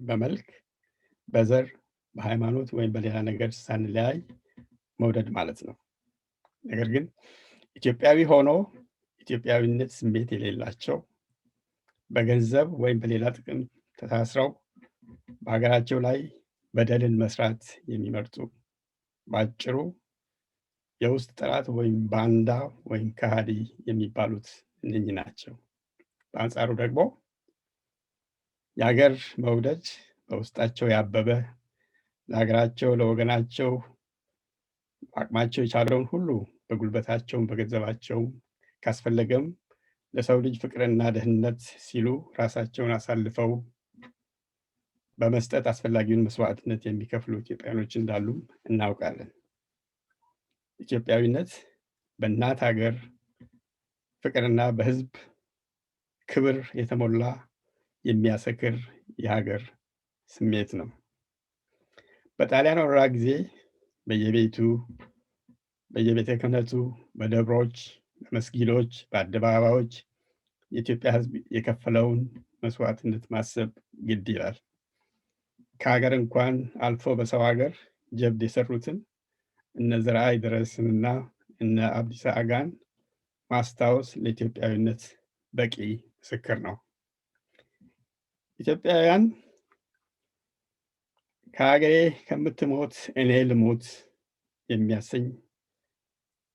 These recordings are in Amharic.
በመልክ፣ በዘር፣ በሃይማኖት ወይም በሌላ ነገር ሳንለያይ መውደድ ማለት ነው። ነገር ግን ኢትዮጵያዊ ሆኖ ኢትዮጵያዊነት ስሜት የሌላቸው በገንዘብ ወይም በሌላ ጥቅም ተሳስረው በሀገራቸው ላይ በደልን መስራት የሚመርጡ በአጭሩ የውስጥ ጠላት ወይም ባንዳ ወይም ከሃዲ የሚባሉት እነኚህ ናቸው። በአንጻሩ ደግሞ የሀገር መውደድ በውስጣቸው ያበበ ለሀገራቸው ለወገናቸው አቅማቸው የቻለውን ሁሉ በጉልበታቸውም በገንዘባቸውም ካስፈለገም ለሰው ልጅ ፍቅርና ደህንነት ሲሉ ራሳቸውን አሳልፈው በመስጠት አስፈላጊውን መስዋዕትነት የሚከፍሉ ኢትዮጵያኖች እንዳሉ እናውቃለን። ኢትዮጵያዊነት በእናት ሀገር ፍቅርና በሕዝብ ክብር የተሞላ የሚያሰክር የሀገር ስሜት ነው። በጣሊያን ወረራ ጊዜ በየቤቱ በየቤተ ክህነቱ በደብሮች በመስጊዶች በአደባባዮች የኢትዮጵያ ሕዝብ የከፈለውን መስዋዕትነት ማሰብ ግድ ይላል። ከሀገር እንኳን አልፎ በሰው ሀገር ጀብድ የሰሩትን እነ ዘርአይ ድረስንና እነ አብዲሳ አጋን ማስታወስ ለኢትዮጵያዊነት በቂ ምስክር ነው። ኢትዮጵያውያን ከሀገሬ ከምትሞት እኔ ልሞት የሚያሰኝ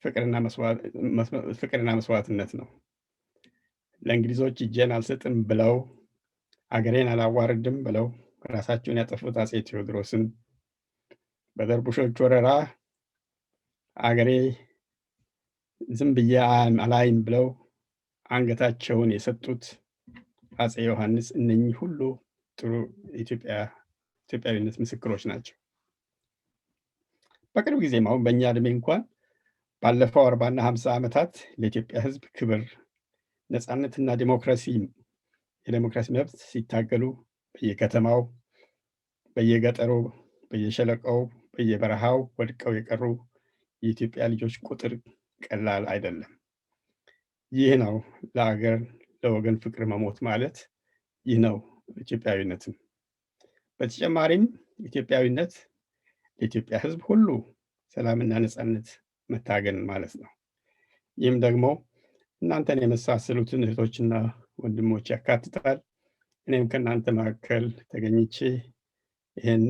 ፍቅርና መስዋዕትነት ነው። ለእንግሊዞች እጄን አልሰጥም ብለው አገሬን አላዋርድም ብለው ራሳቸውን ያጠፉት አፄ ቴዎድሮስን በደርቡሾች ወረራ አገሬ ዝም ብዬ አላይም ብለው አንገታቸውን የሰጡት አፄ ዮሐንስ እነኚህ ሁሉ ጥሩ ኢትዮጵያዊነት ምስክሮች ናቸው። በቅርብ ጊዜም አሁን በእኛ ዕድሜ እንኳን ባለፈው 40 እና 50 ዓመታት ለኢትዮጵያ ሕዝብ ክብር፣ ነፃነትና የዴሞክራሲ መብት ሲታገሉ በየከተማው፣ በየገጠሩ፣ በየሸለቆው፣ በየበረሃው ወድቀው የቀሩ የኢትዮጵያ ልጆች ቁጥር ቀላል አይደለም። ይህ ነው ለሀገር ለወገን ፍቅር መሞት ማለት፣ ይህ ነው ኢትዮጵያዊነትም። በተጨማሪም ኢትዮጵያዊነት ለኢትዮጵያ ሕዝብ ሁሉ ሰላምና ነፃነት መታገል ማለት ነው። ይህም ደግሞ እናንተን የመሳሰሉትን እህቶችና ወንድሞች ያካትታል። እኔም ከእናንተ መካከል ተገኝቼ ይህን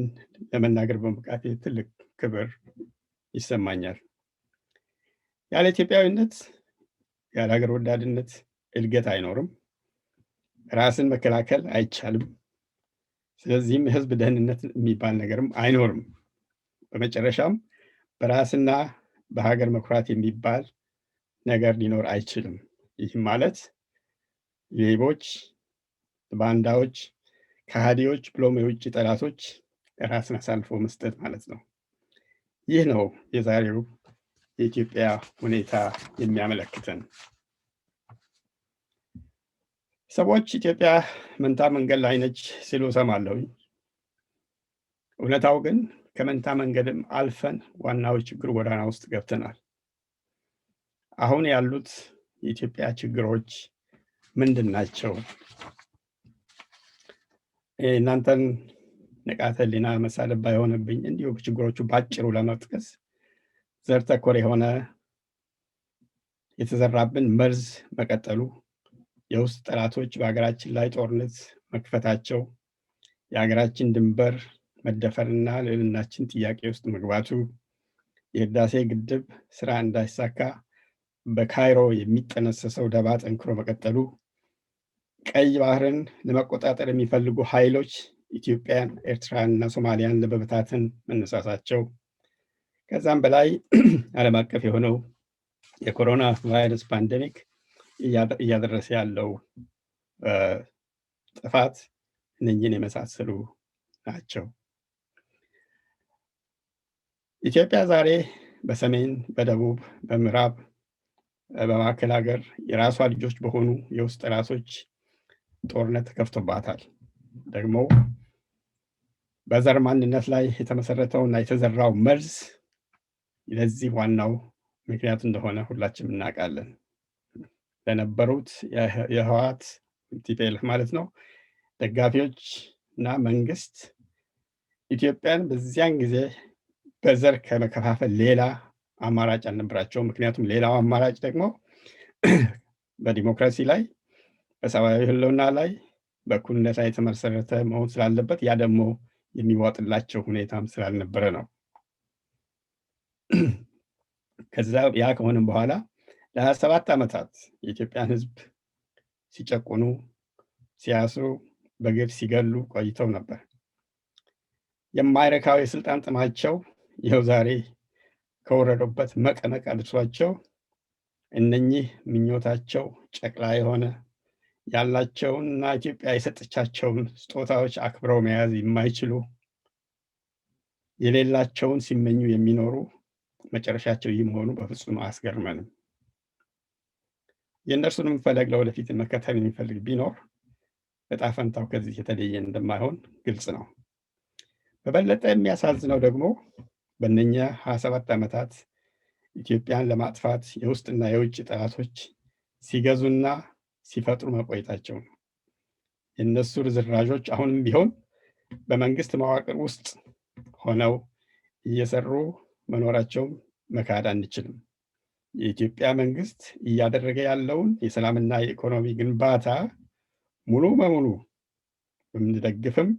ለመናገር በመብቃቴ ትልቅ ክብር ይሰማኛል። ያለ ኢትዮጵያዊነት ያለ ሀገር ወዳድነት እድገት አይኖርም። ራስን መከላከል አይቻልም። ስለዚህም የህዝብ ደህንነት የሚባል ነገርም አይኖርም። በመጨረሻም በራስና በሀገር መኩራት የሚባል ነገር ሊኖር አይችልም። ይህም ማለት ሌቦች፣ ባንዳዎች፣ ከሃዲዎች ብሎም የውጭ ጠላቶች ራስን አሳልፎ መስጠት ማለት ነው። ይህ ነው የዛሬው የኢትዮጵያ ሁኔታ የሚያመለክተን። ሰዎች ኢትዮጵያ መንታ መንገድ ላይ ነች ሲሉ እሰማለሁኝ። እውነታው ግን ከመንታ መንገድም አልፈን ዋናው ችግር ጎዳና ውስጥ ገብተናል። አሁን ያሉት የኢትዮጵያ ችግሮች ምንድን ናቸው? እናንተን ንቃተ ህሊና መሳለብ ባይሆንብኝ እንዲሁ ችግሮቹ ባጭሩ ለመጥቀስ ዘር ተኮር የሆነ የተዘራብን መርዝ መቀጠሉ፣ የውስጥ ጠላቶች በሀገራችን ላይ ጦርነት መክፈታቸው፣ የሀገራችን ድንበር መደፈርና ልዕልናችን ጥያቄ ውስጥ መግባቱ፣ የህዳሴ ግድብ ስራ እንዳይሳካ በካይሮ የሚጠነሰሰው ደባ ጠንክሮ መቀጠሉ፣ ቀይ ባህርን ለመቆጣጠር የሚፈልጉ ኃይሎች ኢትዮጵያን፣ ኤርትራን እና ሶማሊያን ለመበታተን መነሳሳቸው፣ ከዛም በላይ ዓለም አቀፍ የሆነው የኮሮና ቫይረስ ፓንደሚክ እያደረሰ ያለው ጥፋት እነኝህን የመሳሰሉ ናቸው። ኢትዮጵያ ዛሬ በሰሜን፣ በደቡብ፣ በምዕራብ፣ በማዕከል ሀገር የራሷ ልጆች በሆኑ የውስጥ ጠላቶች ጦርነት ተከፍቶባታል። ደግሞ በዘር ማንነት ላይ የተመሰረተውና የተዘራው መርዝ ለዚህ ዋናው ምክንያት እንደሆነ ሁላችንም እናውቃለን። ለነበሩት የህወሓት ቲፒኤልኤፍ ማለት ነው ደጋፊዎች እና መንግስት ኢትዮጵያን በዚያን ጊዜ በዘር ከመከፋፈል ሌላ አማራጭ አልነበራቸውም። ምክንያቱም ሌላው አማራጭ ደግሞ በዲሞክራሲ ላይ፣ በሰብአዊ ህልውና ላይ፣ በእኩልነት ላይ የተመሰረተ መሆን ስላለበት ያ ደግሞ የሚዋጥላቸው ሁኔታም ስላልነበረ ነው። ከዛ ያ ከሆነም በኋላ ለ27 ዓመታት የኢትዮጵያን ህዝብ ሲጨቁኑ፣ ሲያስሩ፣ በግፍ ሲገሉ ቆይተው ነበር። የማይረካው የስልጣን ጥማቸው ይኸው ዛሬ ከወረዱበት መቀመቅ አድርሷቸው እነኚህ ምኞታቸው ጨቅላ የሆነ ያላቸውንና ኢትዮጵያ የሰጠቻቸውን ስጦታዎች አክብረው መያዝ የማይችሉ የሌላቸውን ሲመኙ የሚኖሩ መጨረሻቸው ይህ መሆኑ በፍጹም አያስገርመንም። የእነርሱንም ፈለግ ለወደፊት መከተል የሚፈልግ ቢኖር ዕጣ ፈንታው ከዚህ የተለየ እንደማይሆን ግልጽ ነው። በበለጠ የሚያሳዝነው ደግሞ በእነኛ 27 ዓመታት ኢትዮጵያን ለማጥፋት የውስጥና የውጭ ጠላቶች ሲገዙና ሲፈጥሩ መቆየታቸው ነው። የእነሱ ርዝራዦች አሁንም ቢሆን በመንግስት መዋቅር ውስጥ ሆነው እየሰሩ መኖራቸውን መካድ አንችልም። የኢትዮጵያ መንግስት እያደረገ ያለውን የሰላምና የኢኮኖሚ ግንባታ ሙሉ በሙሉ በምንደግፍም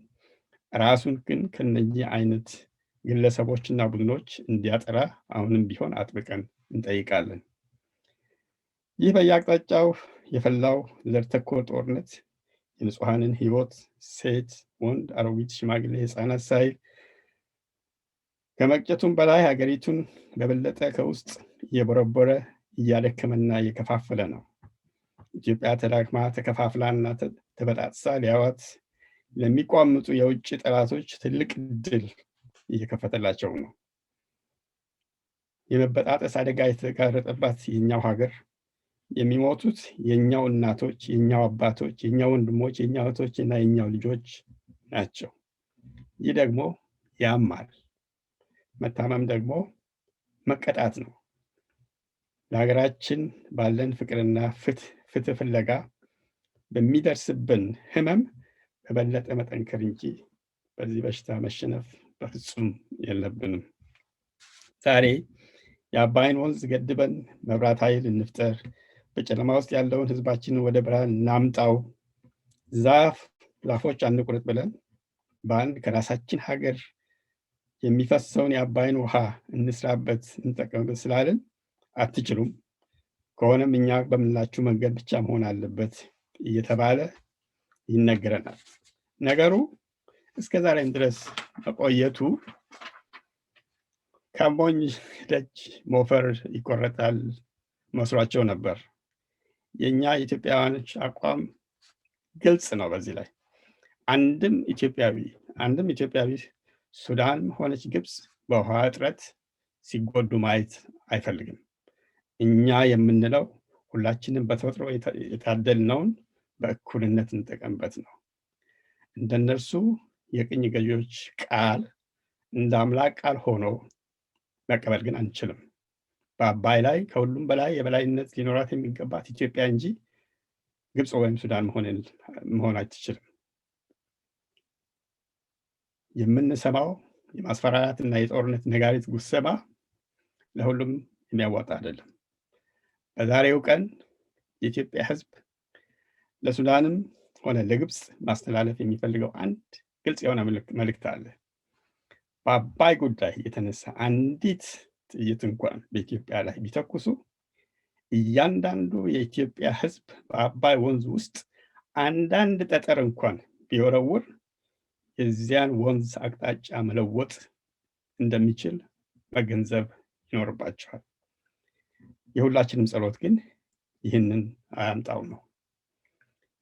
ራሱን ግን ከነዚህ አይነት ግለሰቦችና ቡድኖች እንዲያጠራ አሁንም ቢሆን አጥብቀን እንጠይቃለን። ይህ በየአቅጣጫው የፈላው ዘር ተኮር ጦርነት የንጹሐንን ህይወት ሴት፣ ወንድ፣ አሮጊት፣ ሽማግሌ፣ ህፃናት ሳይል ከመቅጨቱም በላይ ሀገሪቱን በበለጠ ከውስጥ እየቦረቦረ እያደከመና እየከፋፈለ ነው። ኢትዮጵያ ተዳክማ ተከፋፍላና ተበጣጥሳ ሊያዋት ለሚቋምጡ የውጭ ጠላቶች ትልቅ ድል እየከፈተላቸው ነው። የመበጣጠስ አደጋ የተጋረጠባት የኛው ሀገር የሚሞቱት የኛው እናቶች፣ የኛው አባቶች፣ የኛው ወንድሞች፣ የኛው እህቶች እና የኛው ልጆች ናቸው። ይህ ደግሞ ያማል። መታመም ደግሞ መቀጣት ነው። ለሀገራችን ባለን ፍቅርና ፍትህ ፍለጋ በሚደርስብን ህመም በበለጠ መጠንከር እንጂ በዚህ በሽታ መሸነፍ በፍጹም የለብንም። ዛሬ የአባይን ወንዝ ገድበን መብራት ኃይል እንፍጠር፣ በጨለማ ውስጥ ያለውን ህዝባችንን ወደ ብርሃን እናምጣው፣ ዛፎች አንቁረጥ ብለን በአንድ ከራሳችን ሀገር የሚፈሰውን የአባይን ውሃ እንስራበት፣ እንጠቀምበት ስላለን አትችሉም፣ ከሆነም እኛ በምንላችሁ መንገድ ብቻ መሆን አለበት እየተባለ ይነገረናል። ነገሩ እስከ ዛሬም ድረስ መቆየቱ ከሞኝ ደጅ ሞፈር ይቆረጣል መስሏቸው ነበር። የኛ ኢትዮጵያውያኖች አቋም ግልጽ ነው። በዚህ ላይ አንድም ኢትዮጵያዊ ሱዳን ሆነች ግብፅ በውሃ እጥረት ሲጎዱ ማየት አይፈልግም። እኛ የምንለው ሁላችንም በተፈጥሮ የታደልነውን በእኩልነት እንጠቀምበት ነው። እንደነርሱ የቅኝ ገዢዎች ቃል እንደ አምላክ ቃል ሆኖ መቀበል ግን አንችልም። በአባይ ላይ ከሁሉም በላይ የበላይነት ሊኖራት የሚገባት ኢትዮጵያ እንጂ ግብፅ ወይም ሱዳን መሆን አትችልም። የምንሰማው የማስፈራራትና የጦርነት ነጋሪት ጉሰማ ለሁሉም የሚያዋጣ አይደለም። በዛሬው ቀን የኢትዮጵያ ሕዝብ ለሱዳንም ሆነ ለግብፅ ማስተላለፍ የሚፈልገው አንድ ግልጽ የሆነ መልእክት አለ። በአባይ ጉዳይ የተነሳ አንዲት ጥይት እንኳን በኢትዮጵያ ላይ ቢተኩሱ እያንዳንዱ የኢትዮጵያ ሕዝብ በአባይ ወንዝ ውስጥ አንዳንድ ጠጠር እንኳን ቢወረውር የዚያን ወንዝ አቅጣጫ መለወጥ እንደሚችል መገንዘብ ይኖርባቸዋል። የሁላችንም ጸሎት ግን ይህንን አያምጣው ነው።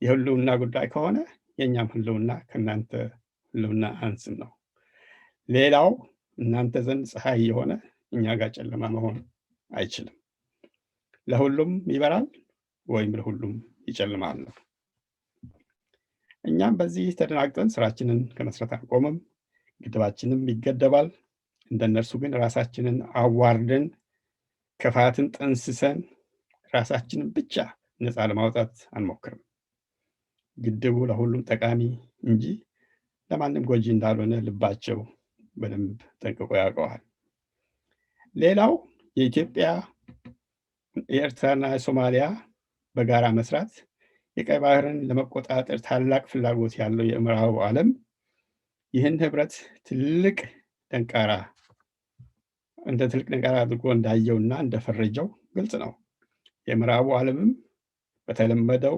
የህልውና ጉዳይ ከሆነ የእኛም ህልውና ከእናንተ ህልውና አንስም ነው። ሌላው እናንተ ዘንድ ፀሐይ የሆነ እኛ ጋር ጨለማ መሆን አይችልም። ለሁሉም ይበራል ወይም ለሁሉም ይጨልማል ነው። እኛም በዚህ ተደናግጠን ስራችንን ከመስራት አንቆምም፣ ግድባችንም ይገደባል። እንደነርሱ ግን ራሳችንን አዋርደን ክፋትን ጠንስሰን ራሳችንን ብቻ ነፃ ለማውጣት አንሞክርም። ግድቡ ለሁሉም ጠቃሚ እንጂ ለማንም ጎጂ እንዳልሆነ ልባቸው በደንብ ጠንቅቆ ያውቀዋል። ሌላው የኢትዮጵያ የኤርትራና የሶማሊያ በጋራ መስራት የቀይ ባህርን ለመቆጣጠር ታላቅ ፍላጎት ያለው የምዕራቡ ዓለም ይህን ህብረት እንደ ትልቅ ደንቃራ አድርጎ እንዳየውና እንደፈረጀው ግልጽ ነው። የምዕራቡ ዓለምም በተለመደው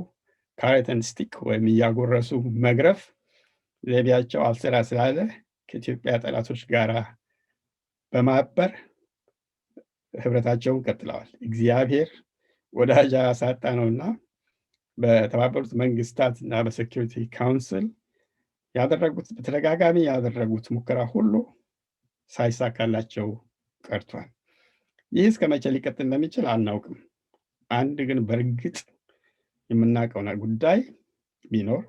ካሬት ኤንድ ስቲክ ወይም እያጎረሱ መግረፍ ዘይቤያቸው አልሰራ ስላለ ከኢትዮጵያ ጠላቶች ጋር በማበር ህብረታቸውን ቀጥለዋል። እግዚአብሔር ወዳጅ አሳጣ ነውና በተባበሩት መንግስታት እና በሴኪሪቲ ካውንስል በተደጋጋሚ ያደረጉት ሙከራ ሁሉ ሳይሳካላቸው ቀርቷል። ይህ እስከ መቼ ሊቀጥል እንደሚችል አናውቅም። አንድ ግን በእርግጥ የምናውቀው ጉዳይ ቢኖር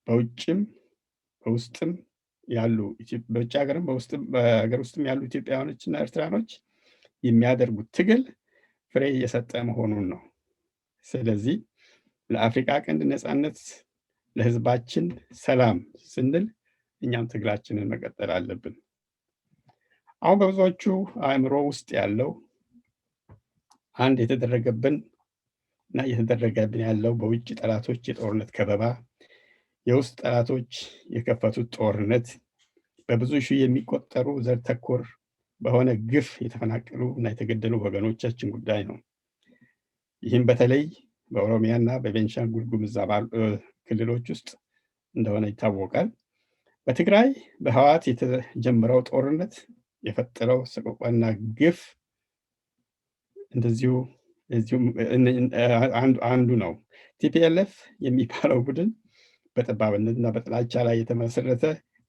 በውጭም በውስጥም ያሉ በውጭ ሀገርም በሀገር ውስጥም ያሉ ኢትዮጵያውያኖችና ኤርትራኖች የሚያደርጉት ትግል ፍሬ እየሰጠ መሆኑን ነው። ስለዚህ ለአፍሪካ ቀንድ ነፃነት፣ ለህዝባችን ሰላም ስንል እኛም ትግላችንን መቀጠል አለብን። አሁን በብዙዎቹ አእምሮ ውስጥ ያለው አንድ የተደረገብን እና እየተደረገብን ያለው በውጭ ጠላቶች የጦርነት ከበባ፣ የውስጥ ጠላቶች የከፈቱት ጦርነት፣ በብዙ ሺህ የሚቆጠሩ ዘር ተኮር በሆነ ግፍ የተፈናቀሉ እና የተገደሉ ወገኖቻችን ጉዳይ ነው። ይህም በተለይ በኦሮሚያና በቤንሻንጉል ጉሙዝ ክልሎች ውስጥ እንደሆነ ይታወቃል። በትግራይ በህወሓት የተጀመረው ጦርነት የፈጠረው ሰቆቃና ግፍ እንደዚሁ አንዱ ነው። ቲፒኤልኤፍ የሚባለው ቡድን በጠባብነትና በጥላቻ ላይ የተመሰረተ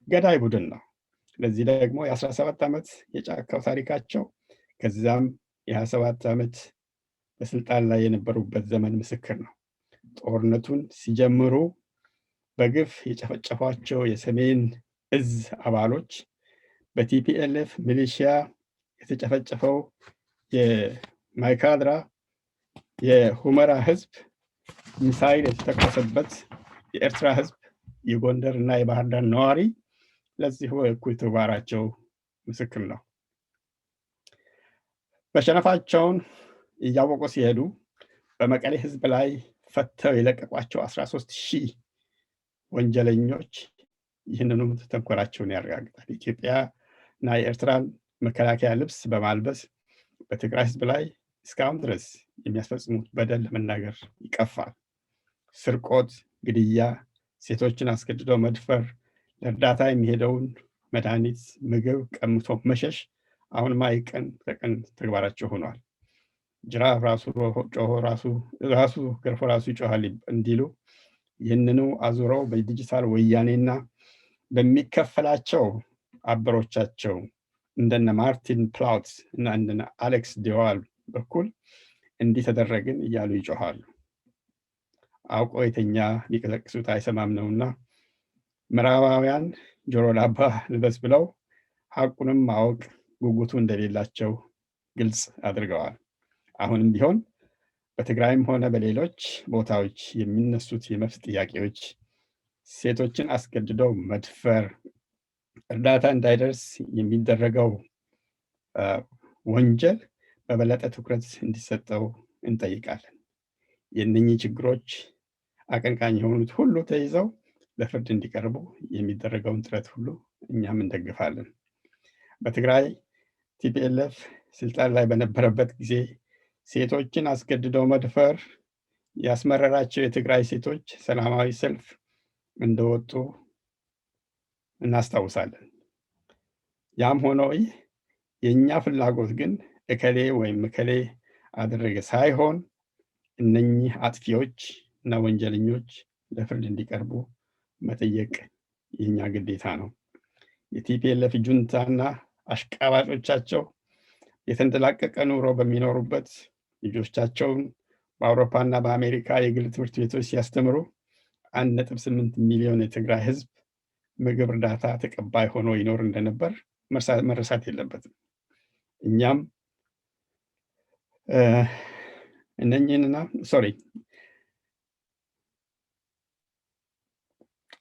ገዳይ ቡድን ነው። ለዚህ ደግሞ የ17 ዓመት የጫካው ታሪካቸው ከዛም የ27 ዓመት በስልጣን ላይ የነበሩበት ዘመን ምስክር ነው። ጦርነቱን ሲጀምሩ በግፍ የጨፈጨፏቸው የሰሜን እዝ አባሎች፣ በቲፒኤልኤፍ ሚሊሺያ የተጨፈጨፈው የማይካድራ የሁመራ ህዝብ፣ ሚሳይል የተተኮሰበት የኤርትራ ህዝብ፣ የጎንደር እና የባህር ዳር ነዋሪ ለዚሁ እኩይ ተግባራቸው ምስክር ነው። በሸነፋቸውን እያወቁ ሲሄዱ በመቀሌ ህዝብ ላይ ፈተው የለቀቋቸው 13,000 ወንጀለኞች ይህንኑ ተንኮላቸውን ያረጋግጣል። ኢትዮጵያ እና የኤርትራን መከላከያ ልብስ በማልበስ በትግራይ ህዝብ ላይ እስካሁን ድረስ የሚያስፈጽሙት በደል ለመናገር ይቀፋል። ስርቆት፣ ግድያ፣ ሴቶችን አስገድዶ መድፈር፣ ለእርዳታ የሚሄደውን መድኃኒት፣ ምግብ ቀምቶ መሸሽ አሁንማ የቀን ተቀን ተግባራቸው ሆኗል። ጅራፍ ራሱ ጮሆ ራሱ ገርፎ ራሱ ይጮሃል እንዲሉ ይህንኑ አዙረው በዲጂታል ወያኔና በሚከፈላቸው አበሮቻቸው እንደነ ማርቲን ፕላውት እና እንደነ አሌክስ ዲዋል በኩል እንዲህ ተደረግን እያሉ ይጮሃሉ። አውቆ የተኛ ሊቀሰቅሱት አይሰማም ነውና ምዕራባውያን ጆሮ ዳባ ልበስ ብለው ሀቁንም ማወቅ ጉጉቱ እንደሌላቸው ግልጽ አድርገዋል። አሁንም ቢሆን በትግራይም ሆነ በሌሎች ቦታዎች የሚነሱት የመብት ጥያቄዎች፣ ሴቶችን አስገድዶ መድፈር፣ እርዳታ እንዳይደርስ የሚደረገው ወንጀል በበለጠ ትኩረት እንዲሰጠው እንጠይቃለን። የእነኚህ ችግሮች አቀንቃኝ የሆኑት ሁሉ ተይዘው ለፍርድ እንዲቀርቡ የሚደረገውን ጥረት ሁሉ እኛም እንደግፋለን። በትግራይ ቲፒኤልኤፍ ስልጣን ላይ በነበረበት ጊዜ ሴቶችን አስገድደው መድፈር ያስመረራቸው የትግራይ ሴቶች ሰላማዊ ሰልፍ እንደወጡ እናስታውሳለን። ያም ሆኖ ይህ የእኛ ፍላጎት ግን እከሌ ወይም እከሌ አደረገ ሳይሆን እነኚህ አጥፊዎች እና ወንጀለኞች ለፍርድ እንዲቀርቡ መጠየቅ የኛ ግዴታ ነው። የቲፒኤልኤፍ ጁንታና አሽቃባጮቻቸው የተንደላቀቀ ኑሮ በሚኖሩበት ልጆቻቸውን በአውሮፓና በአሜሪካ የግል ትምህርት ቤቶች ሲያስተምሩ 1.8 ሚሊዮን የትግራይ ህዝብ ምግብ እርዳታ ተቀባይ ሆኖ ይኖር እንደነበር መረሳት የለበትም። እኛም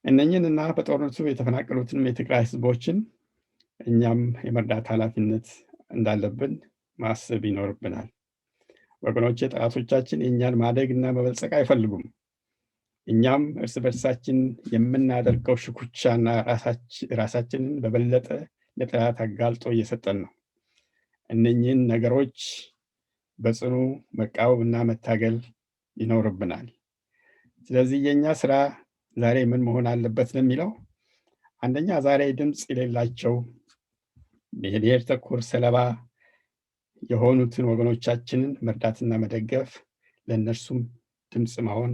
እነኝህንና በጦርነቱ የተፈናቀሉትን የትግራይ ህዝቦችን እኛም የመርዳት ኃላፊነት እንዳለብን ማሰብ ይኖርብናል። ወገኖቼ፣ ጠላቶቻችን የእኛን ማደግና መበልጸግ አይፈልጉም። እኛም እርስ በርሳችን የምናደርገው ሽኩቻና ራሳችንን በበለጠ ለጠላት አጋልጦ እየሰጠን ነው። እነኝህን ነገሮች በጽኑ መቃወምና መታገል ይኖርብናል። ስለዚህ የኛ ስራ ዛሬ ምን መሆን አለበት ለሚለው፣ አንደኛ ዛሬ ድምፅ የሌላቸው የብሔር ተኮር ሰለባ የሆኑትን ወገኖቻችንን መርዳትና መደገፍ፣ ለእነርሱም ድምፅ መሆን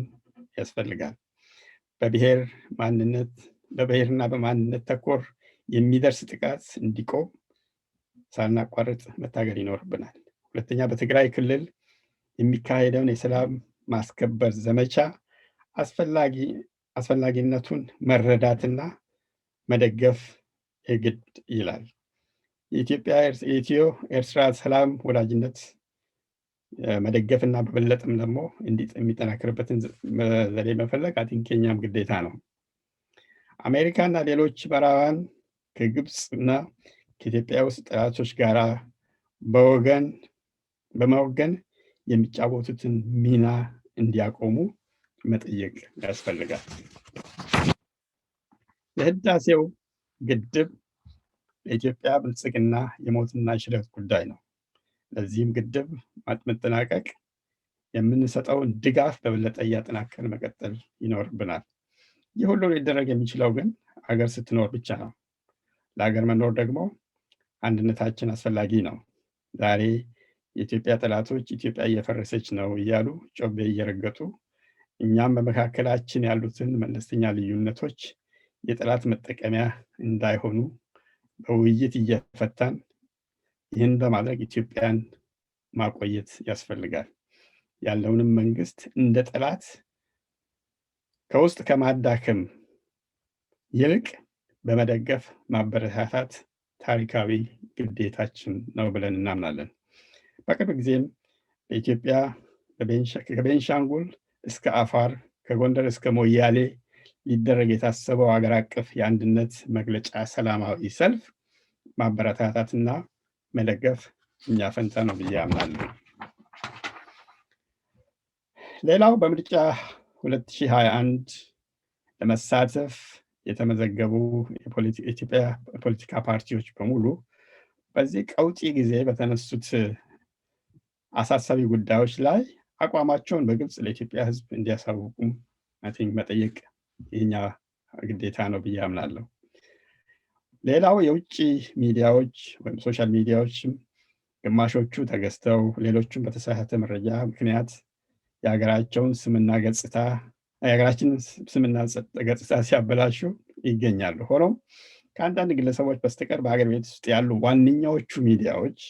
ያስፈልጋል። በብሔርና በማንነት ተኮር የሚደርስ ጥቃት እንዲቆም ሳናቋርጥ መታገል ይኖርብናል። ሁለተኛ፣ በትግራይ ክልል የሚካሄደውን የሰላም ማስከበር ዘመቻ አስፈላጊነቱን መረዳትና መደገፍ የግድ ይላል። የኢትዮ ኤርትራ ሰላም ወዳጅነት መደገፍና በበለጠም ደግሞ የሚጠናከርበትን ዘዴ መፈለግ የኛም ግዴታ ነው። አሜሪካና ሌሎች ምዕራባውያን ከግብፅና ከኢትዮጵያ ውስጥ ጠላቶች ጋር በመወገን የሚጫወቱትን ሚና እንዲያቆሙ መጠየቅ ያስፈልጋል። የህዳሴው ግድብ ለኢትዮጵያ ብልጽግና የሞትና ሽረት ጉዳይ ነው። ለዚህም ግድብ መጠናቀቅ የምንሰጠውን ድጋፍ በበለጠ እያጠናከርን መቀጠል ይኖርብናል። ይህ ሁሉ ሊደረግ የሚችለው ግን ሀገር ስትኖር ብቻ ነው። ለሀገር መኖር ደግሞ አንድነታችን አስፈላጊ ነው። ዛሬ የኢትዮጵያ ጠላቶች ኢትዮጵያ እየፈረሰች ነው እያሉ ጮቤ እየረገጡ፣ እኛም በመካከላችን ያሉትን መለስተኛ ልዩነቶች የጠላት መጠቀሚያ እንዳይሆኑ በውይይት እየፈታን፣ ይህን በማድረግ ኢትዮጵያን ማቆየት ያስፈልጋል። ያለውንም መንግስት እንደ ጠላት ከውስጥ ከማዳከም ይልቅ በመደገፍ ማበረታታት ታሪካዊ ግዴታችን ነው ብለን እናምናለን። በቅርብ ጊዜም በኢትዮጵያ ከቤንሻንጉል እስከ አፋር፣ ከጎንደር እስከ ሞያሌ ሊደረግ የታሰበው ሀገር አቀፍ የአንድነት መግለጫ ሰላማዊ ሰልፍ ማበረታታትና መደገፍ እኛ ፈንታ ነው ብዬ አምናለሁ። ሌላው በምርጫ 2021 ለመሳተፍ የተመዘገቡ የኢትዮጵያ ፖለቲካ ፓርቲዎች በሙሉ በዚህ ቀውጢ ጊዜ በተነሱት አሳሳቢ ጉዳዮች ላይ አቋማቸውን በግልጽ ለኢትዮጵያ ሕዝብ እንዲያሳውቁም መጠየቅ የኛ ግዴታ ነው ብዬ አምናለሁ። ሌላው የውጭ ሚዲያዎች ወይም ሶሻል ሚዲያዎችም ግማሾቹ ተገዝተው ሌሎቹም በተሳሳተ መረጃ ምክንያት የሀገራችንን ስምና ገጽታ ሲያበላሹ ይገኛሉ። ሆኖም ከአንዳንድ ግለሰቦች በስተቀር በሀገር ቤት ውስጥ ያሉ ዋነኛዎቹ ሚዲያዎች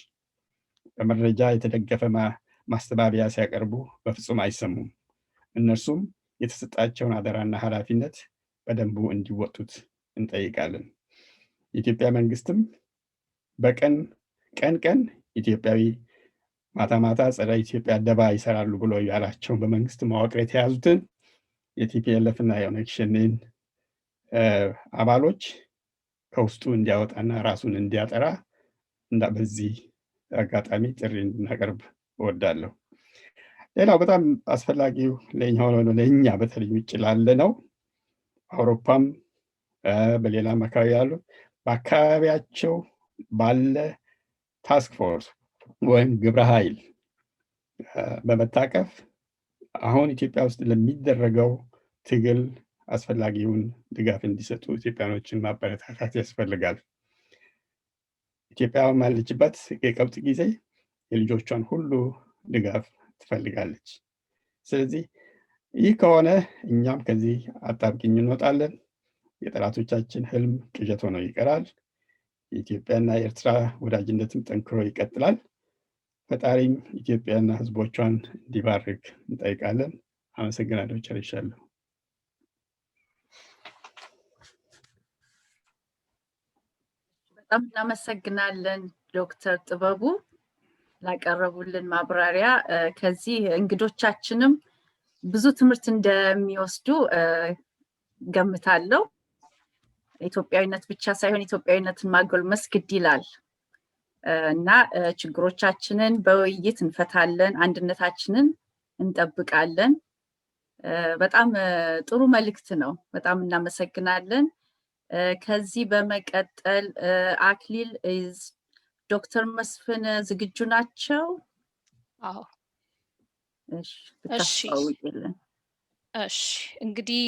በመረጃ የተደገፈ ማስተባበያ ሲያቀርቡ በፍጹም አይሰሙም። እነርሱም የተሰጣቸውን አደራና ኃላፊነት በደንቡ እንዲወጡት እንጠይቃለን። የኢትዮጵያ መንግስትም ቀን ኢትዮጵያዊ ማታ ጸረ ኢትዮጵያ ደባ ይሰራሉ ብሎ ያላቸውን በመንግስት መዋቅር የተያዙትን የቲፒኤልኤፍ እና የኦነግ ሸኔን አባሎች ከውስጡ እንዲያወጣና ራሱን እንዲያጠራ በዚህ አጋጣሚ ጥሪ እንድናቀርብ እወዳለሁ። ሌላው በጣም አስፈላጊው ለእኛ በተለይ ውጭ ላለ ነው። አውሮፓም በሌላም አካባቢ ያሉ በአካባቢያቸው ባለ ታስክ ፎርስ ወይም ግብረ ኃይል በመታቀፍ አሁን ኢትዮጵያ ውስጥ ለሚደረገው ትግል አስፈላጊውን ድጋፍ እንዲሰጡ ኢትዮጵያኖችን ማበረታታት ያስፈልጋል። ኢትዮጵያ ባለችበት የቀውጥ ጊዜ የልጆቿን ሁሉ ድጋፍ ትፈልጋለች። ስለዚህ ይህ ከሆነ እኛም ከዚህ አጣብቂኝ እንወጣለን። የጠላቶቻችን ህልም ቅዠት ሆኖ ይቀራል። የኢትዮጵያና የኤርትራ ወዳጅነትም ጠንክሮ ይቀጥላል። ፈጣሪም ኢትዮጵያና ህዝቦቿን እንዲባርክ እንጠይቃለን። አመሰግናለሁ። ጨርሻለሁ። በጣም እናመሰግናለን ዶክተር ጥበቡ ላቀረቡልን ማብራሪያ። ከዚህ እንግዶቻችንም ብዙ ትምህርት እንደሚወስዱ ገምታለሁ። ኢትዮጵያዊነት ብቻ ሳይሆን ኢትዮጵያዊነትን ማጎልመስ ግድ ይላል እና ችግሮቻችንን በውይይት እንፈታለን፣ አንድነታችንን እንጠብቃለን። በጣም ጥሩ መልእክት ነው። በጣም እናመሰግናለን። ከዚህ በመቀጠል አክሊል ዶክተር መስፍን ዝግጁ ናቸው? አዎ። እሺ፣ ብታስተዋውቂልን። እሺ፣ እንግዲህ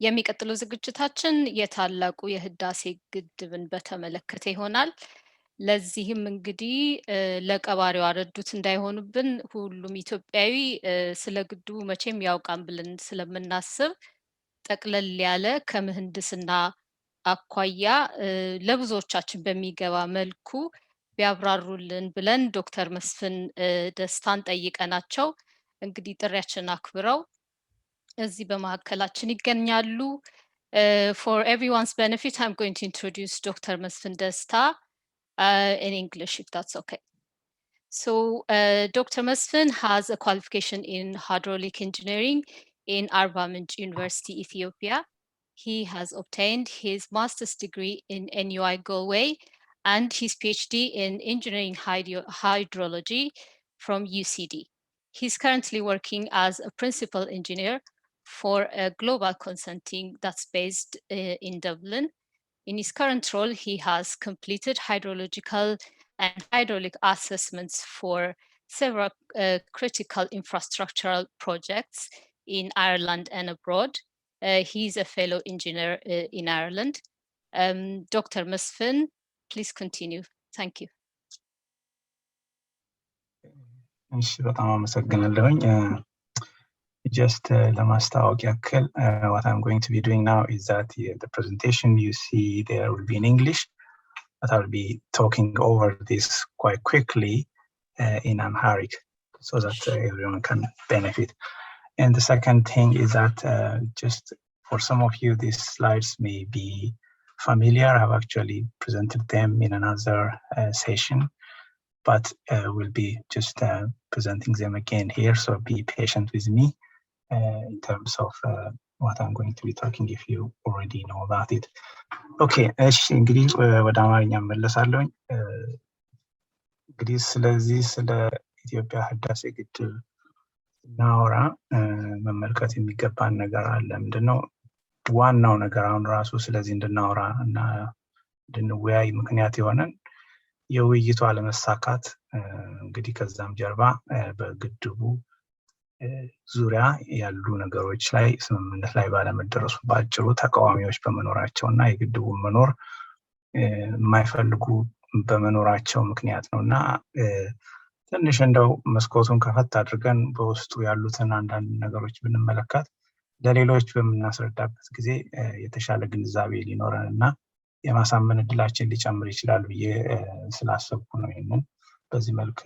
የሚቀጥለው ዝግጅታችን የታላቁ የህዳሴ ግድብን በተመለከተ ይሆናል። ለዚህም እንግዲህ ለቀባሪው አረዱት እንዳይሆኑብን ሁሉም ኢትዮጵያዊ ስለ ግድቡ መቼም ያውቃን ብለን ስለምናስብ ጠቅለል ያለ ከምህንድስና አኳያ ለብዙዎቻችን በሚገባ መልኩ ቢያብራሩልን ብለን ዶክተር መስፍን ደስታን ጠይቀናቸው እንግዲህ ጥሪያችንን አክብረው እዚህ በመካከላችን ይገኛሉ። For everyone's benefit, I'm going to introduce Dr. Mesfin Desta in English, if that's okay. So Dr. Mesfin has a qualification in hydraulic engineering in Arba Minch University, Ethiopia. He has obtained his master's degree in NUI Galway and his PhD in engineering hydrology from UCD. He's currently working as a principal engineer for a global consulting that's based in Dublin. In his current role, he has completed hydrological and hydraulic assessments for several critical infrastructural projects in Ireland and abroad. He's a fellow engineer in Ireland. Dr. Mesfin, please continue. Thank you. Just ለማስታወቅ ያክል what I'm going to be doing now is that the presentation you see there will be in English, but I'll be talking over this quite quickly in Amharic so that everyone can benefit. And the second thing is that just for some of you, these slides may be familiar. I've actually presented them in another session, but we'll be just presenting them again here, so be patient with me in terms of what I'm going to be talking, if you already know about it. Okay, እንግዲህ ወደ አማርኛ መለሳለሁኝ። እንግዲህ ስለዚህ ስለ ኢትዮጵያ ህዳሴ ግድብ ናውራ መመልከት የሚገባን ነገር አለ። ምንድነው ዋናው ነገር አሁን ራሱ ስለዚህ እንድናወራ እና እንድንወያይ ምክንያት የሆነን የውይይቱ አለመሳካት እንግዲህ ከዛም ጀርባ በግድቡ ዙሪያ ያሉ ነገሮች ላይ ስምምነት ላይ ባለመደረሱ ባጭሩ ተቃዋሚዎች በመኖራቸው እና የግድቡ መኖር የማይፈልጉ በመኖራቸው ምክንያት ነውና ትንሽ እንደው መስኮቱን ከፈት አድርገን በውስጡ ያሉትን አንዳንድ ነገሮች ብንመለከት ለሌሎች በምናስረዳበት ጊዜ የተሻለ ግንዛቤ ሊኖረንና የማሳመን እድላችን ሊጨምር ይችላል ብዬ ስላሰብኩ ነው ይሄንን በዚህ መልክ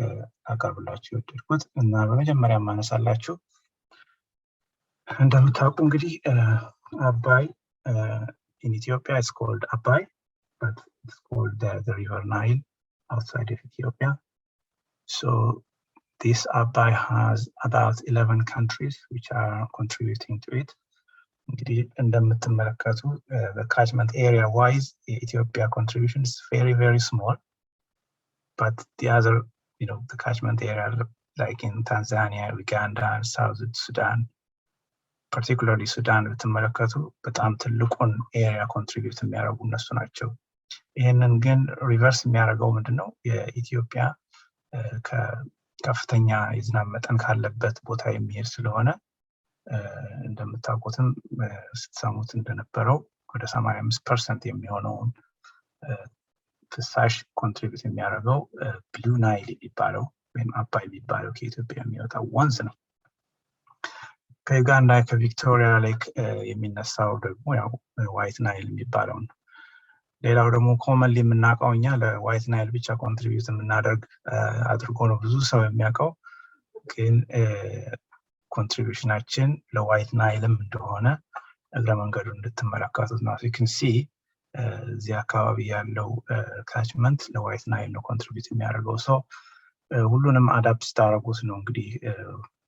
አቀርብላችሁ የወደድኩት። እና በመጀመሪያ ማነሳላችሁ እንደምታውቁ እንግዲህ አባይ in Ethiopia it's called Abai, but it's called the river Nile outside of Ethiopia. So this Abai has about 11 countries which are contributing to it. እንግዲህ እንደምትመለከቱ the catchment area wise Ethiopia contribution is very very small, but the other, the catchment area like in Tanzania, Uganda, and South Sudan, particularly Sudan ብትመለከቱ በጣም ትልቁን ኤሪያ ኮንትሪቢዩት የሚያደርጉ እነሱ ናቸው። ይሄንን ግን ሪቨርስ የሚያደርገው ምንድነው የኢትዮጵያ ከፍተኛ የዝናብ መጠን ካለበት ቦታ የሚሄድ ስለሆነ እንደምታውቁትም ስትሰሙት እንደነበረው ወደ 85% የሚሆነውን ፍሳሽ ኮንትሪቢዩት የሚያደርገው ብሉ ናይል የሚባለው ወይም አባይ የሚባለው ከኢትዮጵያ የሚወጣው ወንዝ ነው። ከዩጋንዳ ከቪክቶሪያ ሌክ የሚነሳው ደግሞ ያው ዋይት ናይል የሚባለው ነው። ሌላው ደግሞ ኮመንሊ የምናውቀው እኛ ለዋይት ናይል ብቻ ኮንትሪቢዩት የምናደርግ አድርጎ ነው ብዙ ሰው የሚያውቀው፣ ግን ኮንትሪቢዩሽናችን ለዋይት ናይልም እንደሆነ እግረ መንገዱ እንድትመለከቱት ነው። you can see እዚህ አካባቢ ያለው ካችመንት ለዋይት ናይል ነው ኮንትሪቢዩት የሚያደርገው። ሰው ሁሉንም አዳፕት ስታደርጉት ነው እንግዲህ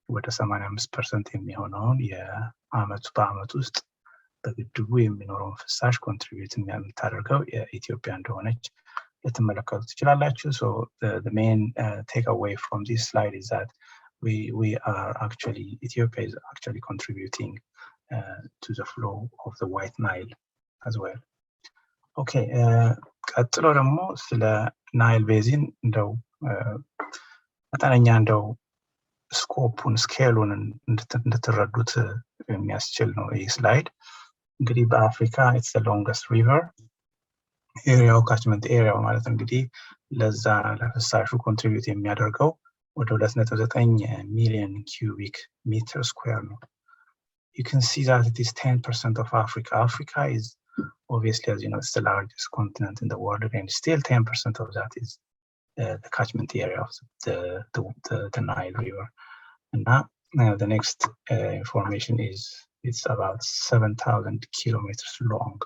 ወደ 85% የሚሆነውን በአመት ውስጥ በግድቡ የሚኖረውን ፍሳሽ ኮንትሪቢዩት የሚያደርገው የኢትዮጵያ እንደሆነች ልትመለከቱ ትችላላችሁ። So the main takeaway from this slide is that Ethiopia is actually contributing to the flow of the White Nile as well. Okay, ቀጥሎ ደግሞ ስለ ናይል ቤዚን እንደው መጠነኛ እንደው ስኮፑን ስኬሉን እንድትረዱት የሚያስችል ነው ይህ ስላይድ። እንግዲህ በአፍሪካ it's the longest river. ኤሪያው ካችመንት ኤሪያው ማለት እንግዲህ ለዛ ለፍሳሹ ኮንትሪቢዩት የሚያደርገው ወደ 2.9 ሚሊዮን cubic meter square ነው. You can see that it is 10% of Africa. Africa is obviously, as you know, it's the largest continent in the world, and still 10% of that is the catchment area of the Nile River. And now the next information is it's about 7,000 kilometers long.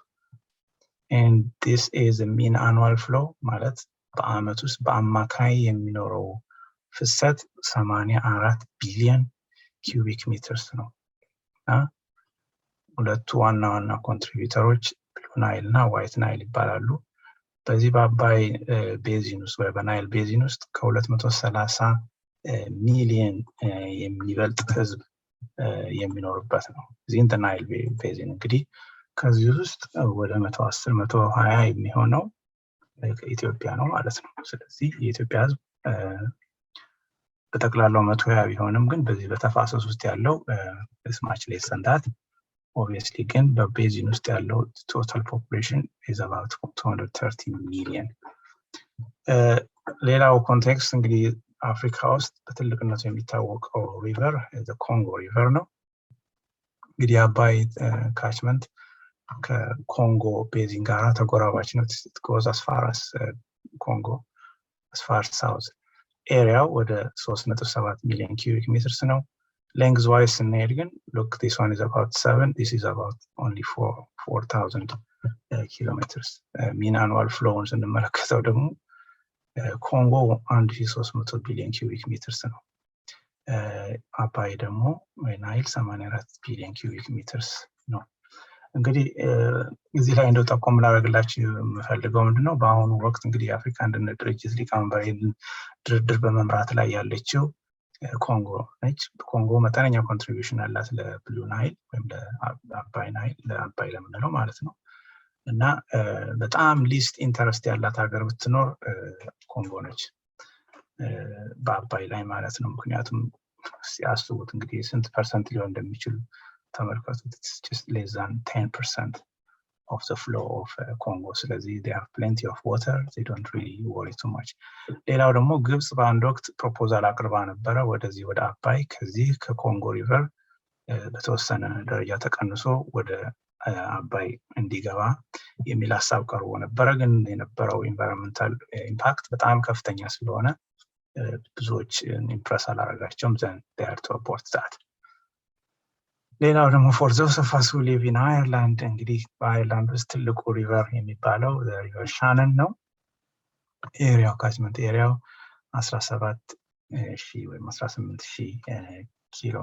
And this is the mean annual flow. ማለት በአመት ውስጥ በአማካይ የሚኖረው ፍሰት 84 ቢሊዮን cubic meters ነው። ሁለቱ ዋና ዋና ኮንትሪቢዩተሮች ብሉ ናይል እና ዋይት ናይል ይባላሉ። በዚህ በአባይ ቤዚን ውስጥ ወይ በናይል ቤዚን ውስጥ ከ230 ሚሊዮን የሚበልጥ ህዝብ የሚኖርበት ነው። እዚህን ናይል ቤዚን እንግዲህ ከዚህ ውስጥ ወደ 110 120 የሚሆነው ከኢትዮጵያ ነው ማለት ነው። ስለዚህ የኢትዮጵያ ህዝብ በጠቅላላው 120 ቢሆንም ግን በዚህ በተፋሰስ ውስጥ ያለው is much less than that. Obviously ግን በቤዚን ውስጥ ያለው total population is about 230 million. ሌላው ኮንቴክስት እንግዲህ አፍሪካ ውስጥ በትልቅነቱ የሚታወቀው ሪቨር ኮንጎ ሪቨር ነው። እንግዲህ አባይ ካችመንት ከኮንጎ ቤዚን ጋር ተጎራባች ነው። it goes as far as Congo, as far south. ኤሪያው ወደ 3.7 ሚሊዮን cubic meters ነው። length wise ስንሄድ ግን look, this one is about 7, this is about only 4,000 kilometers. mean annual flow ስንመለከተው ደግሞ ኮንጎ 1,300 ቢሊዮን cubic meters ነው። አባይ ደግሞ ናይል 84 ቢሊዮን cubic meters ነው። እንግዲህ እዚህ ላይ እንደው ጠቆም ላደርግላችሁ የምፈልገው ምንድነው በአሁኑ ወቅት እንግዲህ የአፍሪካ አንድነት ድርጅት ሊቀመንበር ድርድር በመምራት ላይ ያለችው ኮንጎ ነች። ኮንጎ መጠነኛ ኮንትሪቢዩሽን አላት ለብሉ ናይል ወይም ለአባይ ናይል ለአባይ ለምንለው ማለት ነው። እና በጣም ሊስት ኢንተረስት ያላት ሀገር ብትኖር ኮንጎ ነች በአባይ ላይ ማለት ነው። ምክንያቱም ሲያስቡት እንግዲህ ስንት ፐርሰንት ሊሆን እንደሚችል ተመልከቱት። it's just less than 10% of the flow of Congo. ስለዚህ they have plenty of water, they don't really worry too much. ሌላው ደግሞ ግብጽ በአንድ ወቅት ፕሮፖዛል አቅርባ ነበረ ወደዚህ ወደ አባይ ከዚህ ከኮንጎ ሪቨር በተወሰነ ደረጃ ተቀንሶ ወደ አባይ እንዲገባ የሚል ሐሳብ ቀርቦ ነበረ። ግን የነበረው ኢንቫይሮንመንታል ኢምፓክት በጣም ከፍተኛ ስለሆነ ብዙዎች ኢምፕረስ አላደረጋቸውም። then they are to abort that. ሌላው ደግሞ for those of us who live in Ireland እንግዲህ በአይርላንድ ውስጥ ትልቁ ሪቨር የሚባለው ሪቨር ሻነን ነው። ኤሪያው ካችመንት ኤሪያው 17,000 ወይም 18,000 ኪሎ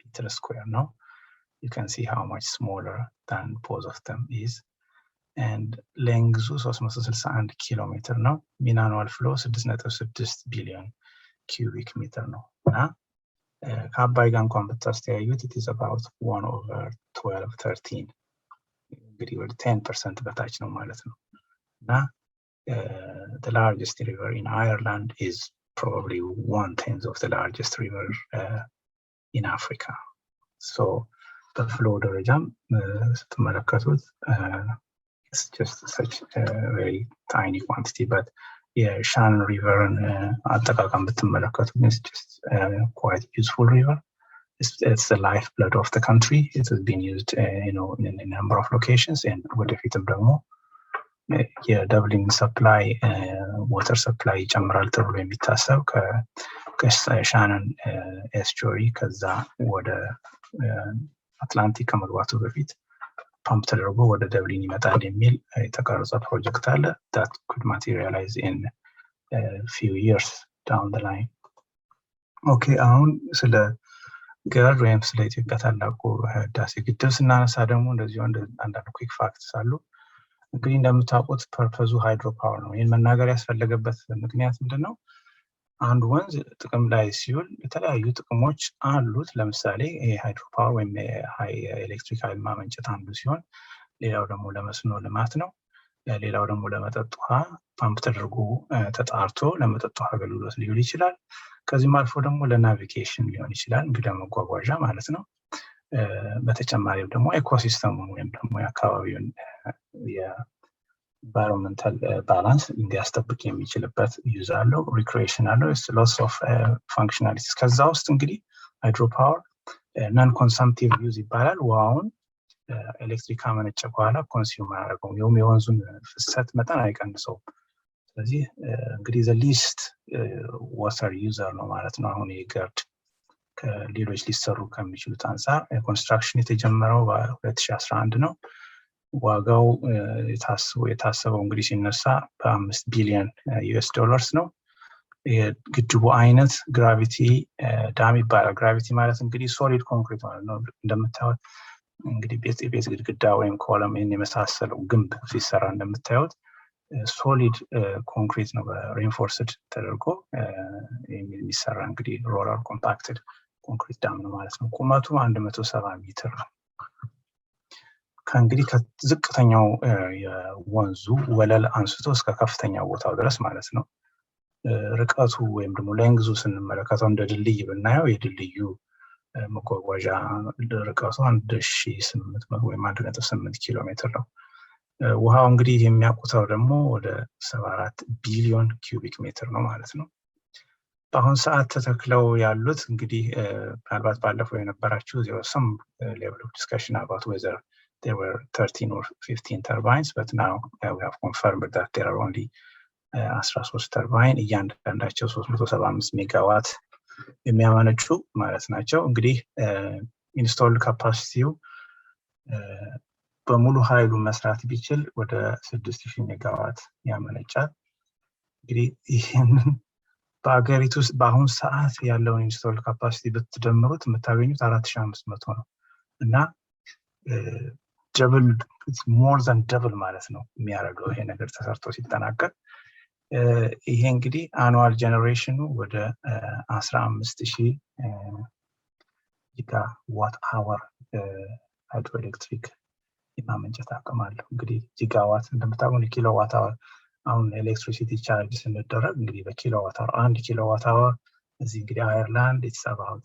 ሜትር ስኩዌር ነው። You can see how much smaller than both of them is. and length 361 ኪሎ ሜትር ነው። mean annual flow 6.6 ቢሊዮን cubic meter ነው። እና ከአባይ ጋር እንኳን ብታስተያዩት it is about 1/12-13 እንግዲህ ወደ 10% በታች ነው ማለት ነው። እና the largest river in Ireland is probably 1/10 of the largest river in Africa. So በፍሎ ደረጃም ስትመለከቱት it's just such a very tiny quantity, but የሻነን ሪቨርን አጠቃቀም ብትመለከቱ it's just quite useful river. It's the lifeblood of the country. It has been used in a number of locations, and ወደፊትም ደግሞ የደብሊንግ ሰፕላይ ዋተር ሰፕላይ ይጨምራል ተብሎ የሚታሰብ ከሻነን ኤስቹሪ ከዛ ወደ አትላንቲክ ከመግባቱ በፊት ፓምፕ ተደርጎ ወደ ደብሊን ይመጣል የሚል የተቀረጸ ፕሮጀክት አለ that could materialize in a few years down the line. Okay, አሁን ስለ GERD ወይም ስለ ኢትዮጵያ ታላቁ ህዳሴ ግድብ ስናነሳ ደግሞ እንደዚሁ አንዳንድ ኩዊክ ፋክትስ አሉ። እንግዲህ እንደምታውቁት ፐርፐዙ ሃይድሮ ፓወር ነው። ይህን መናገር ያስፈለገበት ምክንያት ምንድነው? አንድ ወንዝ ጥቅም ላይ ሲውል የተለያዩ ጥቅሞች አሉት። ለምሳሌ ሃይድሮ ፓወር ወይም ኤሌክትሪክ ኃይል ማመንጨት አንዱ ሲሆን፣ ሌላው ደግሞ ለመስኖ ልማት ነው። ሌላው ደግሞ ለመጠጥ ውሃ ፓምፕ ተደርጎ ተጣርቶ ለመጠጥ ውሃ አገልግሎት ሊውል ይችላል። ከዚህም አልፎ ደግሞ ለናቪጌሽን ሊሆን ይችላል፣ እንግዲህ ለመጓጓዣ ማለት ነው። በተጨማሪም ደግሞ ኢኮሲስተሙ ወይም ደግሞ የአካባቢውን የኢንቫይሮንመንታል ባላንስ እንዲያስጠብቅ የሚችልበት ዩዝ አለው። ሪክሬሽን አለው። ሎስ ኦፍ ፋንክሽናሊቲስ። ከዛ ውስጥ እንግዲህ ሃይድሮ ፓወር ናን ኮንሰምፕቲቭ ዩዝ ይባላል። ውሃውን ኤሌክትሪክ አመነጨ በኋላ ኮንሱም አያደርገውም፣ ይኸውም የወንዙን ፍሰት መጠን አይቀንሰውም። ስለዚህ እንግዲህ ዘ ሊስት ዋተር ዩዘር ነው ማለት ነው። አሁን የገርድ ከሌሎች ሊሰሩ ከሚችሉት አንጻር ኮንስትራክሽን የተጀመረው በ2011 ነው። ዋጋው የታሰበው እንግዲህ ሲነሳ በ5 ቢሊዮን ዩኤስ ዶላርስ ነው። የግድቡ አይነት ግራቪቲ ዳም ይባላል። ግራቪቲ ማለት እንግዲህ ሶሊድ ኮንክሪት ማለት ነው። እንደምታዩት እንግዲህ ቤት ግድግዳ ወይም ኮለም የመሳሰለው ግንብ ሲሰራ እንደምታዩት ሶሊድ ኮንክሪት ነው፣ በሬንፎርስድ ተደርጎ የሚሰራ እንግዲህ ሮለር ኮምፓክትድ ኮንክሪት ዳም ነው ማለት ነው። ቁመቱ 170 ሜትር ነው። ከእንግዲህ ከዝቅተኛው የወንዙ ወለል አንስቶ እስከ ከፍተኛው ቦታው ድረስ ማለት ነው። ርቀቱ ወይም ደግሞ ሌንግዙ ስንመለከተው እንደ ድልድይ ብናየው የድልድዩ መጓጓዣ ርቀቱ 1800 ወይም 1.8 ኪሎ ሜትር ነው። ውሃው እንግዲህ የሚያቁተው ደግሞ ወደ 74 ቢሊዮን ኪዩቢክ ሜትር ነው ማለት ነው። በአሁን ሰዓት ተተክለው ያሉት እንግዲህ ምናልባት ባለፈው የነበራችሁ there was some level of discussion about whether there were 13 or 15 turbines, but now we have confirmed that there are only 13 ተርባይን እያንዳንዳቸው 375 ሜጋዋት የሚያመነጩ ማለት ናቸው። እንግዲህ ኢንስቶልድ ካፓሲቲው በሙሉ ኃይሉ መስራት ቢችል ወደ 6000 ሜጋዋት ያመነጫል። እንግዲህ ይሄንን በአገሪቱ ውስጥ በአሁን ሰዓት ያለውን ኢንስቶልድ ካፓሲቲ ብትደምሩት የምታገኙት 4500 ነው እና ደብል ሞር ዛን ደብል ማለት ነው የሚያደርገው ይሄ ነገር ተሰርቶ ሲጠናቀቅ። ይሄ እንግዲህ አኑዋል ጀነሬሽኑ ወደ 15000 ጊጋዋት አወር ሃይድሮኤሌክትሪክ የማመንጨት አቅም አለው። እንግዲህ ጊጋዋት እንደምታውቁት ኪሎዋት አወር አሁን ኤሌክትሪሲቲ ቻርጅ ስንደረግ እንግዲህ በኪሎዋት አወር 1 ኪሎዋት አወር እዚህ እንግዲህ አየርላንድ it's about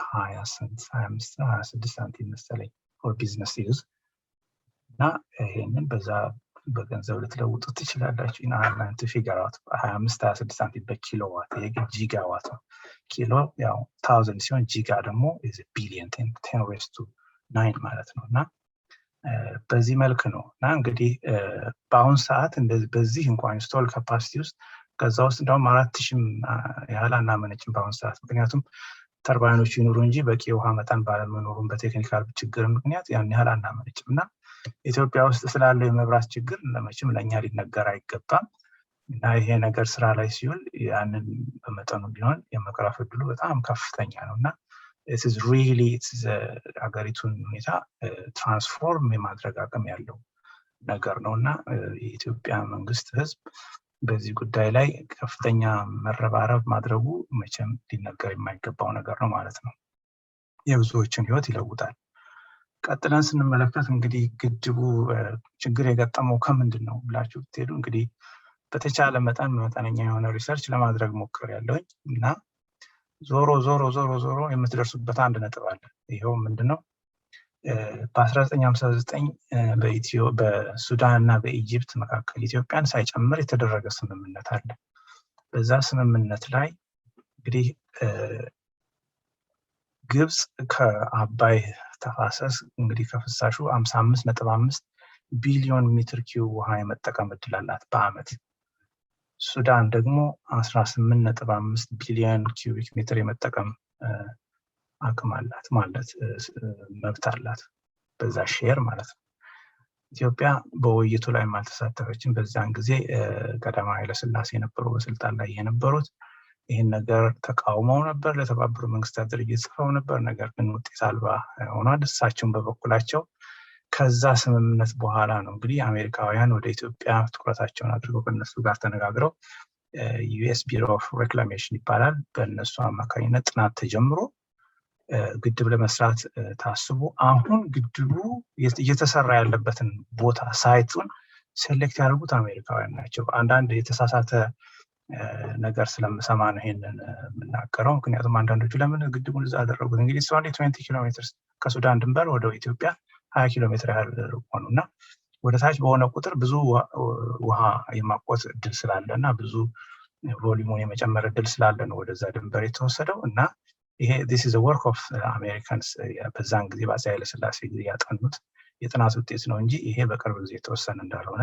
26 ሳንቲም መሰለኝ for business use እና ይሄንን በዛ በገንዘብ ልትለውጡ ትችላላችሁ። እና አየርላንድ ፊገራት 26 ሳንቲም በኪሎዋት ጊጋዋት ነው። ኪሎ ያው 1000 ሲሆን ጊጋ ደግሞ is a billion 10 raised to 9 ማለት ነው እና በዚህ መልክ ነው እና እንግዲህ በአሁን ሰዓት እንደዚህ በዚህ እንኳን ኢንስቶል ካፓሲቲ ውስጥ ከዛ ውስጥ እንደውም 4000 ያህል አናመነጭም በአሁን ሰዓት። ምክንያቱም ተርባይኖች ይኖሩ እንጂ በቂ ውሃ መጠን ባለመኖሩን በቴክኒካል ችግር ምክንያት ያን ያህል አናመነጭም እና ኢትዮጵያ ውስጥ ስላለው የመብራት ችግር ለመቼም ለኛ ሊነገር አይገባም እና ይሄ ነገር ስራ ላይ ሲውል ያንን በመጠኑ ቢሆን የመቅረፍ ዕድሉ በጣም ከፍተኛ ነውና it is really አገሪቱን ሁኔታ ትራንስፎርም የማድረግ አቅም ያለው ነገር ነውና የኢትዮጵያ መንግስት ህዝብ በዚህ ጉዳይ ላይ ከፍተኛ መረባረብ ማድረጉ መቼም ሊነገር የማይገባው ነገር ነው ማለት ነው። የብዙዎችን ህይወት ይለውጣል። ቀጥለን ስንመለከት እንግዲህ ግድቡ ችግር የገጠመው ከምንድን ነው ብላችሁ ብትሄዱ እንግዲህ በተቻለ መጠነኛ የሆነ ሪሰርች ለማድረግ ሞክሬያለሁኝ እና ዞሮ የምትደርሱበት አንድ ነጥብ አለ። ይሄው ምንድነው? በ1959 በሱዳን እና በኢጂፕት መካከል ኢትዮጵያን ሳይጨምር የተደረገ ስምምነት አለ። በዛ ስምምነት ላይ እንግዲህ ግብጽ ከአባይ ተፋሰስ እንግዲህ ከፍሳሹ 55.5 ቢሊዮን ሜትር ኪዩብ ውሃ የመጠቀም እድል አላት በአመት። ሱዳን ደግሞ 18.5 ቢሊዮን ኪዩቢክ ሜትር የመጠቀም አቅም አላት ማለት መብት አላት በዛ ሼር ማለት ነው። ኢትዮጵያ በውይይቱ ላይ አልተሳተፈችም። በዛን ጊዜ ቀዳማዊ ኃይለ ሥላሴ የነበሩ በስልጣን ላይ የነበሩት ይህን ነገር ተቃውመው ነበር፣ ለተባበሩት መንግስታት ድርጅት ጽፈው ነበር። ነገር ግን ውጤት አልባ ሆኗል። እሳቸውን በበኩላቸው ከዛ ስምምነት በኋላ ነው እንግዲህ አሜሪካውያን ወደ ኢትዮጵያ ትኩረታቸውን አድርገው ከነሱ ጋር ተነጋግረው ዩኤስ ቢሮ ኦፍ ሬክላሜሽን ይባላል፣ በእነሱ አማካኝነት ጥናት ተጀምሮ ግድብ ለመስራት ታስቦ አሁን ግድቡ እየተሰራ ያለበትን ቦታ ሳይቱን ሴሌክት ያደርጉት አሜሪካውያን ናቸው። አንዳንድ የተሳሳተ ነገር ስለምሰማ ነው ይሄንን የምናገረው። ምክንያቱም አንዳንዶቹ ለምን ግድቡን እዛ አደረጉት? እንግዲህ 20 ኪሎ ሜትር ከሱዳን ድንበር ወደ ኢትዮጵያ 20 ኪሎ ሜትር ያህል ሆኑ እና ወደ ታች በሆነ ቁጥር ብዙ ውሃ የማቆት እድል ስላለ እና ብዙ ቮሊዩሙን የመጨመር እድል ስላለ ነው ወደዛ ድንበር የተወሰደው እና ይሄ this is a work of Americans በዛን ጊዜ በአፄ ኃይለ ሥላሴ ጊዜ ያጠኑት የጥናት ውጤት ነው እንጂ ይሄ በቅርብ ጊዜ የተወሰነ እንዳልሆነ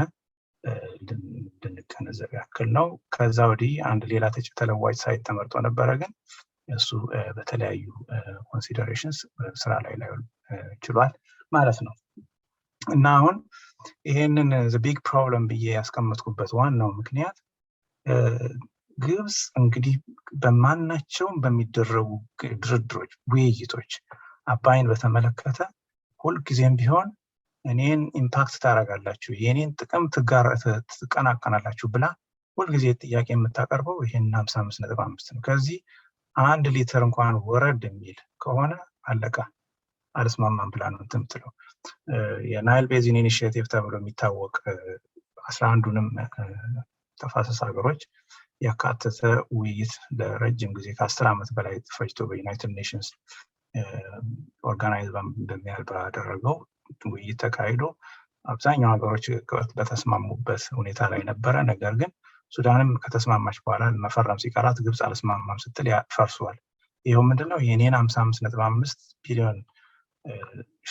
እንድንገነዘብ ያክል ነው። ከዛ ወዲህ አንድ ሌላ ተለዋጭ ሳይት ተመርጦ ነበረ፣ ግን እሱ በተለያዩ ኮንሲደሬሽንስ ስራ ላይ ላይውል ችሏል ማለት ነው። እና አሁን ይሄንን the big problem ብዬ ያስቀመጥኩበት ዋናው ምክንያት ግብጽ እንግዲህ በማናቸውም በሚደረጉ ድርድሮች፣ ውይይቶች አባይን በተመለከተ ሁልጊዜም ቢሆን እኔን ኢምፓክት ታደርጋላችሁ፣ የኔን ጥቅም ትቀናቀናላችሁ ብላ ሁልጊዜ ጥያቄ የምታቀርበው ይሄን 55.5 ነው። ከዚህ 1 ሊትር እንኳን ወረድ የሚል ከሆነ አለቃ አልስማማም ብላ ነው የምትለው። የናይል ቤዚን ኢኒሺዬቲቭ ተብሎ የሚታወቅ 11ዱንም ተፋሰስ ሀገሮች ያካተተ ውይይት ለረጅም ጊዜ ከ10 ዓመት በላይ ፈጅቶ በዩናይትድ ኔሽንስ ኦርጋናይዝ ባደረገው ውይይት ተካሂዶ አብዛኛው ሀገሮች በተስማሙበት ሁኔታ ላይ ነበረ። ነገር ግን ሱዳንም ከተስማማች በኋላ መፈረም ሲቀራት ግብጽ አልስማማም ስትል ፈርሷል። ይሄው ምንድነው? የኔን 55.5 ቢሊዮን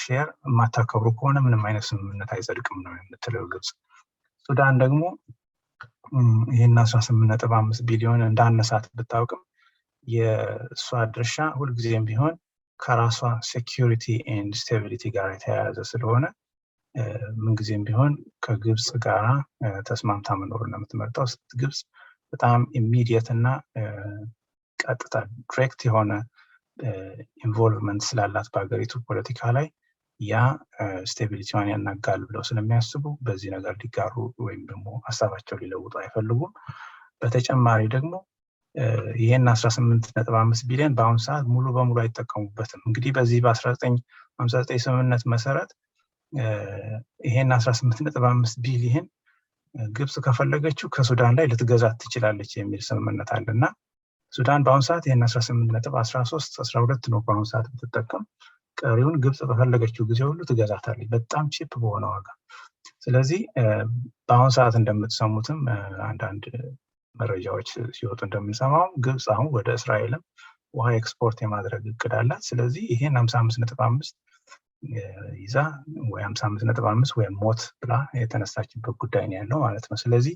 ሼር የማታከብሩ ከሆነ ምንም አይነት ስምምነት አይጸድቅም ነው የምትለው ግብጽ። ሱዳን ደግሞ ይሄን 18.5 ቢሊዮን እንዳነሳት ብታውቅም የሷ ድርሻ ሁልጊዜም ቢሆን ከራሷ ሴኩሪቲ ኤንድ ስቴቢሊቲ ጋር የተያያዘ ስለሆነ ምንጊዜም ቢሆን ከግብጽ ጋር ተስማምታ መኖርን ነው የምትመርጠው። ግብጽ በጣም ኢሚዲየት እና ቀጥታ ዲሬክት የሆነ ኢንቮልቭመንት ስላላት በሀገሪቱ ፖለቲካ ላይ ያ ስቴቢሊቲዋን ያናጋል ብለው ስለሚያስቡ በዚህ ነገር ሊጋሩ ወይም ደግሞ ሀሳባቸው ሊለውጡ አይፈልጉም። በተጨማሪ ደግሞ ይሄን 18.5 ቢሊዮን በአሁኑ ሰዓት ሙሉ በሙሉ አይጠቀሙበትም። እንግዲህ በዚህ በ1959 ስምምነት መሰረት ይሄን 18.5 ቢሊዮን ግብጽ ከፈለገችው ከሱዳን ላይ ልትገዛት ትችላለች የሚል ስምምነት አለና ሱዳን በአሁኑ ሰዓት ይሄን 18.13 12 ነው በአሁኑ ሰዓት ብትጠቀም፣ ቀሪውን ግብጽ በፈለገችው ጊዜ ሁሉ ትገዛታለች በጣም ቺፕ በሆነ ዋጋ። ስለዚህ በአሁኑ ሰዓት እንደምትሰሙትም አንዳንድ መረጃዎች ሲወጡ እንደምንሰማው ግብጽ አሁን ወደ እስራኤልም ውሃ ኤክስፖርት የማድረግ እቅድ አላት። ስለዚህ ይሄን 55.5 ይዛ ወይ 55.5 ወይ ሞት ብላ የተነሳችበት ጉዳይ ነው ያለው ማለት ነው። ስለዚህ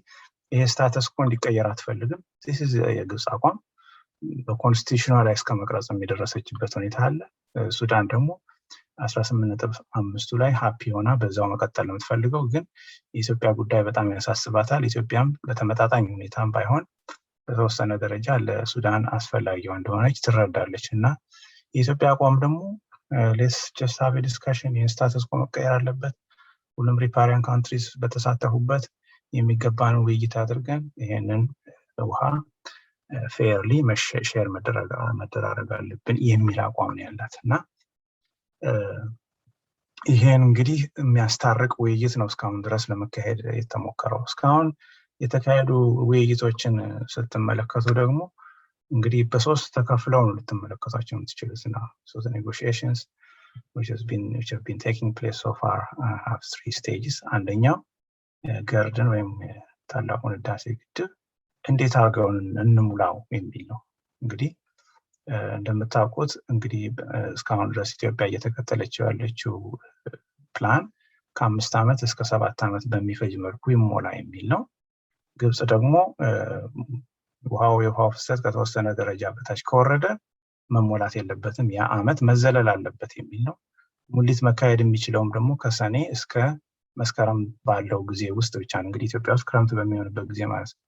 ይሄ ስታተስ ኮ እንዲቀየር አትፈልግም። this is የግብጽ አቋም በኮንስቲቱሽኗ ላይ እስከ መቅረጽም የደረሰችበት ሁኔታ አለ። ሱዳን ደግሞ 18.5 ላይ ሃፒ ሆና በዛው መቀጠል ነው የምትፈልገው። ግን የኢትዮጵያ ጉዳይ በጣም ያሳስባታል። ኢትዮጵያም በተመጣጣኝ ሁኔታም ባይሆን በተወሰነ ደረጃ ለሱዳን አስፈላጊዋ እንደሆነች ትረዳለች እና የኢትዮጵያ አቋም ደግሞ ሌትስ ጀስት ሃቭ ኤ ዲስከሽን፣ ይህን ስታተስ ኮ መቀየር አለበት፣ ሁሉም ሪፓሪያን ካንትሪስ በተሳተፉበት የሚገባን ውይይት አድርገን ይሄንን ውሃ ፌርሊ ሼር መደራረግ አለብን የሚል አቋም ነው ያላት እና ይሄን እንግዲህ የሚያስታርቅ ውይይት ነው እስካሁን ድረስ ለመካሄድ የተሞከረው። እስካሁን የተካሄዱ ውይይቶችን ስትመለከቱ ደግሞ እንግዲህ በሶስት ተከፍለው ነው ልትመለከቷቸው የምትችሉት እና ሶስት ኔጎሽዬሽንስ which have been taking place so far have 3 stages። አንደኛው ገርድን ወይም ታላቁን ህዳሴ ግድብ እንዴት አድርገውን እንሙላው የሚል ነው። እንግዲህ እንደምታውቁት እንግዲህ እስካሁን ድረስ ኢትዮጵያ እየተከተለችው ያለችው ፕላን ከ5 ዓመት እስከ 7 ዓመት በሚፈጅ መልኩ ይሞላ የሚል ነው። ግብጽ ደግሞ የውሃው ፍሰት ከተወሰነ ደረጃ በታች ከወረደ መሞላት የለበትም፣ ያ ዓመት መዘለል አለበት የሚል ነው። ሙሊት መካሄድ የሚችለውም ደግሞ ከሰኔ እስከ መስከረም ባለው ጊዜ ውስጥ ብቻ ነው። እንግዲህ ኢትዮጵያ ውስጥ ክረምት በሚሆንበት ጊዜ ማለት ነው።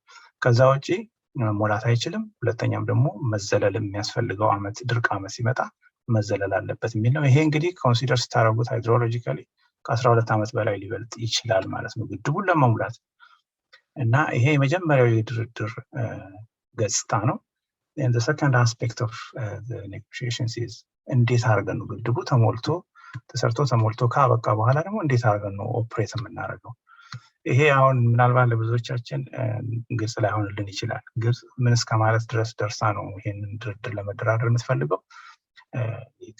ከዛ ውጪ መሞላት አይችልም። ሁለተኛም ደግሞ መዘለል የሚያስፈልገው አመት ድርቅ አመት ሲመጣ መዘለል አለበት የሚል ነው። ይሄ እንግዲህ ኮንሲደር ስታደርጉት ሃይድሮሎጂካሊ ከ12 ዓመት በላይ ሊበልጥ ይችላል ማለት ነው ግድቡን ለመሙላት እና ይሄ የመጀመሪያው የድርድር ገጽታ ነው። and the second aspect of the negotiations is እንዴት አድርገን ነው ግድቡ ተሞልቶ ተሰርቶ ተሞልቶ ካበቃ በኋላ ደግሞ እንዴት አድርገን ነው ኦፕሬት የምናደርገው። ይሄ አሁን ምናልባት ለብዙዎቻችን ግልጽ ላይሆንልን ይችላል። ግልጽ ምን እስከ ማለት ድረስ ደርሳ ነው ይሄንን ድርድር ለመደራደር የምትፈልገው።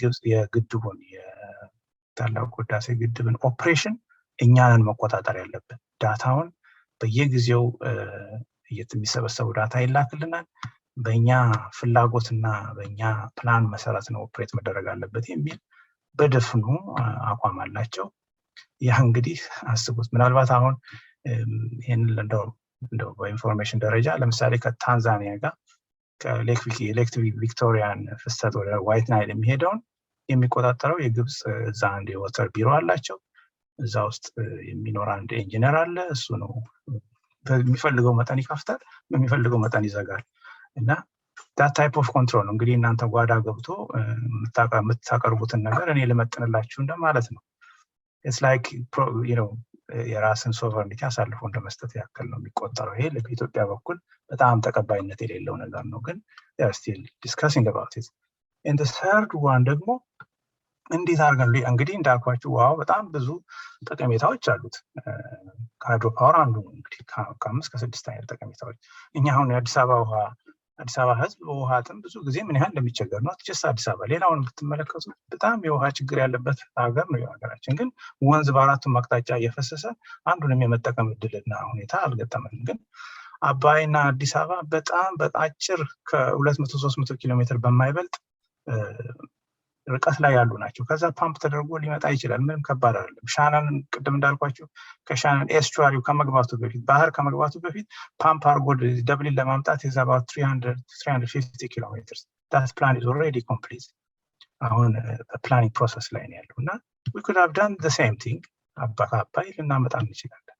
ግብጽ የግድቡን የታላቁ ህዳሴ ግድብን ኦፕሬሽን እኛንን መቆጣጠር ያለብን። ዳታውን በየጊዜው የሚሰበሰቡ ዳታ ይላክልናል። በእኛ ፍላጎትና በእኛ ፕላን መሰረት ነው ኦፕሬት መደረግ አለበት የሚል በደፍኑ አቋም አላቸው። ያ እንግዲህ አስቡት ምናልባት አሁን ይሄንን እንደው በኢንፎርሜሽን ደረጃ ለምሳሌ ከታንዛኒያ ጋር ከሌክ ቪክቶሪያን ፍሰት ወደ ዋይት ናይል የሚሄደውን የሚቆጣጠረው የግብጽ እዛ አንድ የወተር ቢሮ አላቸው። እዛ ውስጥ የሚኖር አንድ ኢንጂነር አለ። እሱ ነው በሚፈልገው መጠን ይከፍታል፣ በሚፈልገው መጠን ይዘጋል። እና that type of control እንግዲህ እናንተ ጓዳ ገብቶ የምታቀርቡትን ነገር እኔ ልመጥንላችሁ እንደማለት ነው። it's like you know የራስን ሶቨርኒቲ አሳልፎ እንደመስጠት ያክል ነው የሚቆጠረው። ይሄ ለኢትዮጵያ በኩል በጣም ተቀባይነት የሌለው ነገር ነው፣ ግን they are still discussing about it. and the third one ደግሞ እንዴት አድርገን እንግዲህ እንዳልኳችሁ ዋው በጣም ብዙ ጠቀሜታዎች አሉት። ሃይድሮ ፓወር አንዱ እንግዲህ ከ5 ከ6 አይነት ጠቀሜታዎች። እኛ አሁን የአዲስ አበባ ህዝብ በውሃ ጥም ብዙ ጊዜ ምን ያህል እንደሚቸገር ነው ጀስት አዲስ አበባ። ሌላውን ብትመለከቱ በጣም የውሃ ችግር ያለበት ሀገር ነው የሀገራችን። ግን ወንዝ በአራቱም አቅጣጫ እየፈሰሰ አንዱንም የመጠቀም እድልና ሁኔታ አልገጠመንም። ግን አባይና አዲስ አበባ በጣም በአጭር ከ200-300 ኪሎ ሜትር በማይበልጥ ርቀት ላይ ያሉ ናቸው። ከዛ ፓምፕ ተደርጎ ሊመጣ ይችላል። ምንም ከባድ አይደለም። ሻናን ቅድም እንዳልኳችሁ ከሻናን ኤስቹዋሪው ከመግባቱ በፊት ባህር ከመግባቱ በፊት ፓምፕ አድርጎ ደብሊን ለማምጣት is about 350 ኪሎ ሜትር። that plan is already complete። አሁን ፕላኒንግ ፕሮሰስ ላይ ነው ያለው እና we could have done the same thing። አባይ ልናመጣ እንችላለን።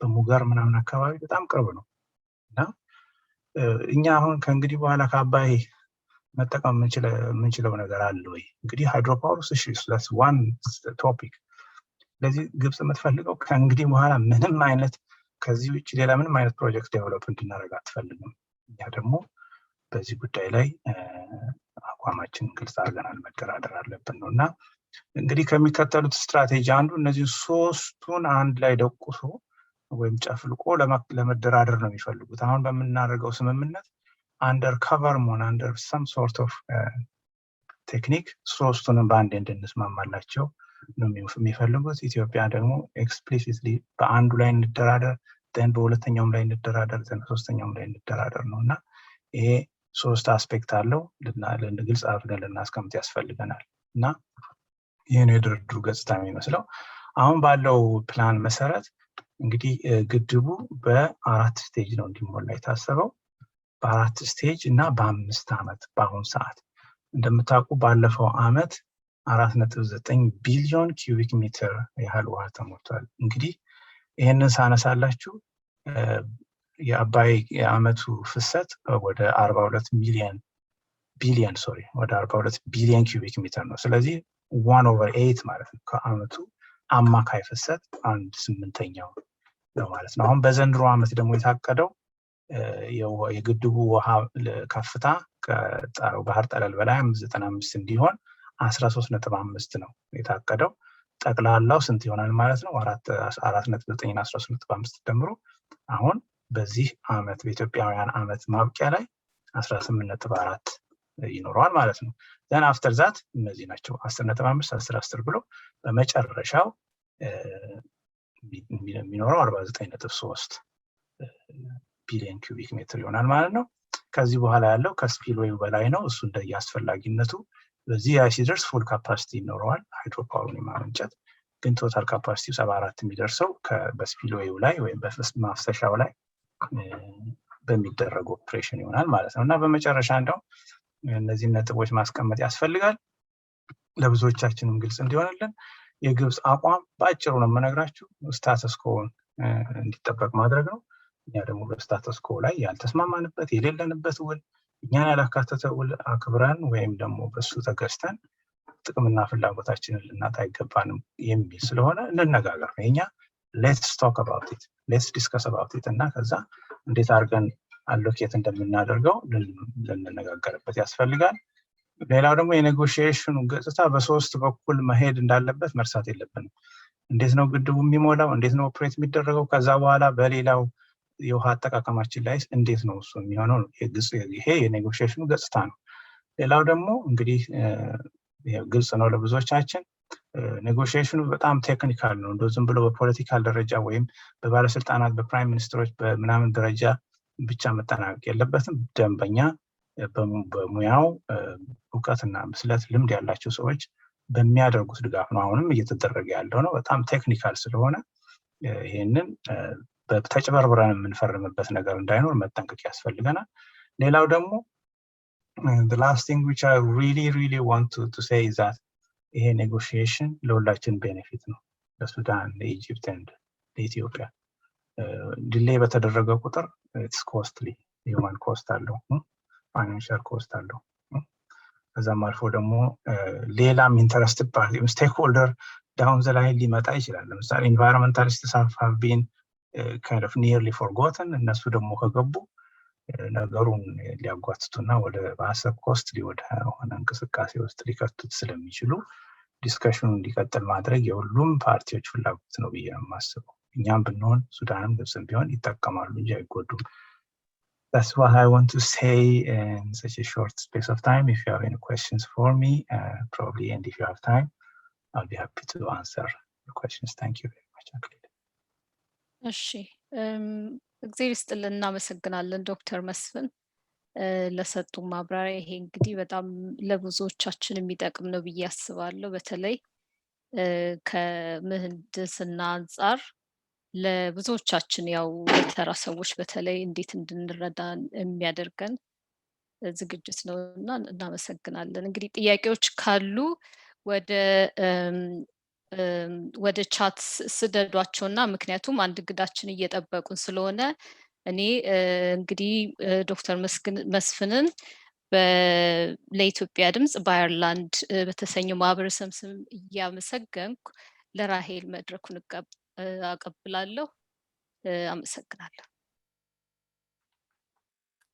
በሙገር ምናምን አካባቢ በጣም ቅርብ ነው እና እኛ አሁን ከእንግዲህ በኋላ ከአባይ መጠቀም የምንችለው ነገር አለ ወይ? እንግዲህ ሃይድሮፓወር that's one topic። ስለዚህ ግብጽ የምትፈልገው ከእንግዲህ በኋላ ምንም አይነት ከዚህ ውጭ ሌላ ምንም አይነት ፕሮጀክት ዴቨሎፕ እንድናደርግ አትፈልግም። እኛ ደግሞ በዚህ ጉዳይ ላይ አቋማችን ግልጽ አድርገናል፣ መደራደር አለብን ነው እና እንግዲህ ከሚከተሉት ስትራቴጂ አንዱ እነዚህ ሶስቱን አንድ ላይ ደቁሶ ወይም ጨፍልቆ ለመደራደር ነው የሚፈልጉት። አሁን በምናደርገው ስምምነት under cover mon under some sort of technique ሶስቱንም በአንድ እንድንስማማላቸው ነው የሚፈልጉት። ኢትዮጵያ ደግሞ explicitly በአንዱ ላይ እንደራደር then በሁለተኛውም ላይ እንደራደር then በሶስተኛውም ላይ እንደራደር ነውና ይሄ ሶስት አስፔክት አለው ለግልጽ አድርገን ልናስቀምጥ ያስፈልገናል እና ይሄን የድርድሩ ገጽታ የሚመስለው አሁን ባለው ፕላን መሰረት እንግዲህ ግድቡ በ4 ስቴጅ ነው እንዲሞላ የታሰበው። በ4 ስቴጅ እና በ5 ዓመት። በአሁን ሰዓት እንደምታውቁ ባለፈው ዓመት 4.9 ቢሊዮን ኪዩቢክ ሜትር ያህል ውሃ ተሞልቷል። እንግዲህ ይሄንን ሳነሳላችሁ የአባይ የዓመቱ ፍሰት ወደ 42 ቢሊዮን ኪዩቢክ ሜትር ነው። ስለዚህ 1/8 ማለት ነው ከዓመቱ አማካይ ፍሰት 1/8 ነው ማለት ነው። አሁን በዘንድሮ ዓመት ደግሞ የታቀደው የግድቡ ውሃ ከፍታ ከጣራው ባህር ጠለል በላይ 95 እንዲሆን 13.5 ነው የታቀደው። ጠቅላላው ስንት ይሆናል ማለት ነው? 4.9 13.5 ደምሮ አሁን በዚህ ዓመት በኢትዮጵያውያን ዓመት ማብቂያ ላይ 18.4 ይኖረዋል ማለት ነው። then after that እነዚህ ናቸው 10.5 10 ብሎ በመጨረሻው የሚኖረው 49.3 ቢሊዮን ኪዩቢክ ሜትር ይሆናል ማለት ነው። ከዚህ በኋላ ያለው ከስፒልዌው በላይ ነው። እሱ እንደያስፈላጊነቱ በዚህ ሲደርስ ፉል ካፓሲቲ ይኖረዋል ሃይድሮፓወሩን የማመንጨት። ግን ቶታል ካፓሲቲው 74 የሚደርሰው በስፒልዌው ላይ ወይም በማፍሰሻው ላይ በሚደረግ ኦፕሬሽን ይሆናል ማለት ነው። እና በመጨረሻ እንደው እነዚህ ነጥቦች ማስቀመጥ ያስፈልጋል ለብዙዎቻችንም ግልጽ እንዲሆንልን። የግብጽ አቋም በአጭሩ ነው የምነግራችሁ፣ ስታተስ ኮን እንዲጠበቅ ማድረግ ነው። እኛ ደግሞ በስታተስ ኮ ላይ ያልተስማማንበት የሌለንበት ውል እኛን ያላካተተ ውል አክብረን ወይም ደግሞ በሱ ተገዝተን ጥቅምና ፍላጎታችንን ልናጣ አይገባንም የሚል ስለሆነ እንነጋገር ነው የኛ ሌትስ ቶክ አባውት ኢት ሌትስ ዲስከስ አባውት ኢት እና ከዛ እንዴት አድርገን አሎኬት እንደምናደርገው ልንነጋገርበት ያስፈልጋል። ሌላው ደግሞ የኔጎሽዬሽኑ ገጽታ በሶስት በኩል መሄድ እንዳለበት መርሳት የለብንም። እንዴት ነው ግድቡ የሚሞላው? እንዴት ነው ኦፕሬት የሚደረገው? ከዛ በኋላ በሌላው የውሃ አጠቃቀማችን ላይ እንዴት ነው እሱ የሚሆነው? ይሄ የኔጎሽዬሽኑ ገጽታ ነው። ሌላው ደግሞ እንግዲህ ግልጽ ነው ለብዙዎቻችን ኔጎሽዬሽኑ በጣም ቴክኒካል ነው። እንደው ዝም ብሎ በፖለቲካል ደረጃ ወይም በባለስልጣናት በፕራይም ሚኒስትሮች በምናምን ደረጃ ብቻ መጠናቀቅ የለበትም። ደንበኛ በሙያው እውቀትና ብስለት ልምድ ያላቸው ሰዎች በሚያደርጉት ድጋፍ ነው አሁንም እየተደረገ ያለው ነው። በጣም ቴክኒካል ስለሆነ ይሄንን በተጭበርብረን የምንፈርምበት ነገር እንዳይኖር መጠንቀቅ ያስፈልገናል። ሌላው ደግሞ the last thing which I really want to say is that ይሄ ኔጎሽዬሽን ለሁላችን ቤኔፊት ነው። ለሱዳን፣ ለኢጂፕት እና ለኢትዮጵያ ዲሌይ በተደረገ ቁጥር ኢትስ ኮስትሊ ሂውማን ኮስት አለው፣ ፋይናንሻል ኮስት አለው። ከዛም አልፎ ደግሞ ሌላም ኢንተረስትድ ፓርቲ ስቴክሆልደር ዳውን ዘ ላይን ሊመጣ ይችላል። ለምሳሌ ኢንቫይሮንመንታሊስትስ have been kind of nearly forgotten። እነሱ ደግሞ ከገቡ ነገሩን ሊያጓትቱና ወደ ባሰ ኮስት ሊወደ ሆነ እንቅስቃሴ ውስጥ ሊከቱት ስለሚችሉ ዲስከሽኑ እንዲቀጥል ማድረግ የሁሉም ፓርቲዎች ፍላጎት ነው ብዬ ነው የማስበው። እኛም ብንሆን ሱዳንም ግብፅም ቢሆን ይጠቀማሉ እንጂ አይጎዱም። That's what I want to say in such a short space of time. If you have any questions for me, probably, and if you have time, I'll be happy to answer your questions. Thank you very much. እሺ እግዚአብሔር ይስጥልን። እናመሰግናለን ዶክተር መስፍን ለሰጡ ማብራሪያ። ይሄ እንግዲህ በጣም ለብዙዎቻችን የሚጠቅም ነው ብዬ አስባለሁ። በተለይ ከምህንድስና አንጻር ለብዙዎቻችን ያው የተራ ሰዎች በተለይ እንዴት እንድንረዳ የሚያደርገን ዝግጅት ነው እና እናመሰግናለን። እንግዲህ ጥያቄዎች ካሉ ወደ ቻት ስደዷቸውና ምክንያቱም አንድ እንግዳችን እየጠበቁን ስለሆነ እኔ እንግዲህ ዶክተር መስፍንን ለኢትዮጵያ ድምፅ በአየርላንድ በተሰኘው ማህበረሰብ ስም እያመሰገንኩ ለራሄል መድረኩን አቀብላለሁ። አመሰግናለሁ።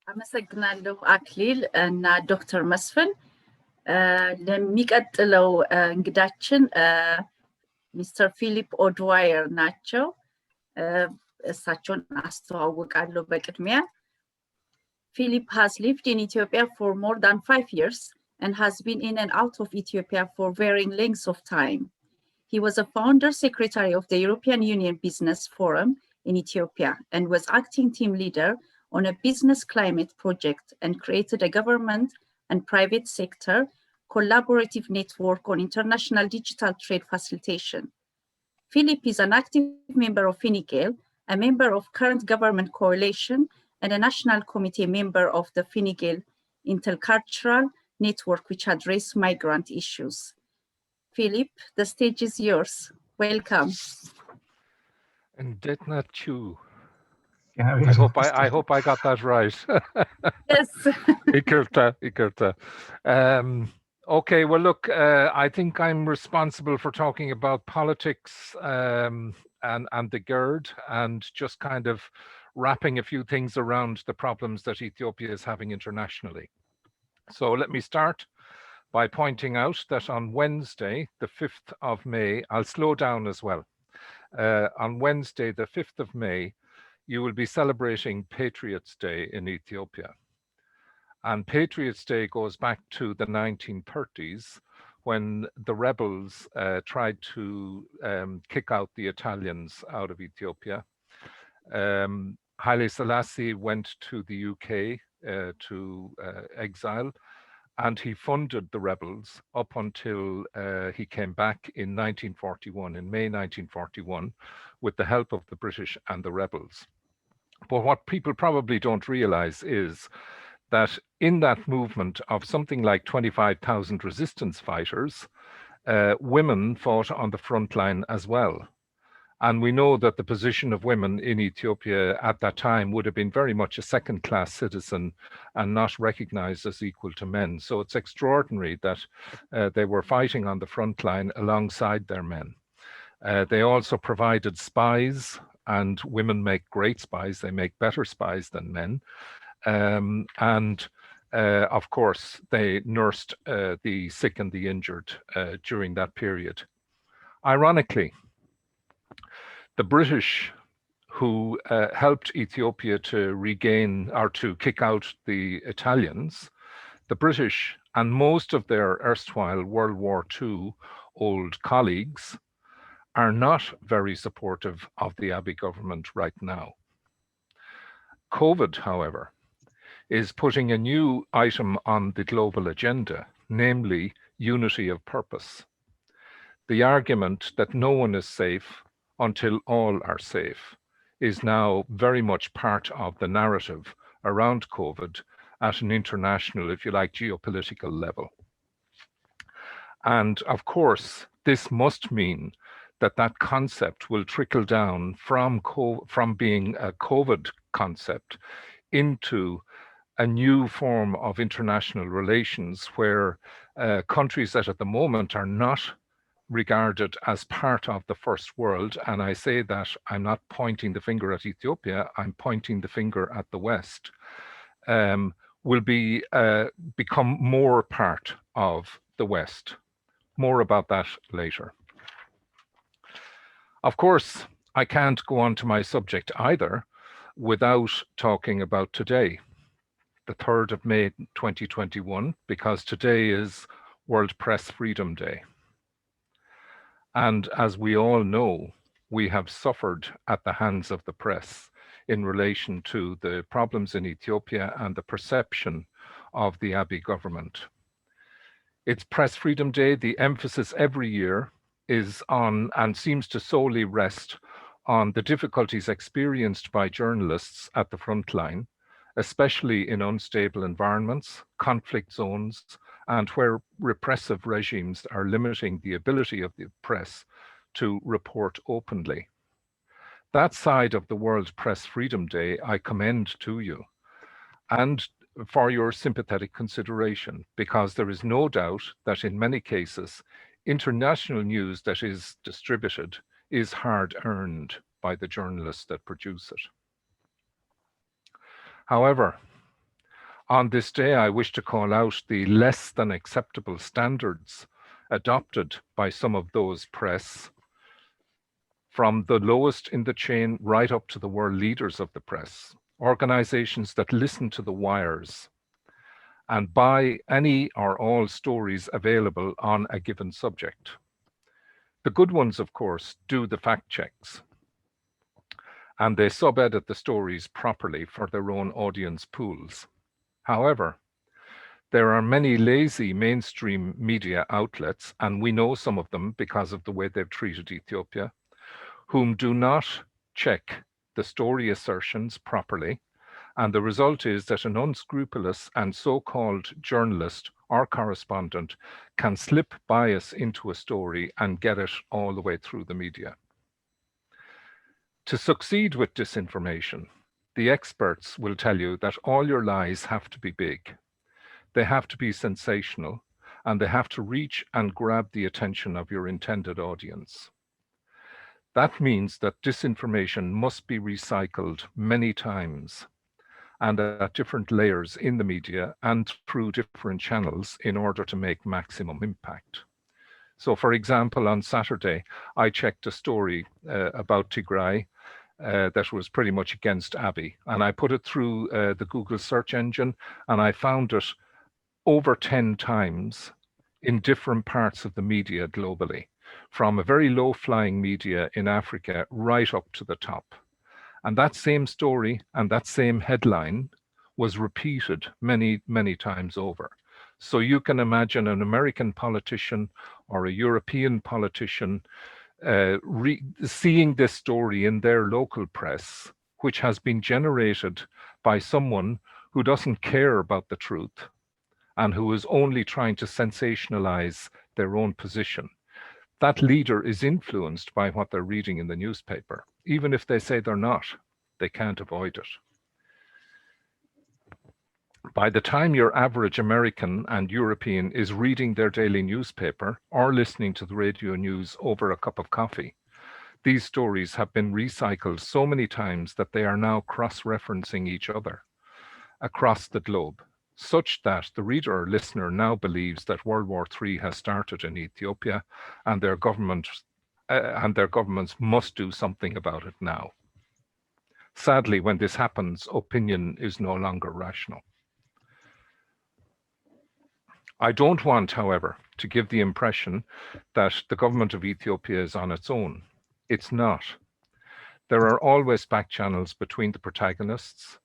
አመሰግናለሁ አክሊል እና ዶክተር መስፍን። ለሚቀጥለው እንግዳችን ሚስተር ፊሊፕ ኦድዋየር ናቸው። እሳቸውን አስተዋውቃለሁ በቅድሚያ። Philip has lived in Ethiopia for more than 5 years and has been in and out of Ethiopia for varying lengths of time. He was a founder secretary of the European Union Business Forum in Ethiopia and was acting team leader on a business climate project and created a government and private sector collaborative network on international digital trade facilitation. Philip is an active member of FINIGAL, a member of current government coalition, and a national committee member of the FINIGAL intercultural network, which address migrant issues. Philip, the stage is yours. Welcome. And did not you? Yeah, I hope I got that right. Yes. Ikerta. Okay, well, look, I think I'm responsible for talking about politics and the GERD and just kind of wrapping a few things around the problems that Ethiopia is having internationally. So let me start by pointing out that on Wednesday, the 5th of May, I'll slow down as well. On Wednesday, the 5th of May, you will be celebrating Patriots' Day in Ethiopia. And Patriots' Day goes back to the 1930s when the rebels tried to kick out the Italians out of Ethiopia. Haile Selassie went to the UK to exile, and he funded the rebels up until he came back in 1941, in May 1941, with the help of the British and the rebels. But what people probably don't realize is that in that movement of something like 25,000 resistance fighters, women fought on the front line as well. And we know that the position of women in Ethiopia at that time would have been very much a second-class citizen and not recognized as equal to men. So it's extraordinary that they were fighting on the front line alongside their men. They also provided spies, and women make great spies. They make better spies than men. Of course, they nursed the sick and the injured during that period. Ironically, the British, who helped Ethiopia to regain or to kick out the Italians, the British and most of their erstwhile World War II old colleagues are not very supportive of the Abiy government right now. COVID, however, is putting a new item on the global agenda, namely unity of purpose. The argument that no one is safe until all are safe is now very much part of the narrative around COVID at an international, if you like, geopolitical level. And of course, this must mean that that concept will trickle down from being a COVID concept into a new form of international relations where countries that at the moment are not regarded as part of the first world, and I say that I'm not pointing the finger at Ethiopia, I'm pointing the finger at the West, will become more part of the West. More about that later. Of course, I can't go on to my subject either without talking about today, the 3rd of May 2021, because today is World Press Freedom Day. And as we all know, we have suffered at the hands of the press in relation to the problems in Ethiopia and the perception of the Abiy government. It's Press Freedom Day. The emphasis every year is on, and seems to solely rest on, the difficulties experienced by journalists at the front line, especially in unstable environments, conflict zones, and where repressive regimes are limiting the ability of the press to report openly. That side of the World Press Freedom Day I commend to you, and for your sympathetic consideration, because there is no doubt that in many cases, international news that is distributed is hard-earned by the journalists that produce it. However, on this day, I wish to call out the less than acceptable standards adopted by some of those press, from the lowest in the chain right up to the world leaders of the press, organizations that listen to the wires and buy any or all stories available on a given subject. The good ones, of course, do the fact checks, and they sub-edit the stories properly for their own audience pools. However, there are many lazy mainstream media outlets, and we know some of them because of the way they've treated Ethiopia, whom do not check the story assertions properly, and the result is that an unscrupulous and so-called journalist or correspondent can slip bias into a story and get it all the way through the media. To succeed with disinformation, the experts will tell you that all your lies have to be big. They have to be sensational, and they have to reach and grab the attention of your intended audience. That means that disinformation must be recycled many times and at different layers in the media and through different channels in order to make maximum impact. So, for example, on Saturday, I checked a story about Tigray that was pretty much against Abiy, and I put it through the Google search engine, and I found it over 10 times in different parts of the media globally, from a very low-flying media in Africa right up to the top. And that same story and that same headline was repeated many, many times over. So you can imagine an American politician or a European politician seeing this story in their local press, which has been generated by someone who doesn't care about the truth and who is only trying to sensationalize their own position. that leader is influenced by what they're reading in the newspaper. Even if they say they're not, they can't avoid it. By the time your average American and European is reading their daily newspaper or listening to the radio news over a cup of coffee, these stories have been recycled so many times that they are now cross-referencing each other across the globe, such that the reader or listener now believes that World War III has started in Ethiopia and their governments must do something about it now. Sadly, when this happens, opinion is no longer rational. I don't want, however, to give the impression that the government of Ethiopia is on its own. It's not. There are always back channels between the protagonists,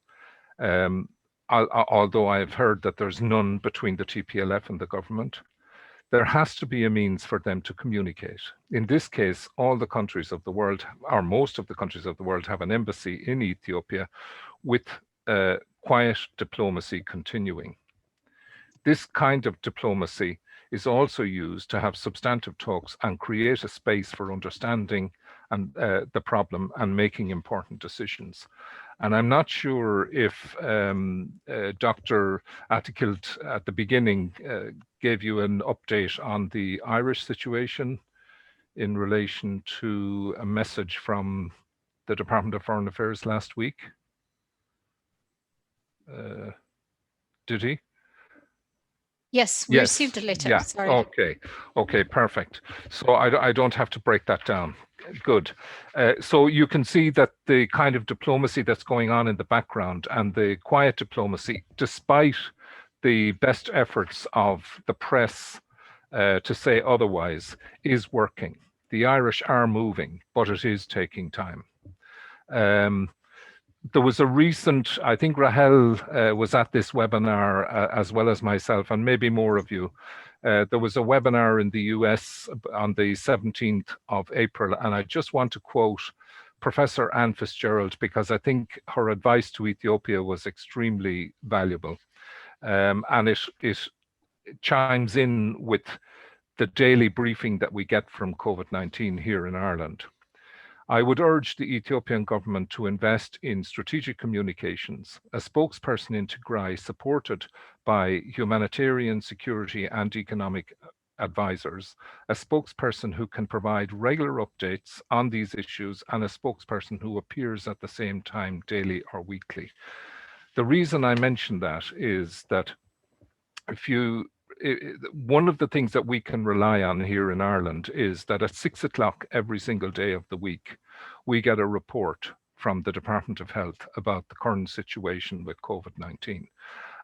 although I have heard that there's none between the TPLF and the government. There has to be a means for them to communicate. In this case, all the countries of the world, or most of the countries of the world, have an embassy in Ethiopia with quiet diplomacy continuing. This kind of diplomacy is also used to have substantive talks and create a space for understanding and the problem and making important decisions. And I'm not sure if Dr. Attikilt at the beginning gave you an update on the Irish situation in relation to a message from the Department of Foreign Affairs last week. Did he? Yes, we received a letter. Yeah. Sorry. Okay, perfect. So I don't have to break that down. Good. So you can see that the kind of diplomacy that's going on in the background and the quiet diplomacy, despite the best efforts of the press to say otherwise, is working. The Irish are moving, but it is taking time. There was a recent, I think Rahel was at this webinar as well as myself, and maybe more of you. There was a webinar in the US on the 17th of April, and I just want to quote Professor Anne Fitzgerald, because I think her advice to Ethiopia was extremely valuable. And it chimes in with the daily briefing that we get from COVID-19 here in Ireland. I would urge the Ethiopian government to invest in strategic communications, a spokesperson in Tigray supported by humanitarian, security and economic advisors, a spokesperson who can provide regular updates on these issues, and a spokesperson who appears at the same time daily or weekly. The reason I mention that is that one of the things that we can rely on here in Ireland is that at 6 o'clock every single day of the week, we get a report from the Department of Health about the current situation with COVID-19.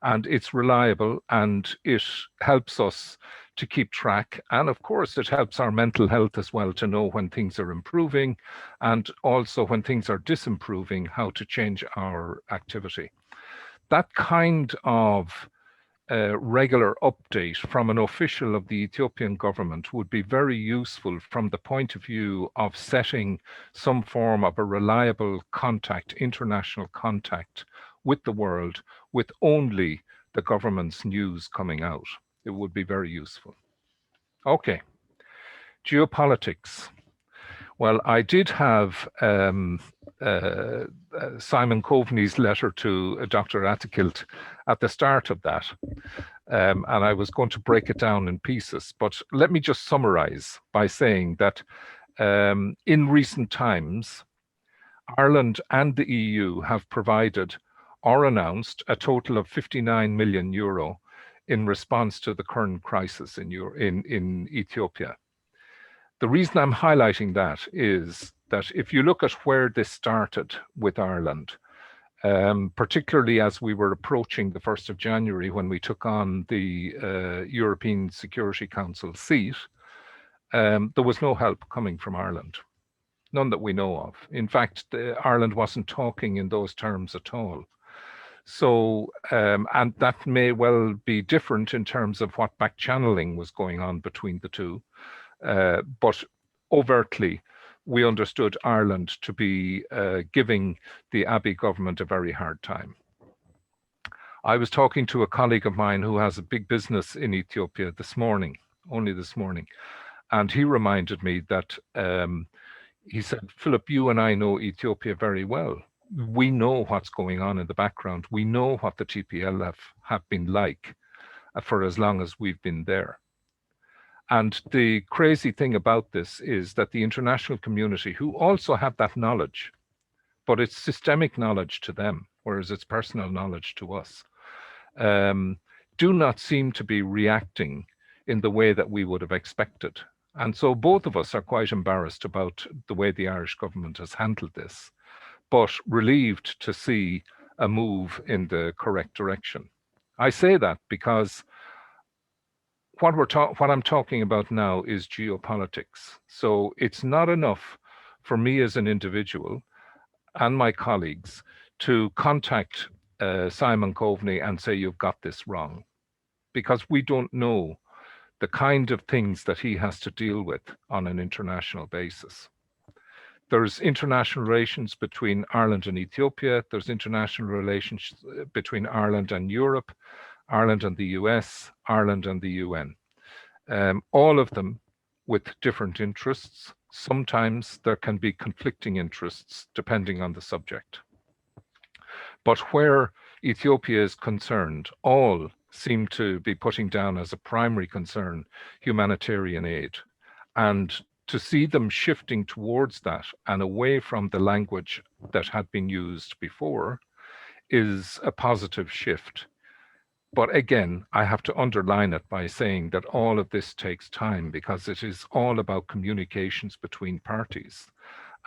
And it's reliable and it helps us to keep track. And of course, it helps our mental health as well to know when things are improving and also when things are disimproving, how to change our activity. That kind of regular update from an official of the Ethiopian government would be very useful from the point of view of setting some form of a reliable contact, international contact with the world, with only the government's news coming out. It would be very useful. Okay, geopolitics. Well, I did have Simon Coveney's letter to Dr. Attikilt at the start of that, and I was going to break it down in pieces, but let me just summarize by saying that in recent times, Ireland and the EU have provided or announced a total of 59 million euro in response to the current crisis in Ethiopia. The reason I'm highlighting that is that if you look at where this started with Ireland, particularly as we were approaching the 1st of January when we took on the European Security Council seat, there was no help coming from Ireland, none that we know of. In fact, Ireland wasn't talking in those terms at all. So, and that may well be different in terms of what back channeling was going on between the two. But overtly, we understood Ireland to be giving the Abiy government a very hard time. I was talking to a colleague of mine who has a big business in Ethiopia this morning, only this morning, And he reminded me that he said, Philip, you and I know Ethiopia very well. We know what's going on in the background. We know what the TPLF have been like for as long as we've been there. And the crazy thing about this is that the international community, who also have that knowledge, but it's systemic knowledge to them, whereas it's personal knowledge to us, do not seem to be reacting in the way that we would have expected. And so both of us are quite embarrassed about the way the Irish government has handled this, but relieved to see a move in the correct direction. I say that because what I'm talking about now is geopolitics. So it's not enough for me as an individual and my colleagues to contact Simon Coveney and say, you've got this wrong, because we don't know the kind of things that he has to deal with on an international basis. There's international relations between Ireland and Ethiopia. There's international relations between Ireland and Europe, Ireland and the US, Ireland and the UN. All of them with different interests. Sometimes there can be conflicting interests depending on the subject. But where Ethiopia is concerned, all seem to be putting down as a primary concern humanitarian aid. And to see them shifting towards that and away from the language that had been used before is a positive shift. But again, I have to underline it by saying that all of this takes time, because it is all about communications between parties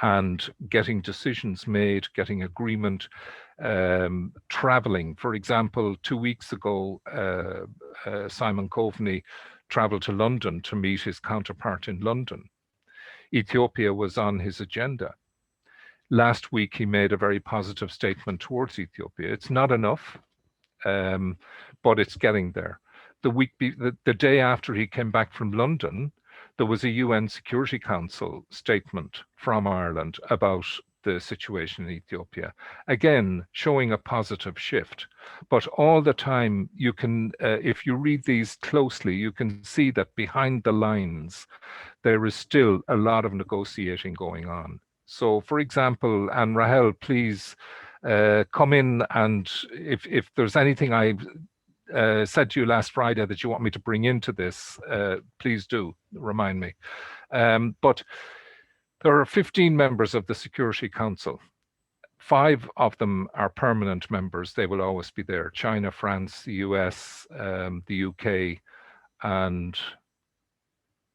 and getting decisions made, getting agreement, traveling. For example, 2 weeks ago, Simon Coveney traveled to London to meet his counterpart in London. Ethiopia was on his agenda. Last week, he made a very positive statement towards Ethiopia. It's not enough, but it's getting there. The day after he came back from London, there was a UN Security Council statement from Ireland about the situation in Ethiopia, again showing a positive shift. But all the time, you can, if you read these closely, you can see that behind the lines, there is still a lot of negotiating going on. So, for example, and Rahel, please come in, and if there's anything I said to you last Friday that you want me to bring into this, please do remind me. But there are 15 members of the Security Council. 5 of them are permanent members. They will always be there. China, France, the US, the UK, and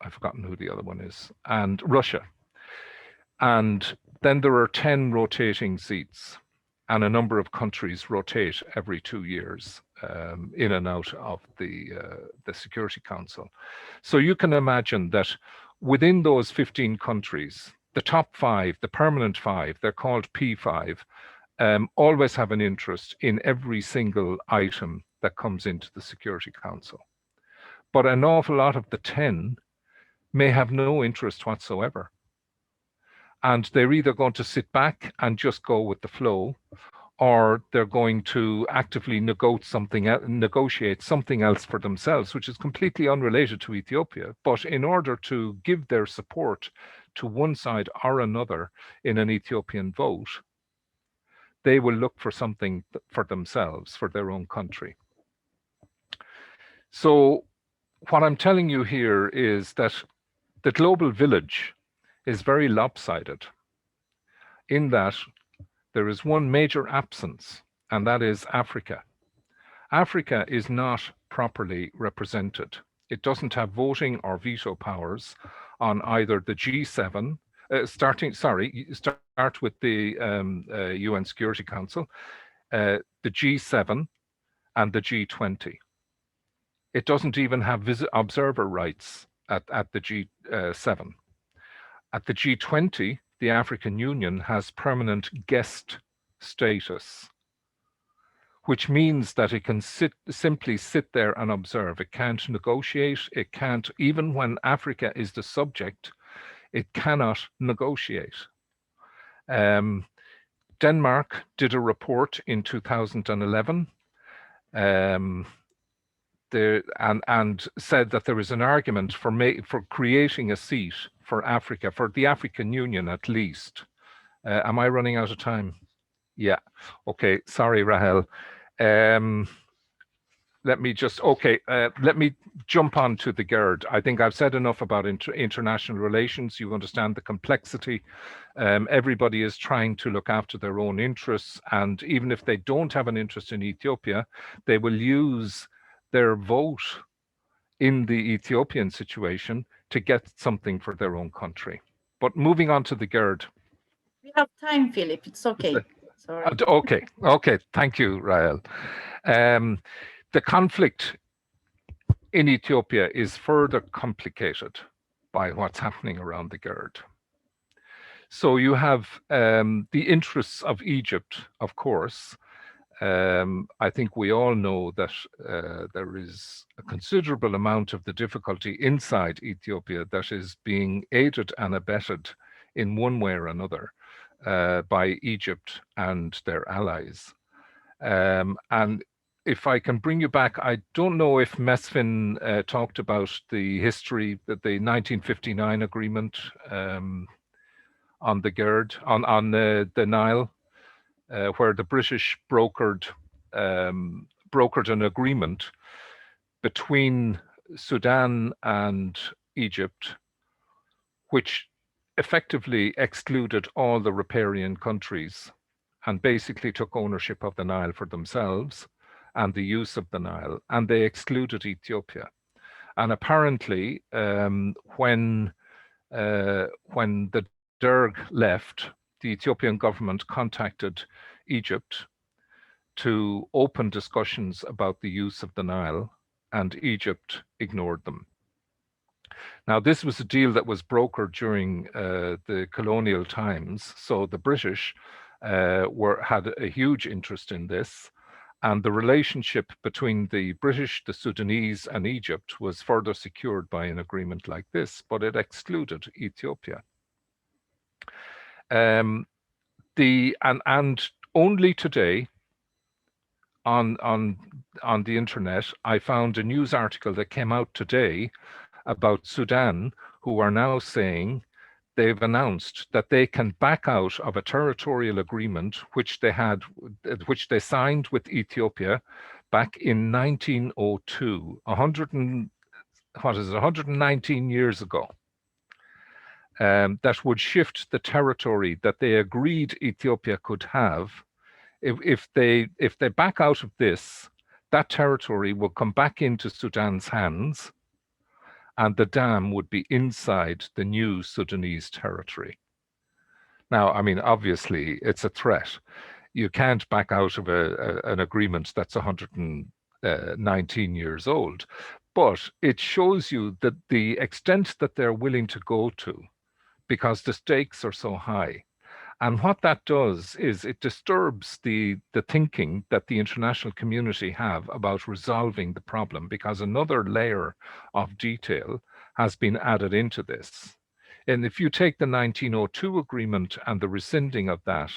I've forgotten who the other one is, and Russia. And then there are 10 rotating seats, and a number of countries rotate every 2 years in and out of the Security Council. So you can imagine that within those 15 countries, the top 5, the permanent 5, they're called P5, always have an interest in every single item that comes into the Security Council. But an awful lot of the 10 may have no interest whatsoever. And they're either going to sit back and just go with the flow, or they're going to actively negotiate something else for themselves, which is completely unrelated to Ethiopia. But in order to give their support to one side or another in an Ethiopian vote, they will look for something for themselves, for their own country. So what I'm telling you here is that the global village is very lopsided in that there is one major absence, and that is Africa. Africa is not properly represented. It doesn't have voting or veto powers on either the G7, start with the UN Security Council, the G7 and the G20. It doesn't even have observer rights at the G7. At the G20, the African Union has permanent guest status, which means that it can simply sit there and observe. It can't negotiate. It can't, even when Africa is the subject, it cannot negotiate. Denmark did a report in 2011 and said that there is an argument for creating a seat for Africa, for the African Union at least. Am I running out of time? Yeah. Okay. Sorry, Rahel. Let me just, let me jump on to the GERD. I think I've said enough about international relations. You understand the complexity. Everybody is trying to look after their own interests. And even if they don't have an interest in Ethiopia, they will use their vote in the Ethiopian situation to get something for their own country. But moving on to the GERD. We have time, Philip. It's okay. Sorry. Okay. Thank you, Rahel. The conflict in Ethiopia is further complicated by what's happening around the GERD. So you have the interests of Egypt, of course. I think we all know that there is a considerable amount of the difficulty inside Ethiopia that is being aided and abetted in one way or another by Egypt and their allies. And if I can bring you back, I don't know if Mesfin talked about the history, that the 1959 agreement on the GERD, on the Nile, where the British brokered an agreement between Sudan and Egypt, which effectively excluded all the riparian countries and basically took ownership of the Nile for themselves and the use of the Nile, and they excluded Ethiopia. And apparently, when the Derg left, the Ethiopian government contacted Egypt to open discussions about the use of the Nile, and Egypt ignored them. Now, this was a deal that was brokered during the colonial times, so the British had a huge interest in this, and the relationship between the British, the Sudanese, and Egypt was further secured by an agreement like this, but it excluded Ethiopia. And only today on the internet, I found a news article that came out today about Sudan, who are now saying they've announced that they can back out of a territorial agreement which they signed with Ethiopia back in 1902, 119 years ago. That would shift the territory that they agreed Ethiopia could have. If they back out of this, that territory will come back into Sudan's hands, and the dam would be inside the new Sudanese territory. Now, I mean, obviously, it's a threat. You can't back out of an agreement that's 119 years old, but it shows you that the extent that they're willing to go to, because the stakes are so high. And what that does is it disturbs the thinking that the international community have about resolving the problem, because another layer of detail has been added into this. And if you take the 1902 agreement and the rescinding of that,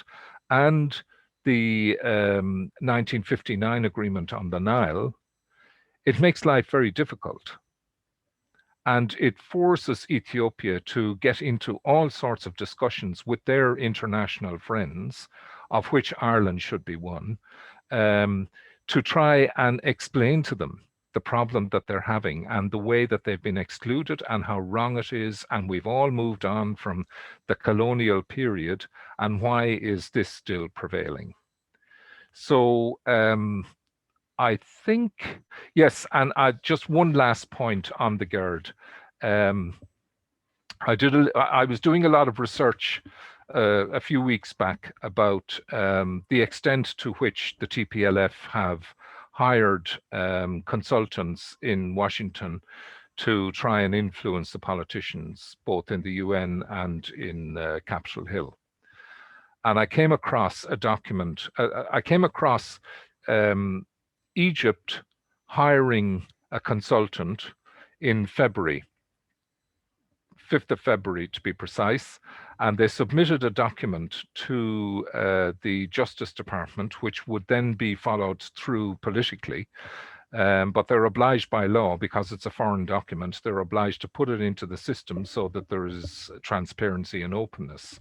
and the 1959 agreement on the Nile, it makes life very difficult. And it forces Ethiopia to get into all sorts of discussions with their international friends, of which Ireland should be one, to try and explain to them the problem that they're having and the way that they've been excluded and how wrong it is. And we've all moved on from the colonial period, and why is this still prevailing? So, I think, yes, and just one last point on the GERD. I was doing a lot of research a few weeks back about the extent to which the TPLF have hired consultants in Washington to try and influence the politicians, both in the UN and in Capitol Hill. And I came across a document, Egypt hiring a consultant in February, 5th of February to be precise, and they submitted a document to the Justice Department, which would then be followed through politically, but they're obliged by law, because it's a foreign document, they're obliged to put it into the system so that there is transparency and openness.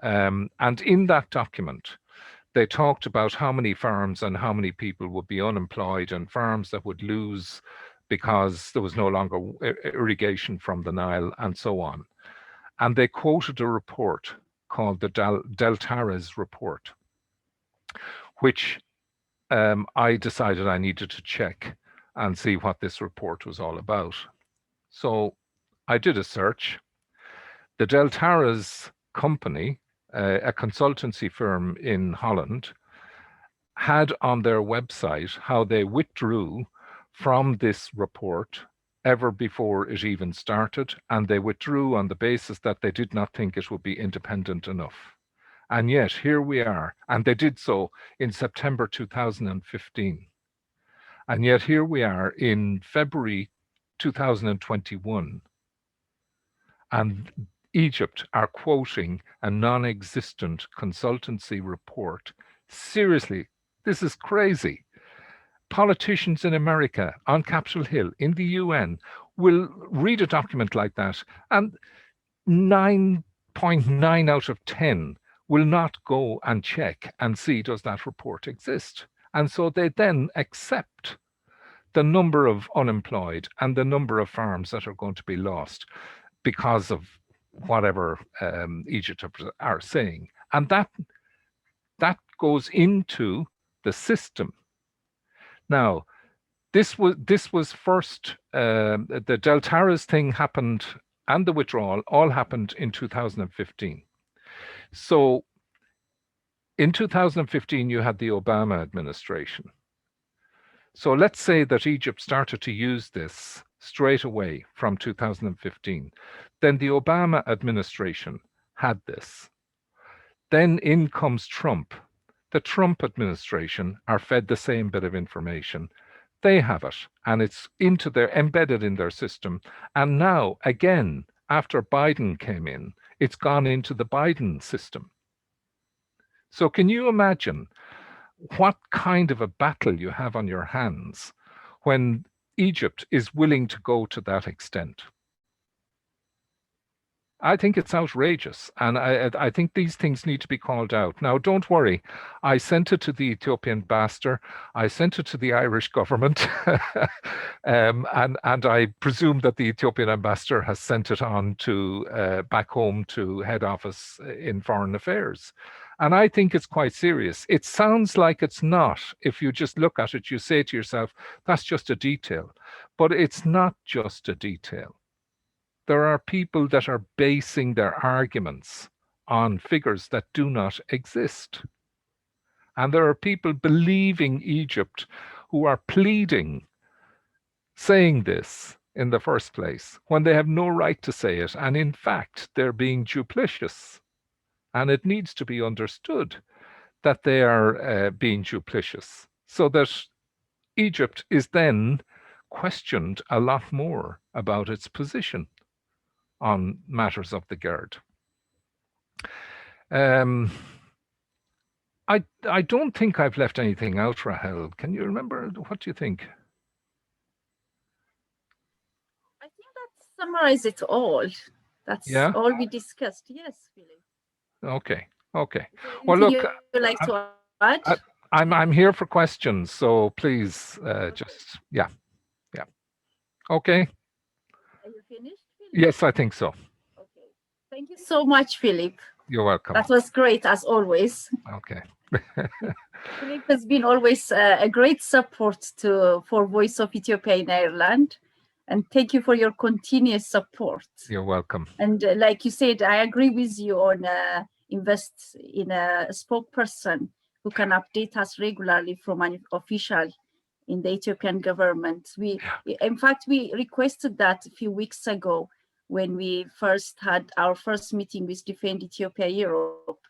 And in that document, they talked about how many farms and how many people would be unemployed, and farms that would lose because there was no longer irrigation from the Nile, and so on. And they quoted a report called the Deltares report, which I decided I needed to check and see what this report was all about. So I did a search. The Deltares company, a consultancy firm in Holland, had on their website how they withdrew from this report ever before it even started, and they withdrew on the basis that they did not think it would be independent enough. And yet here we are, and they did so in September 2015. And yet here we are in February 2021, and Egypt are quoting a non-existent consultancy report. Seriously, this is crazy. Politicians in America, on Capitol Hill, in the UN, will read a document like that, and 9.9 out of 10 will not go and check and see, does that report exist? And so they then accept the number of unemployed and the number of farms that are going to be lost because of whatever Egypt are saying. And that goes into the system. Now, this was first, the Deltares thing happened, and the withdrawal all happened in 2015. So in 2015, you had the Obama administration. So let's say that Egypt started to use this straight away from 2015. Then the Obama administration had this. Then in comes Trump. The Trump administration are fed the same bit of information. They have it, and it's embedded in their system. And now, again, after Biden came in, it's gone into the Biden system. So can you imagine what kind of a battle you have on your hands when Egypt is willing to go to that extent? I think it's outrageous, and I think these things need to be called out. Now, don't worry, I sent it to the Ethiopian ambassador, I sent it to the Irish government, and I presume that the Ethiopian ambassador has sent it on to back home to head office in foreign affairs. And I think it's quite serious. It sounds like it's not. If you just look at it, you say to yourself, that's just a detail. But it's not just a detail. There are people that are basing their arguments on figures that do not exist. And there are people believing Egypt who are pleading, saying this in the first place, when they have no right to say it. And in fact, they're being duplicitous. And it needs to be understood that they are being duplicitous, so that Egypt is then questioned a lot more about its position on matters of the GERD. I don't think I've left anything out, Rahel. Can you remember? What do you think? I think that summarizes it all. That's all we discussed. Yes, Philip. Okay. Okay. Well, look, you like to add? I'm here for questions, so please just yeah. Okay. Are you finished, Philip? Yes, I think so. Okay. Thank you so much, Philip. You're welcome. That was great, as always. Okay. Philip has been always a great support for Voice of Ethiopia in Ireland. And thank you for your continuous support. You're welcome. And like you said, I agree with you on invest in a spokesperson who can update us regularly from an official in the Ethiopian government. In fact, we requested that a few weeks ago when we first had our first meeting with Defend Ethiopia Europe.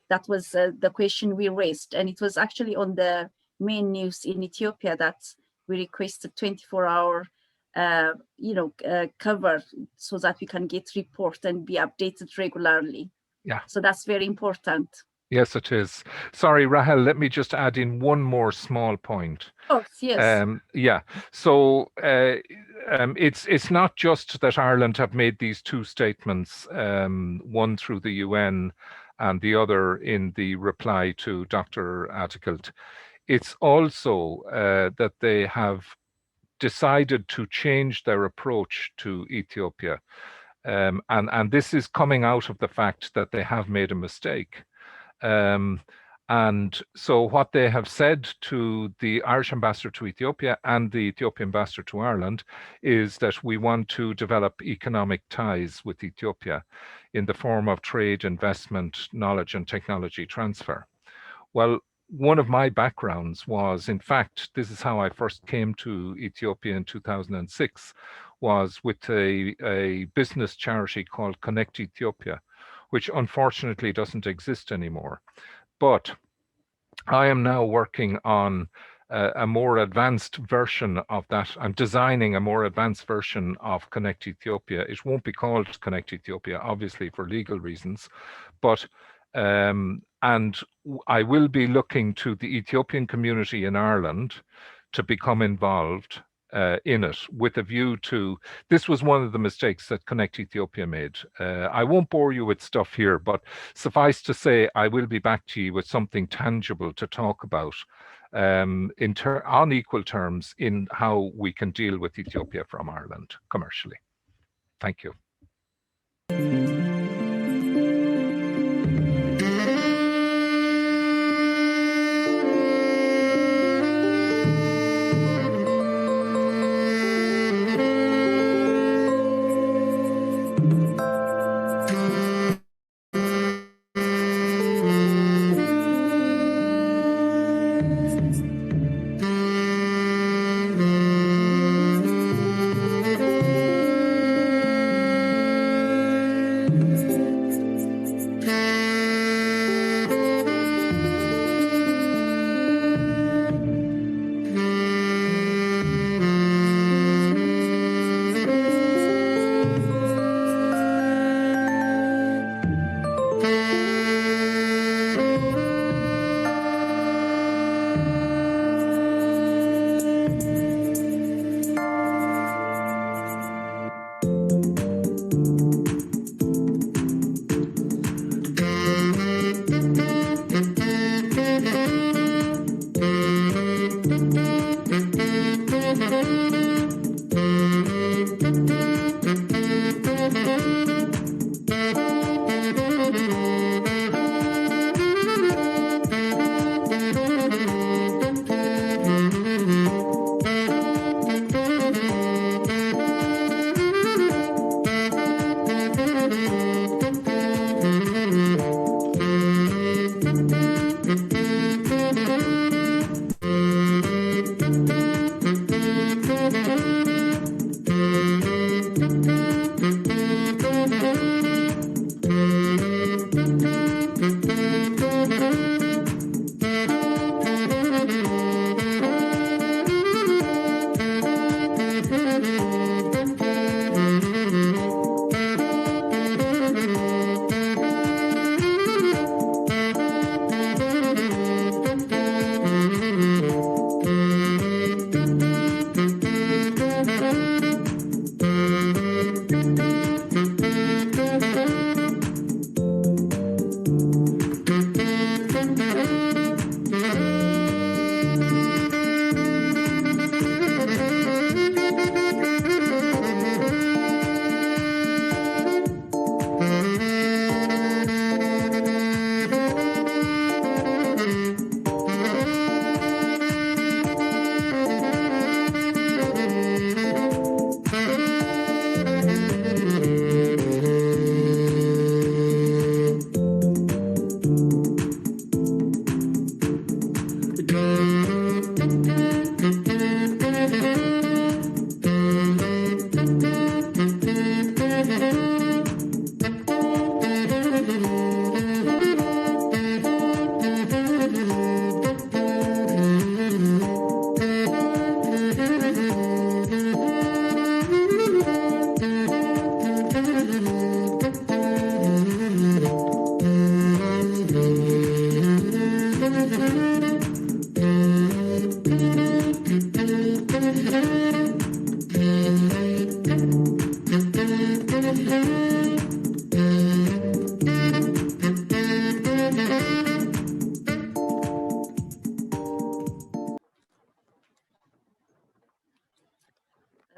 That was the question we raised. And it was actually on the main news in Ethiopia that we requested 24-hour cover so that we can get report and be updated regularly. Yeah. So that's very important. Yes, it is. Sorry, Rahel, let me just add in one more small point. Oh, yes. Yeah, so it's not just that Ireland have made these two statements, one through the UN and the other in the reply to Dr. Atticult. It's also that they have decided to change their approach to Ethiopia. And this is coming out of the fact that they have made a mistake. And so what they have said to the Irish ambassador to Ethiopia and the Ethiopian ambassador to Ireland is that we want to develop economic ties with Ethiopia in the form of trade, investment, knowledge and technology transfer. Well, one of my backgrounds was, in fact, this is how I first came to Ethiopia in 2006, was with a business charity called Connect Ethiopia, which unfortunately doesn't exist anymore. But I am now working on a more advanced version of that. I'm designing a more advanced version of Connect Ethiopia. It won't be called Connect Ethiopia, obviously for legal reasons, but and I will be looking to the Ethiopian community in Ireland to become involved in it with a view to, this was one of the mistakes that Connect Ethiopia made. I won't bore you with stuff here, but suffice to say, I will be back to you with something tangible to talk about on equal terms in how we can deal with Ethiopia from Ireland commercially. Thank you.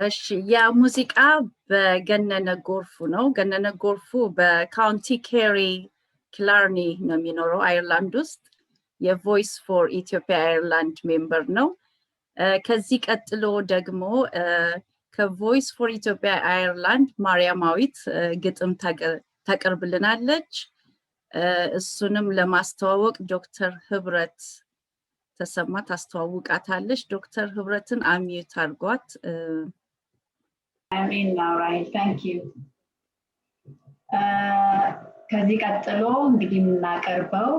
እሺ ያ ሙዚቃ በገነነ ጎርፉ ነው። ገነነ ጎርፉ በካውንቲ ኬሪ ክላርኒ ነው የሚኖረው አይርላንድ ውስጥ የቮይስ ፎር ኢትዮጵያ አይርላንድ ሜምበር ነው። ከዚህ ቀጥሎ ደግሞ ከቮይስ ፎር ኢትዮጵያ አይርላንድ ማርያማዊት ግጥም ታቀርብልናለች። እሱንም ለማስተዋወቅ ዶክተር ህብረት ተሰማ ታስተዋውቃታለች። ዶክተር ህብረትን አንሚዩት አድርጓት። I'm in now, right? Thank you. ከዚህ ቀጥሎ እንግዲህ የምናቀርበው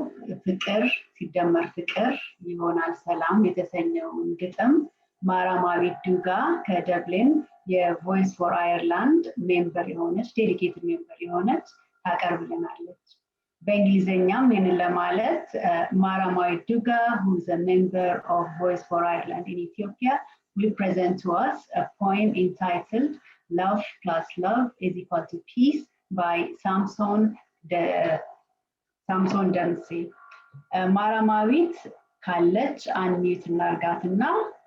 ፍቅር ሲደመር ፍቅር ይሆናል ሰላም የተሰኘውን ግጥም ማራማዊት ዱጋ ከደብሊን የቮይስ ፎር አይርላንድ ሜምበር የሆነች ዴዲኬትድ ሜምበር የሆነች ታቀርብልናለች። በእንግሊዝኛም ይህንን ለማለት ማራማዊት ዱጋ who is a member of Voice for Ireland in Ethiopia will present to us a poem entitled Love plus Love is equal to Peace by Samson Dempsey. ማራማዊት ካለች አንሚዩት እናርጋትና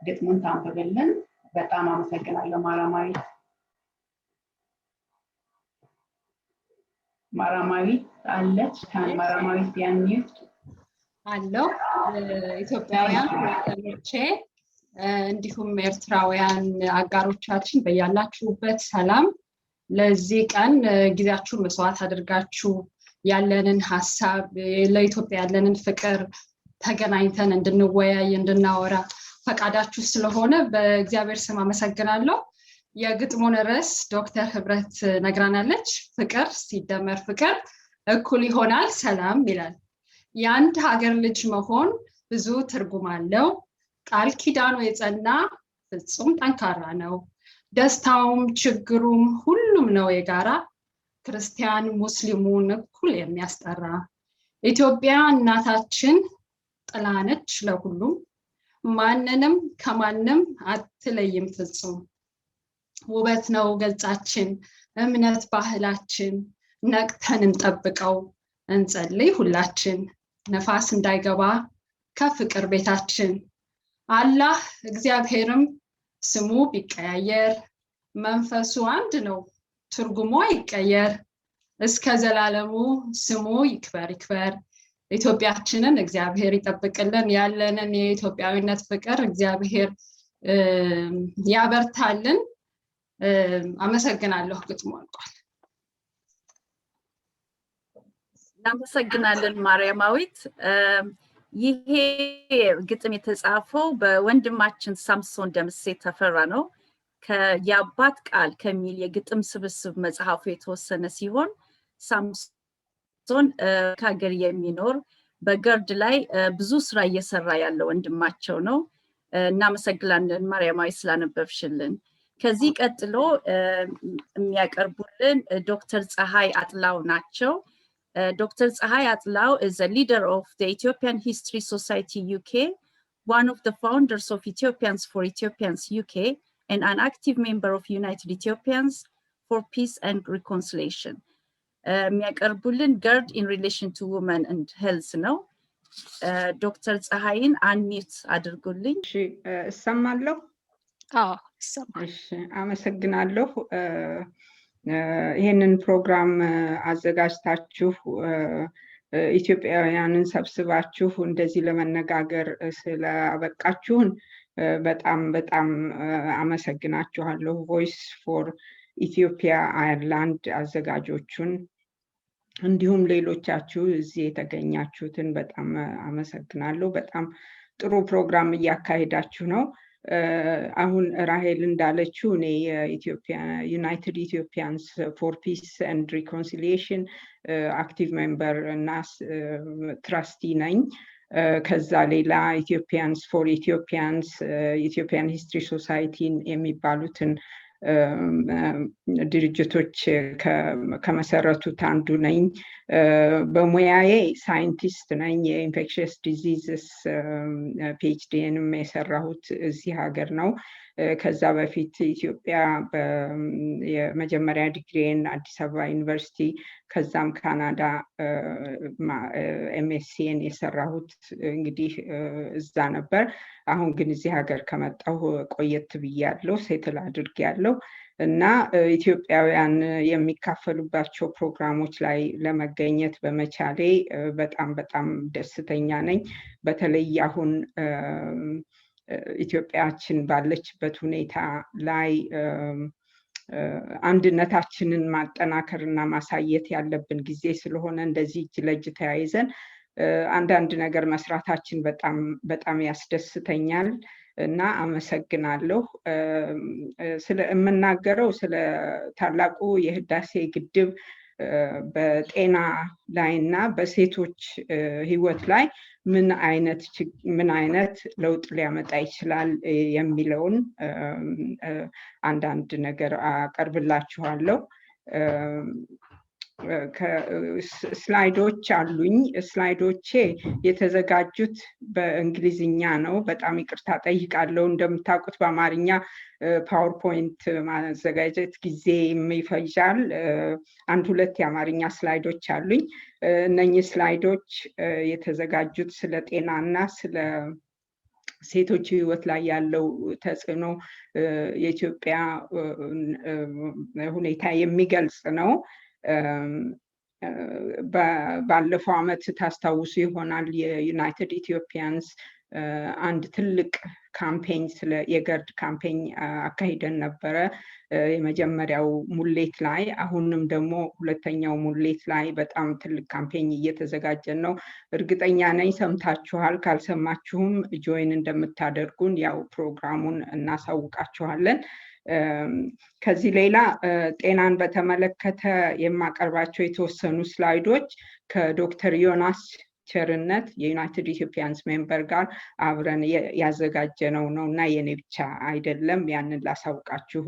ግጥሙን ታንብብልን። በጣም አመሰግናለሁ ማራማዊት። ማራማዊት አለች? ማራማዊት ያንሚዩት አለው። ኢትዮጵያውያን ወገኖቼ እንዲሁም ኤርትራውያን አጋሮቻችን በያላችሁበት ሰላም። ለዚህ ቀን ጊዜያችሁን መስዋዕት አድርጋችሁ ያለንን ሐሳብ ለኢትዮጵያ ያለንን ፍቅር ተገናኝተን እንድንወያይ እንድናወራ ፈቃዳችሁ ስለሆነ በእግዚአብሔር ስም አመሰግናለሁ። የግጥሙን ርዕስ ዶክተር ህብረት ነግራናለች። ፍቅር ሲደመር ፍቅር እኩል ይሆናል ሰላም ይላል። የአንድ ሀገር ልጅ መሆን ብዙ ትርጉም አለው። ቃል ኪዳኑ የጸና ፍጹም ጠንካራ ነው። ደስታውም ችግሩም ሁሉም ነው የጋራ። ክርስቲያን ሙስሊሙን እኩል የሚያስጠራ። ኢትዮጵያ እናታችን ጥላ ነች ለሁሉም። ማንንም ከማንም አትለይም ፍጹም። ውበት ነው ገጻችን እምነት ባህላችን። ነቅተን እንጠብቀው እንጸልይ ሁላችን። ነፋስ እንዳይገባ ከፍቅር ቤታችን። አላህ እግዚአብሔርም ስሙ ቢቀያየር መንፈሱ አንድ ነው ትርጉሙ አይቀየር። እስከ ዘላለሙ ስሙ ይክበር ይክበር። ኢትዮጵያችንን እግዚአብሔር ይጠብቅልን። ያለንን የኢትዮጵያዊነት ፍቅር እግዚአብሔር ያበርታልን። አመሰግናለሁ። ግጥሙ አልቋል። እናመሰግናለን ማርያማዊት። ይሄ ግጥም የተጻፈው በወንድማችን ሳምሶን ደምሴ ተፈራ ነው። የአባት ቃል ከሚል የግጥም ስብስብ መጽሐፉ የተወሰነ ሲሆን ሳምሶን ከሀገር የሚኖር በገርድ ላይ ብዙ ስራ እየሰራ ያለ ወንድማቸው ነው። እናመሰግናለን ማርያማዊት ስላነበብሽልን። ከዚህ ቀጥሎ የሚያቀርቡልን ዶክተር ፀሐይ አጥላው ናቸው። Dr. Tsahai Atlao is a leader of the Ethiopian History Society UK, one of the founders of Ethiopians for Ethiopians UK, and an active member of United Ethiopians for Peace and Reconciliation. የሚያቀርቡልን GERD in relation to women and health ነው። ዶክተር ፀሐይን አንሚዩት አድርጉልኝ። እሺ እሰማለሁ? አዎ እሰማለሁ። እሺ አመሰግናለሁ። ይሄንን ፕሮግራም አዘጋጅታችሁ ኢትዮጵያውያንን ሰብስባችሁ እንደዚህ ለመነጋገር ስላበቃችሁን በጣም በጣም አመሰግናችኋለሁ። ቮይስ ፎር ኢትዮጵያ አይርላንድ አዘጋጆቹን እንዲሁም ሌሎቻችሁ እዚህ የተገኛችሁትን በጣም አመሰግናለሁ። በጣም ጥሩ ፕሮግራም እያካሄዳችሁ ነው። አሁን ራሄል እንዳለችው እኔ የኢትዮጵያ ዩናይትድ ኢትዮጵያንስ ፎር ፒስ ኤንድ ሪኮንሲሊዬሽን አክቲቭ ሜምበር እና ትራስቲ ነኝ። ከዛ ሌላ ኢትዮጵያንስ ፎር ኢትዮጵያንስ ኢትዮጵያን ሂስትሪ ሶሳይቲን የሚባሉትን ድርጅቶች ከመሰረቱት አንዱ ነኝ። በሙያዬ ሳይንቲስት ነኝ። የኢንፌክሽየስ ዲዚዝስ ፒኤችዲንም የሰራሁት እዚህ ሀገር ነው። ከዛ በፊት ኢትዮጵያ የመጀመሪያ ዲግሪን አዲስ አበባ ዩኒቨርሲቲ ከዛም ካናዳ ኤምኤስሲን የሰራሁት እንግዲህ እዛ ነበር። አሁን ግን እዚህ ሀገር ከመጣሁ ቆየት ብያለሁ፣ ሴትል አድርጌያለሁ እና ኢትዮጵያውያን የሚካፈሉባቸው ፕሮግራሞች ላይ ለመገኘት በመቻሌ በጣም በጣም ደስተኛ ነኝ። በተለይ አሁን ኢትዮጵያችን ባለችበት ሁኔታ ላይ አንድነታችንን ማጠናከርና ማሳየት ያለብን ጊዜ ስለሆነ እንደዚህ እጅ ለእጅ ተያይዘን አንዳንድ ነገር መስራታችን በጣም በጣም ያስደስተኛል እና አመሰግናለሁ። የምናገረው ስለ ታላቁ የህዳሴ ግድብ በጤና ላይና በሴቶች ህይወት ላይ ምን አይነት ለውጥ ሊያመጣ ይችላል የሚለውን አንዳንድ ነገር አቀርብላችኋለሁ። ስላይዶች አሉኝ። ስላይዶቼ የተዘጋጁት በእንግሊዝኛ ነው። በጣም ይቅርታ ጠይቃለሁ። እንደምታውቁት በአማርኛ ፓወርፖይንት ማዘጋጀት ጊዜ ይፈጃል። አንድ ሁለት የአማርኛ ስላይዶች አሉኝ። እነኚህ ስላይዶች የተዘጋጁት ስለ ጤናና ስለ ሴቶች ህይወት ላይ ያለው ተጽዕኖ የኢትዮጵያ ሁኔታ የሚገልጽ ነው። ባለፈው ዓመት ታስታውሱ ይሆናል የዩናይትድ ኢትዮጵያንስ አንድ ትልቅ ካምፔኝ ስለ የገርድ ካምፔኝ አካሂደን ነበረ። የመጀመሪያው ሙሌት ላይ አሁንም ደግሞ ሁለተኛው ሙሌት ላይ በጣም ትልቅ ካምፔኝ እየተዘጋጀን ነው። እርግጠኛ ነኝ ሰምታችኋል። ካልሰማችሁም ጆይን እንደምታደርጉን ያው ፕሮግራሙን እናሳውቃችኋለን። ከዚህ ሌላ ጤናን በተመለከተ የማቀርባቸው የተወሰኑ ስላይዶች ከዶክተር ዮናስ ቸርነት የዩናይትድ ኢትዮጵያንስ ሜምበር ጋር አብረን ያዘጋጀነው ነው እና የኔ ብቻ አይደለም። ያንን ላሳውቃችሁ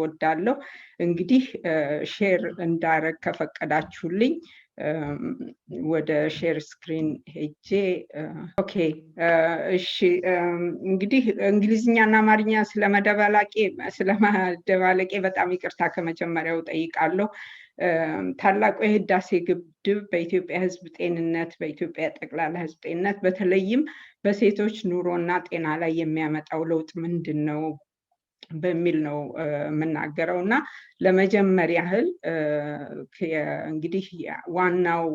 ወዳለሁ። እንግዲህ ሼር እንዳረግ ከፈቀዳችሁልኝ ወደ ሼር ስክሪን ሄጄ ኦኬ። እሺ እንግዲህ እንግሊዝኛና አማርኛ ስለመደባለቄ በጣም ይቅርታ ከመጀመሪያው ጠይቃለሁ። ታላቁ የህዳሴ ግድብ በኢትዮጵያ ህዝብ ጤንነት፣ በኢትዮጵያ ጠቅላላ ህዝብ ጤንነት በተለይም በሴቶች ኑሮና ጤና ላይ የሚያመጣው ለውጥ ምንድን ነው በሚል ነው የምናገረው እና ለመጀመር ያህል እንግዲህ ዋናው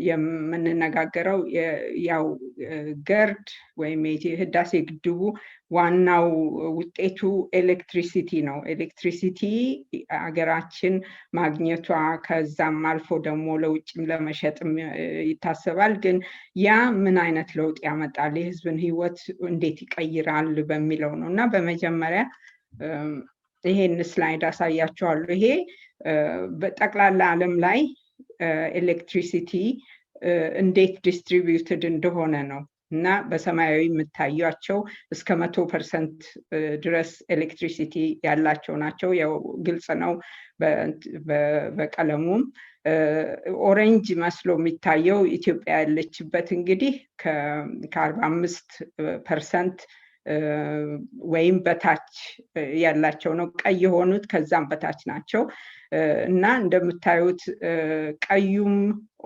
የምንነጋገረው ያው ገርድ ወይም የህዳሴ ግድቡ ዋናው ውጤቱ ኤሌክትሪሲቲ ነው። ኤሌክትሪሲቲ አገራችን ማግኘቷ ከዛም አልፎ ደግሞ ለውጭም ለመሸጥም ይታሰባል። ግን ያ ምን አይነት ለውጥ ያመጣል፣ የህዝብን ህይወት እንዴት ይቀይራል በሚለው ነው እና በመጀመሪያ ይሄን ስላይድ አሳያችኋለሁ። ይሄ በጠቅላላ ዓለም ላይ ኤሌክትሪሲቲ እንዴት ዲስትሪቢዩትድ እንደሆነ ነው እና በሰማያዊ የምታዩቸው እስከ 100% ድረስ ኤሌክትሪሲቲ ያላቸው ናቸው። ያው ግልጽ ነው በቀለሙም። ኦሬንጅ መስሎ የሚታየው ኢትዮጵያ ያለችበት እንግዲህ ከ45% ወይም በታች ያላቸው ነው። ቀይ የሆኑት ከዛም በታች ናቸው እና እንደምታዩት ቀዩም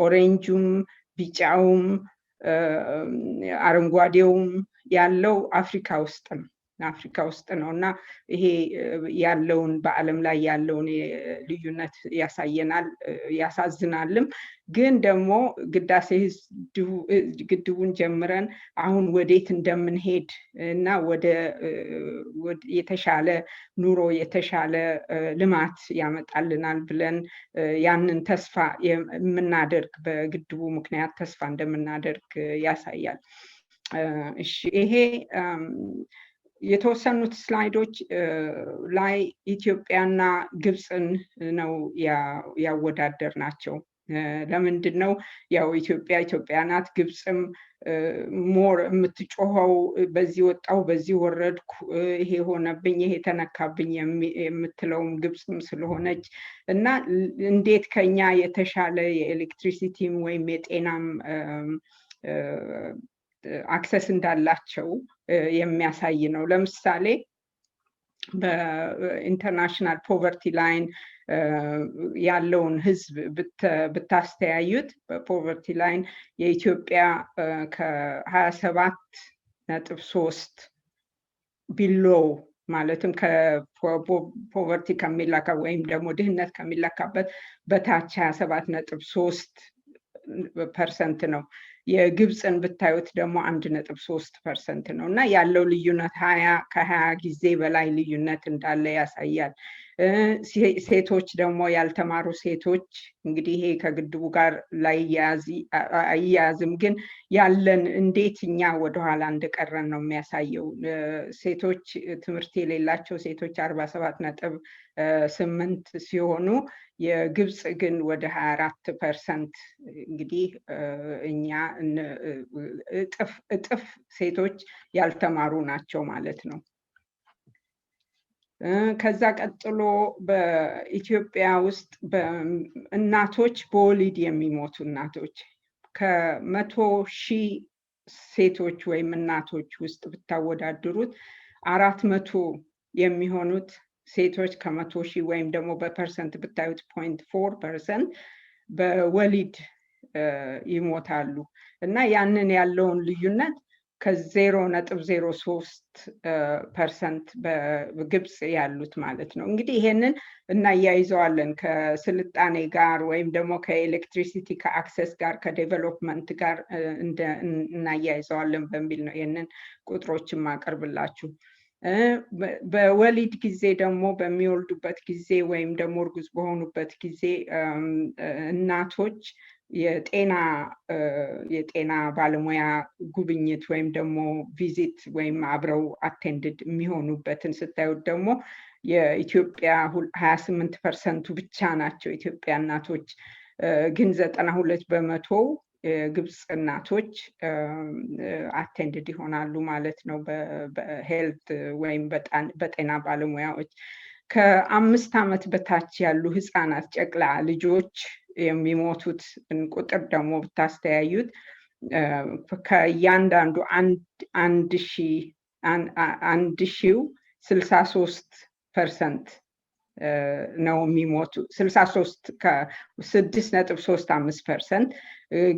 ኦሬንጁም ቢጫውም አረንጓዴውም ያለው አፍሪካ ውስጥ ነው እና ይሄ ያለውን በዓለም ላይ ያለውን ልዩነት ያሳየናል፣ ያሳዝናልም። ግን ደግሞ ህዳሴ ግድቡን ጀምረን አሁን ወዴት እንደምንሄድ እና ወደ የተሻለ ኑሮ የተሻለ ልማት ያመጣልናል ብለን ያንን ተስፋ የምናደርግ በግድቡ ምክንያት ተስፋ እንደምናደርግ ያሳያል። እሺ ይሄ የተወሰኑት ስላይዶች ላይ ኢትዮጵያና ግብፅን ነው ያወዳደር ናቸው። ለምንድን ነው ያው ኢትዮጵያ ናት፣ ግብፅም ሞር የምትጮኸው በዚህ ወጣው በዚህ ወረድኩ፣ ይሄ ሆነብኝ፣ ይሄ ተነካብኝ የምትለውም ግብፅም ስለሆነች እና እንዴት ከኛ የተሻለ የኤሌክትሪሲቲም ወይም የጤናም አክሰስ እንዳላቸው የሚያሳይ ነው። ለምሳሌ በኢንተርናሽናል ፖቨርቲ ላይን ያለውን ህዝብ ብታስተያዩት በፖቨርቲ ላይን የኢትዮጵያ ከ27.3 ቢሎ ማለትም ከፖቨርቲ ከሚለካ ወይም ደግሞ ድህነት ከሚለካበት በታች 27.3% ነው። የግብፅን ብታዩት ደግሞ 1.3% ነው እና ያለው ልዩነት 20 ጊዜ በላይ ልዩነት እንዳለ ያሳያል። ሴቶች ደግሞ ያልተማሩ ሴቶች እንግዲህ ይሄ ከግድቡ ጋር ላይ አያያዝም ግን ያለን እንዴት እኛ ወደኋላ እንደቀረን ነው የሚያሳየው። ሴቶች ትምህርት የሌላቸው ሴቶች 47.8 ሲሆኑ የግብፅ ግን ወደ 24% እንግዲህ እኛ እጥፍ ሴቶች ያልተማሩ ናቸው ማለት ነው። ከዛ ቀጥሎ በኢትዮጵያ ውስጥ እናቶች በወሊድ የሚሞቱ እናቶች ከ100,000 ሴቶች ወይም እናቶች ውስጥ ብታወዳድሩት 400 የሚሆኑት ሴቶች ከ100,000 ወይም ደግሞ በፐርሰንት ብታዩት 0.4% በወሊድ ይሞታሉ እና ያንን ያለውን ልዩነት ከ0.03% በግብፅ ያሉት ማለት ነው። እንግዲህ ይሄንን እናያይዘዋለን ከስልጣኔ ጋር ወይም ደግሞ ከኤሌክትሪሲቲ ከአክሰስ ጋር ከዴቨሎፕመንት ጋር እናያይዘዋለን በሚል ነው ይሄንን ቁጥሮችን ማቀርብላችሁ። በወሊድ ጊዜ ደግሞ በሚወልዱበት ጊዜ ወይም ደግሞ እርጉዝ በሆኑበት ጊዜ እናቶች የጤና ባለሙያ ጉብኝት ወይም ደግሞ ቪዚት ወይም አብረው አቴንድድ የሚሆኑበትን ስታዩት ደግሞ የኢትዮጵያ 28% ብቻ ናቸው ኢትዮጵያ እናቶች፣ ግን 92% ግብፅ እናቶች አቴንድድ ይሆናሉ ማለት ነው በሄልት ወይም በጤና ባለሙያዎች። ከ5 ዓመት በታች ያሉ ህፃናት ጨቅላ ልጆች የሚሞቱት ቁጥር ደግሞ ብታስተያዩት ከእያንዳንዱ 1,000 ነው የሚሞቱ 6.35%፣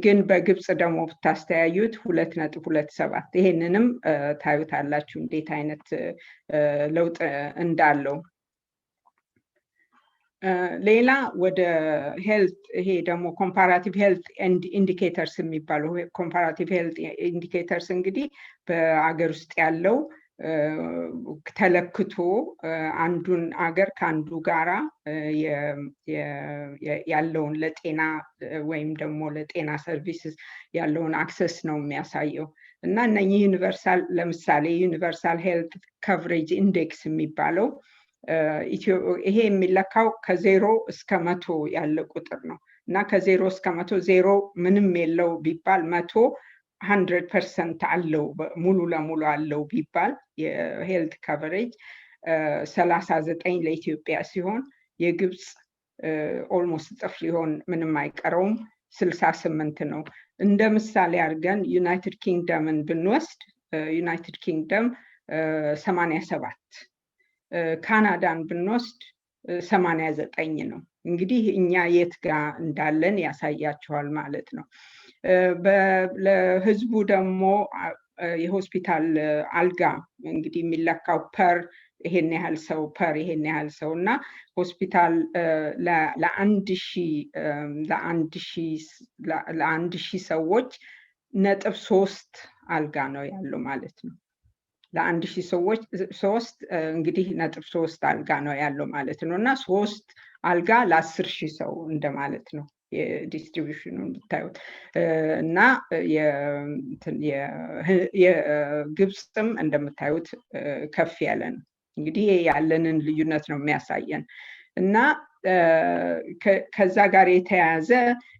ግን በግብፅ ደግሞ ብታስተያዩት 2.27። ይሄንንም ታዩታላችሁ እንዴት አይነት ለውጥ እንዳለው። ሌላ ወደ ሄልት ይሄ ደግሞ ኮምፓራቲቭ ሄልት ኢንዲኬተርስ የሚባለው ኮምፓራቲቭ ሄልት ኢንዲኬተርስ እንግዲህ በአገር ውስጥ ያለው ተለክቶ አንዱን አገር ከአንዱ ጋራ ያለውን ለጤና ወይም ደግሞ ለጤና ሰርቪስስ ያለውን አክሰስ ነው የሚያሳየው እና እነኚህ ዩኒቨርሳል ለምሳሌ ዩኒቨርሳል ሄልት ከቨሬጅ ኢንዴክስ የሚባለው ይሄ የሚለካው ከ0 እስከ 100 ያለ ቁጥር ነው እና ከ0 እስከ 100 0 ምንም የለው ቢባል 100 100% አለው ሙሉ ለሙሉ አለው ቢባል የሄልት ከቨሬጅ 39 ለኢትዮጵያ ሲሆን የግብፅ ኦልሞስት እጥፍ ሊሆን ምንም አይቀረውም 68 ነው። እንደ ምሳሌ አድርገን ዩናይትድ ኪንግደምን ብንወስድ ዩናይትድ ኪንግደም 87፣ ካናዳን ብንወስድ 89 ነው። እንግዲህ እኛ የት ጋር እንዳለን ያሳያቸዋል ማለት ነው። ለህዝቡ ደግሞ የሆስፒታል አልጋ እንግዲህ የሚለካው ፐር ይሄን ያህል ሰው ፐር ይሄን ያህል ሰው እና ሆስፒታል ለአንድ ሺህ ሰዎች 0.3 አልጋ ነው ያለው ማለት ነው። ለአንድ ሺህ ሰዎች 3 እንግዲህ 0.3 አልጋ ነው ያለው ማለት ነው እና 3 አልጋ ለ10,000 ሰው እንደማለት ነው የዲስትሪቢዩሽኑን ብታዩት እና የግብፅም እንደምታዩት ከፍ ያለ ነው። እንግዲህ ያለንን ልዩነት ነው የሚያሳየን እና ከዛ ጋር የተያያዘ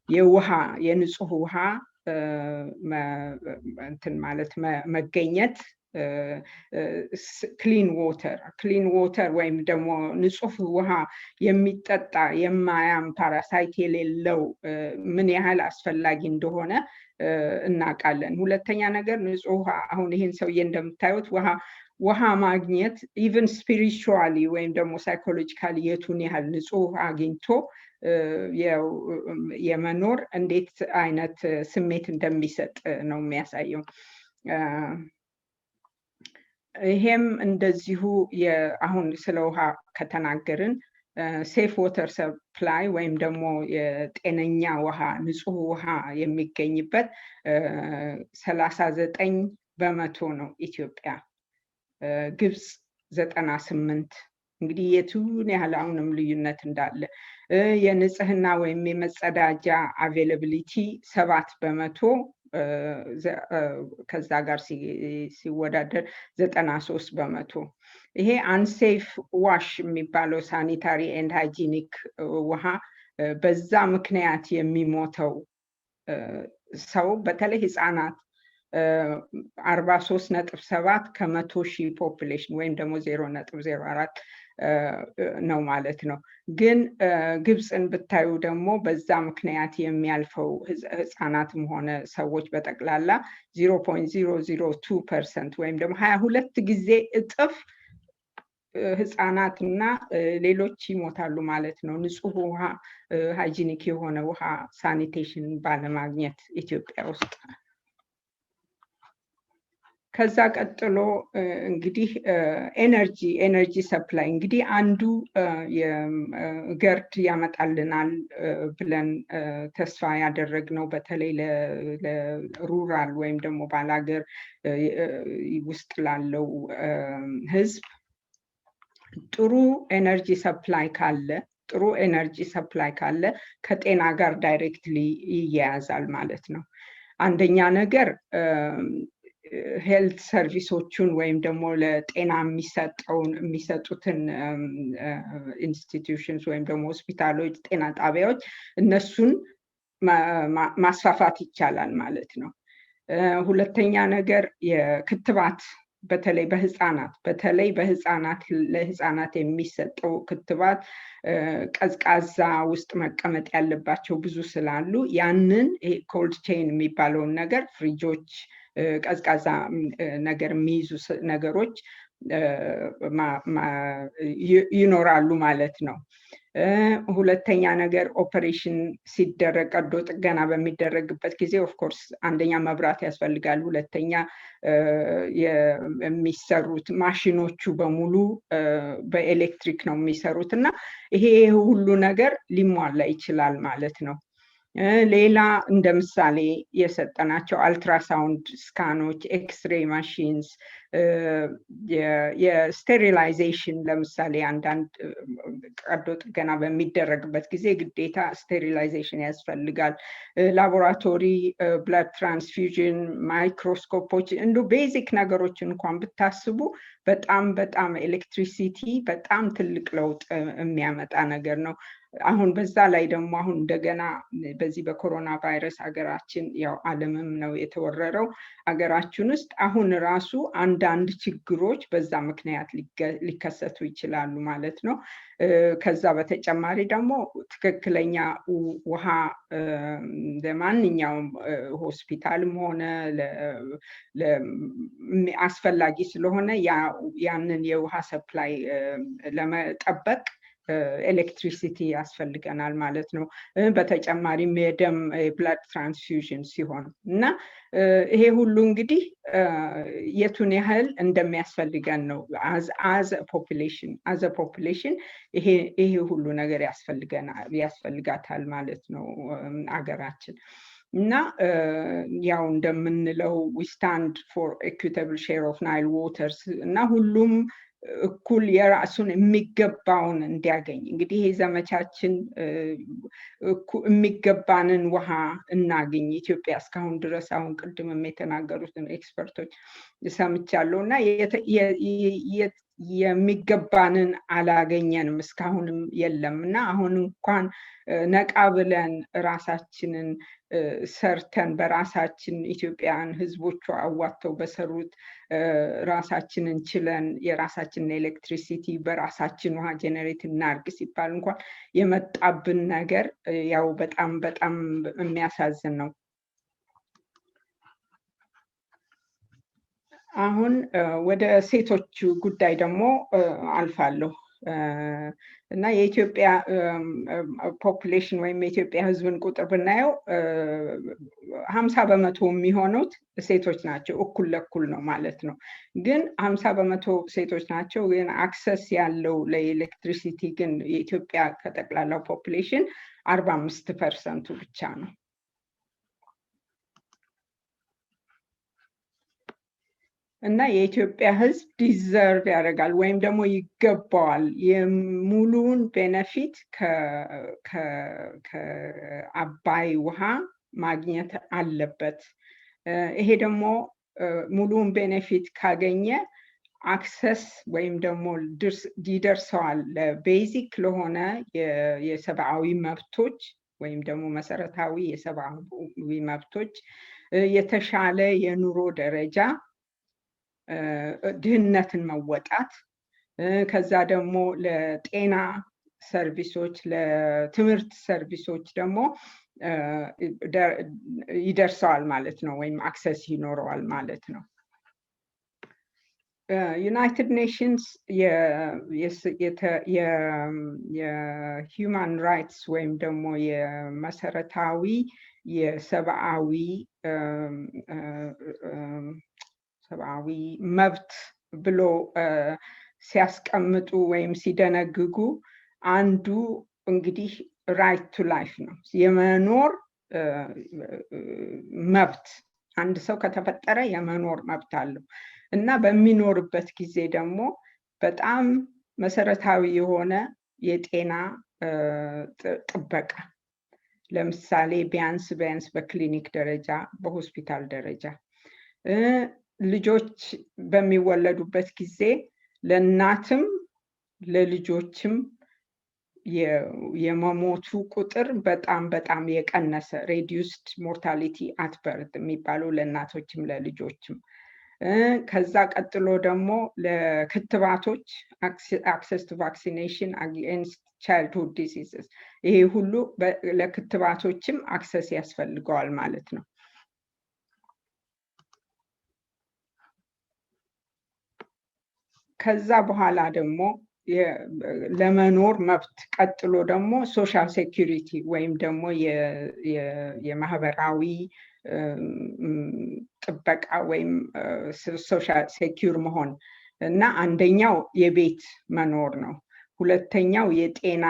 የውሃ የንጹህ ውሃ እንትን ማለት መገኘት ክሊን ዎተር ወይም ደግሞ ንጹህ ውሃ የሚጠጣ የማያም ፓራሳይት የሌለው ምን ያህል አስፈላጊ እንደሆነ እናውቃለን። ሁለተኛ ነገር ንጹህ ውሃ አሁን ይህን ሰውዬ እንደምታዩት ውሃ ማግኘት ኢቭን ስፒሪቹዋሊ ወይም ደግሞ ሳይኮሎጂካሊ የቱን ያህል ንጹህ አግኝቶ የመኖር እንዴት አይነት ስሜት እንደሚሰጥ ነው የሚያሳየው። ይሄም እንደዚሁ አሁን ስለ ውሃ ከተናገርን ሴፍ ወተር ሰፕላይ ወይም ደግሞ የጤነኛ ውሃ ንጹህ ውሃ የሚገኝበት 39% ነው ኢትዮጵያ፣ ግብጽ 98። እንግዲህ የቱን ያህል አሁንም ልዩነት እንዳለ የንጽህና ወይም የመጸዳጃ አቬይላቢሊቲ 7%፣ ከዛ ጋር ሲወዳደር 93%። ይሄ አንሴፍ ዋሽ የሚባለው ሳኒታሪ ኤንድ ሃይጂኒክ ውሃ በዛ ምክንያት የሚሞተው ሰው በተለይ ህፃናት 43.7 ከ100,000 ፖፑሌሽን ወይም ደግሞ 0.04 ነው ማለት ነው። ግን ግብፅን ብታዩ ደግሞ በዛ ምክንያት የሚያልፈው ህፃናትም ሆነ ሰዎች በጠቅላላ 0.002% ወይም ደግሞ 22 ጊዜ እጥፍ ህፃናትና ሌሎች ይሞታሉ ማለት ነው። ንጹህ ውሃ ሃይጂኒክ የሆነ ውሃ ሳኒቴሽን ባለማግኘት ኢትዮጵያ ውስጥ። ከዛ ቀጥሎ እንግዲህ ኤነርጂ ሰፕላይ እንግዲህ አንዱ የገርድ ያመጣልናል ብለን ተስፋ ያደረግነው በተለይ ለሩራል ወይም ደግሞ ባላገር ውስጥ ላለው ህዝብ ጥሩ ኤነርጂ ሰፕላይ ካለ ከጤና ጋር ዳይሬክትሊ ይያያዛል ማለት ነው። አንደኛ ነገር ሄልት ሰርቪሶቹን ወይም ደግሞ ለጤና የሚሰጡትን ኢንስቲትዩሽንስ ወይም ደግሞ ሆስፒታሎች፣ ጤና ጣቢያዎች እነሱን ማስፋፋት ይቻላል ማለት ነው። ሁለተኛ ነገር የክትባት በተለይ ለህፃናት የሚሰጠው ክትባት ቀዝቃዛ ውስጥ መቀመጥ ያለባቸው ብዙ ስላሉ ያንን ኮልድ ቼን የሚባለውን ነገር ፍሪጆች፣ ቀዝቃዛ ነገር የሚይዙ ነገሮች ይኖራሉ ማለት ነው። ሁለተኛ ነገር ኦፐሬሽን ሲደረግ ቀዶ ጥገና በሚደረግበት ጊዜ ኦፍኮርስ አንደኛ መብራት ያስፈልጋል፣ ሁለተኛ የሚሰሩት ማሽኖቹ በሙሉ በኤሌክትሪክ ነው የሚሰሩት እና ይሄ ሁሉ ነገር ሊሟላ ይችላል ማለት ነው። ሌላ እንደ ምሳሌ የሰጠናቸው አልትራሳውንድ ስካኖች፣ ኤክስሬይ ማሽንስ፣ የስቴሪላይዜሽን ለምሳሌ አንዳንድ ቀዶ ጥገና በሚደረግበት ጊዜ ግዴታ ስቴሪላይዜሽን ያስፈልጋል። ላቦራቶሪ ብለድ ትራንስፊውዥን፣ ማይክሮስኮፖች እንዱ ቤዚክ ነገሮች እንኳን ብታስቡ በጣም ኤሌክትሪሲቲ በጣም ትልቅ ለውጥ የሚያመጣ ነገር ነው። አሁን በዛ ላይ ደግሞ አሁን እንደገና በዚህ በኮሮና ቫይረስ ሀገራችን ያው ዓለምም ነው የተወረረው። ሀገራችን ውስጥ አሁን ራሱ አንዳንድ ችግሮች በዛ ምክንያት ሊከሰቱ ይችላሉ ማለት ነው። ከዛ በተጨማሪ ደግሞ ትክክለኛ ውሃ ለማንኛውም ሆስፒታልም ሆነ አስፈላጊ ስለሆነ ያንን የውሃ ሰፕላይ ለመጠበቅ ኤሌክትሪሲቲ ያስፈልገናል ማለት ነው። በተጨማሪም የደም ብለድ ትራንስፊውዥን ሲሆን እና ይሄ ሁሉ እንግዲህ የቱን ያህል እንደሚያስፈልገን ነው። አዝ ፖፑሌሽን ይሄ ሁሉ ነገር ያስፈልጋታል ማለት ነው አገራችን። እና ያው እንደምንለው we stand for equitable share of Nile waters እና ሁሉም እኩል የራሱን የሚገባውን እንዲያገኝ እንግዲህ ይሄ ዘመቻችን የሚገባንን ውሃ እናገኝ። ኢትዮጵያ እስካሁን ድረስ አሁን ቅድምም የተናገሩትን ኤክስፐርቶች ሰምቻለሁ እና የሚገባንን አላገኘንም እስካሁንም የለምና አሁን እንኳን ነቃ ብለን ራሳችንን ሰርተን በራሳችን ኢትዮጵያን ህዝቦቿ አዋተው በሰሩት ራሳችንን ችለን የራሳችንን ኤሌክትሪሲቲ በራሳችን ውሃ ጄኔሬት እናርግ ሲባል እንኳን የመጣብን ነገር ያው በጣም በጣም የሚያሳዝን ነው። አሁን ወደ ሴቶች ጉዳይ ደግሞ አልፋለሁ እና የኢትዮጵያ ፖፑሌሽን ወይም የኢትዮጵያ ህዝብን ቁጥር ብናየው 50% የሚሆኑት ሴቶች ናቸው። እኩል ለእኩል ነው ማለት ነው። ግን 50% ሴቶች ናቸው። ግን አክሰስ ያለው ለኤሌክትሪሲቲ ግን የኢትዮጵያ ከጠቅላላው ፖፑሌሽን 45% ብቻ ነው። እና የኢትዮጵያ ህዝብ ዲዘርቭ ያደርጋል ወይም ደግሞ ይገባዋል የሙሉውን ቤነፊት ከአባይ ውሃ ማግኘት አለበት። ይሄ ደግሞ ሙሉውን ቤነፊት ካገኘ አክሰስ ወይም ደግሞ ይደርሰዋል ለቤዚክ ለሆነ የሰብአዊ መብቶች ወይም ደግሞ መሰረታዊ የሰብአዊ መብቶች፣ የተሻለ የኑሮ ደረጃ፣ ድህነትን መወጣት፣ ከዛ ደግሞ ለጤና ሰርቪሶች፣ ለትምህርት ሰርቪሶች ደግሞ ይደርሰዋል ማለት ነው ወይም አክሰስ ይኖረዋል ማለት ነው። ዩናይትድ ኔሽንስ የሂውማን ራይትስ ወይም ደግሞ የመሰረታዊ የሰብአዊ መብት ብሎ ሲያስቀምጡ ወይም ሲደነግጉ አንዱ እንግዲህ ራይት ቱ ላይፍ ነው፣ የመኖር መብት። አንድ ሰው ከተፈጠረ የመኖር መብት አለው እና በሚኖርበት ጊዜ ደግሞ በጣም መሰረታዊ የሆነ የጤና ጥበቃ፣ ለምሳሌ ቢያንስ በክሊኒክ ደረጃ፣ በሆስፒታል ደረጃ፣ ልጆች በሚወለዱበት ጊዜ ለእናትም ለልጆችም የመሞቱ ቁጥር በጣም በጣም የቀነሰ ሬዲዩስድ ሞርታሊቲ አት በርዝ የሚባለው ለእናቶችም ለልጆችም። ከዛ ቀጥሎ ደግሞ ለክትባቶች አክሰስ ቱ ቫክሲኔሽን አጌንስት ቻይልድሁድ ዲዚዝስ፣ ይሄ ሁሉ ለክትባቶችም አክሰስ ያስፈልገዋል ማለት ነው። ከዛ በኋላ ደግሞ ለመኖር መብት ቀጥሎ ደግሞ ሶሻል ሴኩሪቲ ወይም ደግሞ የማህበራዊ ጥበቃ ወይም ሶሻል ሴኩር መሆን እና አንደኛው የቤት መኖር ነው። ሁለተኛው የጤና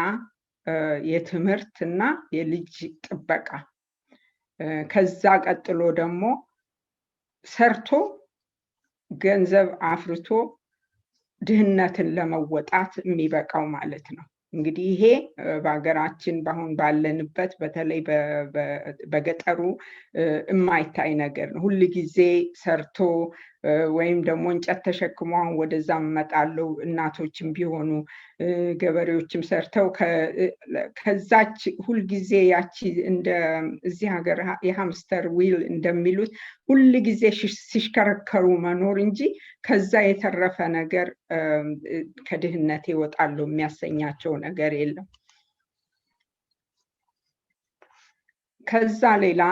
የትምህርት እና የልጅ ጥበቃ። ከዛ ቀጥሎ ደግሞ ሰርቶ ገንዘብ አፍርቶ ድህነትን ለመወጣት የሚበቃው ማለት ነው። እንግዲህ ይሄ በሀገራችን በአሁን ባለንበት በተለይ በገጠሩ የማይታይ ነገር ነው። ሁል ጊዜ ሰርቶ ወይም ደግሞ እንጨት ተሸክሞ ወደዛ እመጣለሁ እናቶችም ቢሆኑ ገበሬዎችም ሰርተው ከዛች ሁልጊዜ ያቺ እንደ እዚህ ሀገር የሃምስተር ዊል እንደሚሉት ሁል ጊዜ ሲሽከረከሩ መኖር እንጂ ከዛ የተረፈ ነገር ከድህነት ይወጣሉ የሚያሰኛቸው ነገር የለም። ከዛ ሌላ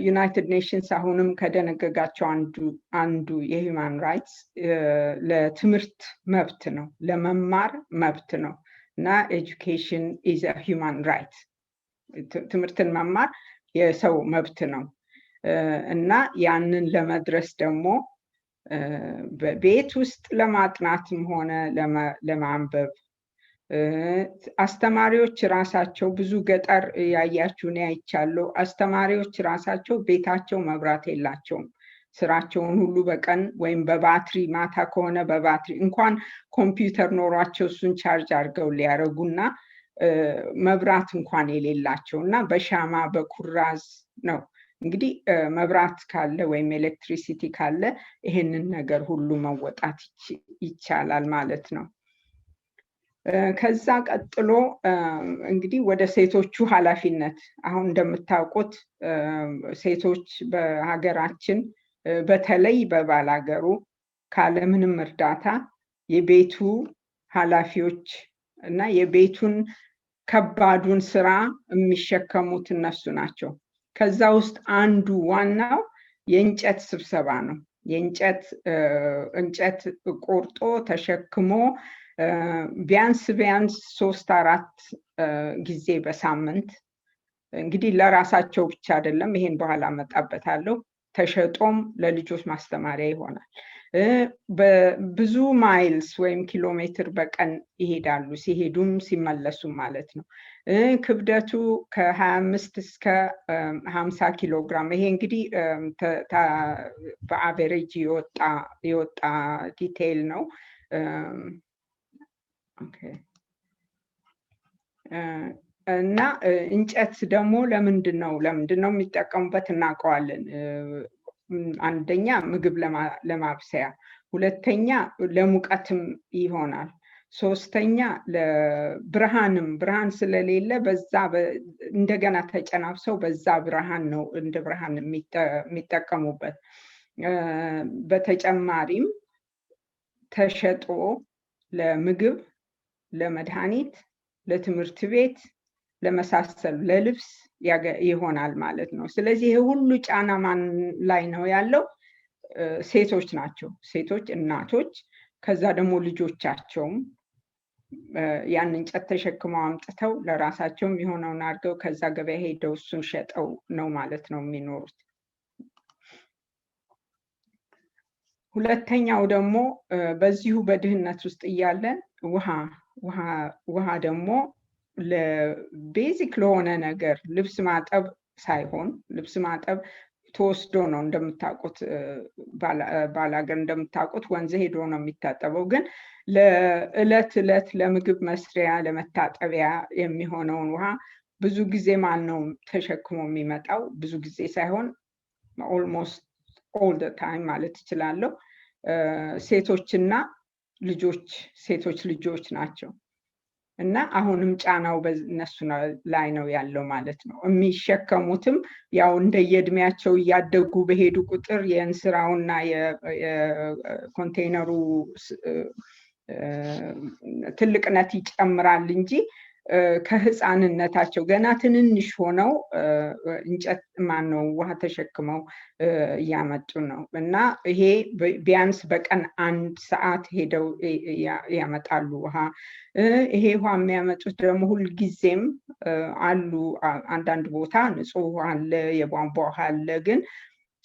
ዩናይትድ ኔሽንስ አሁንም ከደነገጋቸው አንዱ የሂውማን ራይትስ ለትምህርት መብት ነው፣ ለመማር መብት ነው እና ኤጁኬሽን ኢዝ አ ሂውማን ራይት፣ ትምህርትን መማር የሰው መብት ነው እና ያንን ለመድረስ ደግሞ በቤት ውስጥ ለማጥናትም ሆነ ለማንበብ አስተማሪዎች ራሳቸው ብዙ ገጠር ያያችሁን ያይቻለሁ። አስተማሪዎች ራሳቸው ቤታቸው መብራት የላቸውም። ስራቸውን ሁሉ በቀን ወይም በባትሪ ማታ ከሆነ በባትሪ እንኳን ኮምፒውተር ኖሯቸው እሱን ቻርጅ አድርገው ሊያደርጉና መብራት እንኳን የሌላቸው እና በሻማ በኩራዝ ነው እንግዲህ መብራት ካለ ወይም ኤሌክትሪሲቲ ካለ ይሄንን ነገር ሁሉ መወጣት ይቻላል ማለት ነው። ከዛ ቀጥሎ እንግዲህ ወደ ሴቶቹ ኃላፊነት አሁን እንደምታውቁት ሴቶች በሀገራችን በተለይ በባላገሩ ካለምንም እርዳታ የቤቱ ኃላፊዎች እና የቤቱን ከባዱን ስራ የሚሸከሙት እነሱ ናቸው። ከዛ ውስጥ አንዱ ዋናው የእንጨት ስብሰባ ነው። እንጨት ቆርጦ ተሸክሞ ቢያንስ 3-4 ጊዜ በሳምንት እንግዲህ ለራሳቸው ብቻ አይደለም፣ ይሄን በኋላ መጣበታለሁ፣ ተሸጦም ለልጆች ማስተማሪያ ይሆናል። በብዙ ማይልስ ወይም ኪሎሜትር በቀን ይሄዳሉ፣ ሲሄዱም ሲመለሱም ማለት ነው። ክብደቱ ከ25 እስከ 50 ኪሎ ግራም። ይሄ እንግዲህ በአቨሬጅ የወጣ ዲቴይል ነው። እና እንጨት ደግሞ ለምንድን ነው የሚጠቀሙበት እናውቀዋለን። አንደኛ ምግብ ለማብሰያ፣ ሁለተኛ ለሙቀትም ይሆናል፣ ሶስተኛ ብርሃን ስለሌለ በዛ እንደገና ተጨናብሰው በዛ ብርሃን ነው እንደ ብርሃን የሚጠቀሙበት። በተጨማሪም ተሸጦ ለምግብ፣ ለመድኃኒት፣ ለትምህርት ቤት፣ ለመሳሰሉ ለልብስ ይሆናል ማለት ነው። ስለዚህ ይሄ ሁሉ ጫና ማን ላይ ነው ያለው? ሴቶች ናቸው። ሴቶች እናቶች፣ ከዛ ደግሞ ልጆቻቸውም ያን እንጨት ተሸክመው አምጥተው ለራሳቸውም የሆነውን አድርገው ከዛ ገበያ ሄደው እሱን ሸጠው ነው ማለት ነው የሚኖሩት። ሁለተኛው ደግሞ በዚሁ በድህነት ውስጥ እያለን ውሃ ደግሞ ለቤዚክ ለሆነ ነገር ልብስ ማጠብ ሳይሆን፣ ልብስ ማጠብ ተወስዶ ነው እንደምታውቁት፣ ባላገር እንደምታውቁት ወንዝ ሄዶ ነው የሚታጠበው። ግን ለዕለት ለምግብ መስሪያ፣ ለመታጠቢያ የሚሆነውን ውሃ ብዙ ጊዜ ማን ነው ተሸክሞ የሚመጣው? ብዙ ጊዜ ሳይሆን ኦልሞስት ኦል ዘ ታይም ማለት እችላለሁ፣ ሴቶችና ሴቶች ልጆች ናቸው። እና አሁንም ጫናው በእነሱ ላይ ነው ያለው ማለት ነው። የሚሸከሙትም ያው እንደየእድሜያቸው እያደጉ በሄዱ ቁጥር የእንስራውና የኮንቴይነሩ ትልቅነት ይጨምራል እንጂ ከህፃንነታቸው ገና ትንንሽ ሆነው እንጨት ውሃ ተሸክመው እያመጡ ነው። እና ይሄ ቢያንስ በቀን 1 ሰዓት ሄደው ያመጣሉ ውሃ። ይሄ ውሃ የሚያመጡት ደግሞ ሁልጊዜም አሉ። አንዳንድ ቦታ ንጹህ ውሃ አለ፣ የቧንቧ ውሃ አለ። ግን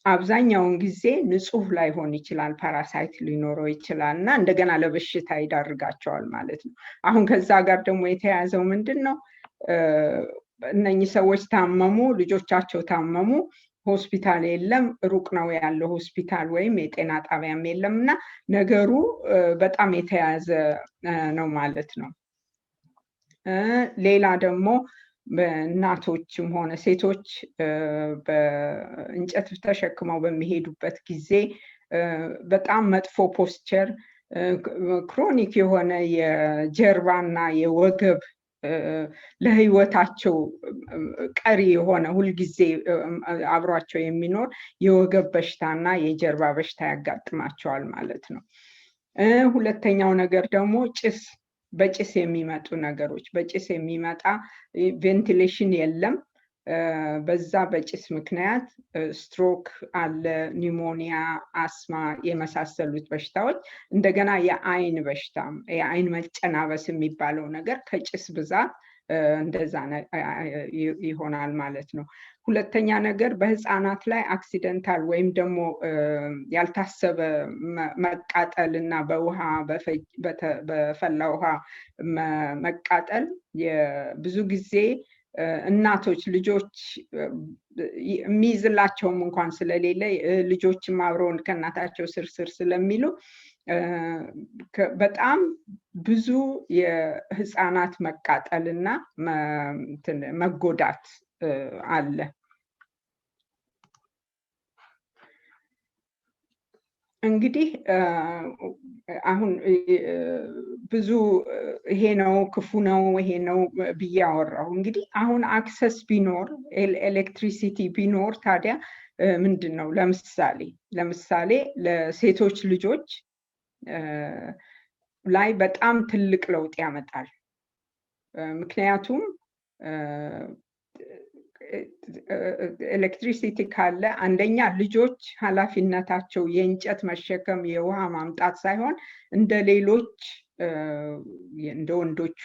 አብዛኛውን ጊዜ ንጹህ ላይሆን ይችላል፣ ፓራሳይት ሊኖረው ይችላል እና እንደገና ለበሽታ ይዳርጋቸዋል ማለት ነው። አሁን ከዛ ጋር ደግሞ የተያያዘው ምንድን ነው? እነኚህ ሰዎች ታመሙ፣ ልጆቻቸው ታመሙ፣ ሆስፒታል የለም፣ ሩቅ ነው ያለው ሆስፒታል ወይም የጤና ጣቢያም የለም እና ነገሩ በጣም የተያያዘ ነው ማለት ነው። ሌላ ደግሞ በእናቶችም ሆነ ሴቶች በእንጨት ተሸክመው በሚሄዱበት ጊዜ በጣም መጥፎ ፖስቸር፣ ክሮኒክ የሆነ የጀርባና የወገብ ለህይወታቸው ቀሪ የሆነ ሁልጊዜ አብሯቸው የሚኖር የወገብ በሽታና የጀርባ በሽታ ያጋጥማቸዋል ማለት ነው። ሁለተኛው ነገር ደግሞ በጭስ የሚመጡ ነገሮች፣ በጭስ የሚመጣ ቬንቲሌሽን የለም። በዛ በጭስ ምክንያት ስትሮክ አለ፣ ኒሞኒያ፣ አስማ የመሳሰሉት በሽታዎች፣ እንደገና የአይን በሽታ፣ የአይን መጨናበስ የሚባለው ነገር ከጭስ ብዛት እንደዛ ይሆናል ማለት ነው። ሁለተኛ ነገር በህፃናት ላይ አክሲደንታል ወይም ደግሞ ያልታሰበ መቃጠል እና በውሃ በፈላ ውሃ መቃጠል ብዙ ጊዜ እናቶች ልጆች የሚይዝላቸውም እንኳን ስለሌለ ልጆችም አብረውን ከእናታቸው ስር ስለሚሉ በጣም ብዙ የህፃናት መቃጠልና መጎዳት አለ። እንግዲህ አሁን ብዙ ይሄ ነው ክፉ ነው ይሄ ነው ብዬ አወራሁ። እንግዲህ አሁን አክሰስ ቢኖር ኤሌክትሪሲቲ ቢኖር ታዲያ ምንድነው ለምሳሌ ለሴቶች ልጆች ላይ በጣም ትልቅ ለውጥ ያመጣል። ምክንያቱም ኤሌክትሪሲቲ ካለ አንደኛ ልጆች ኃላፊነታቸው የእንጨት መሸከም የውሃ ማምጣት ሳይሆን እንደ ሌሎች እንደ ወንዶቹ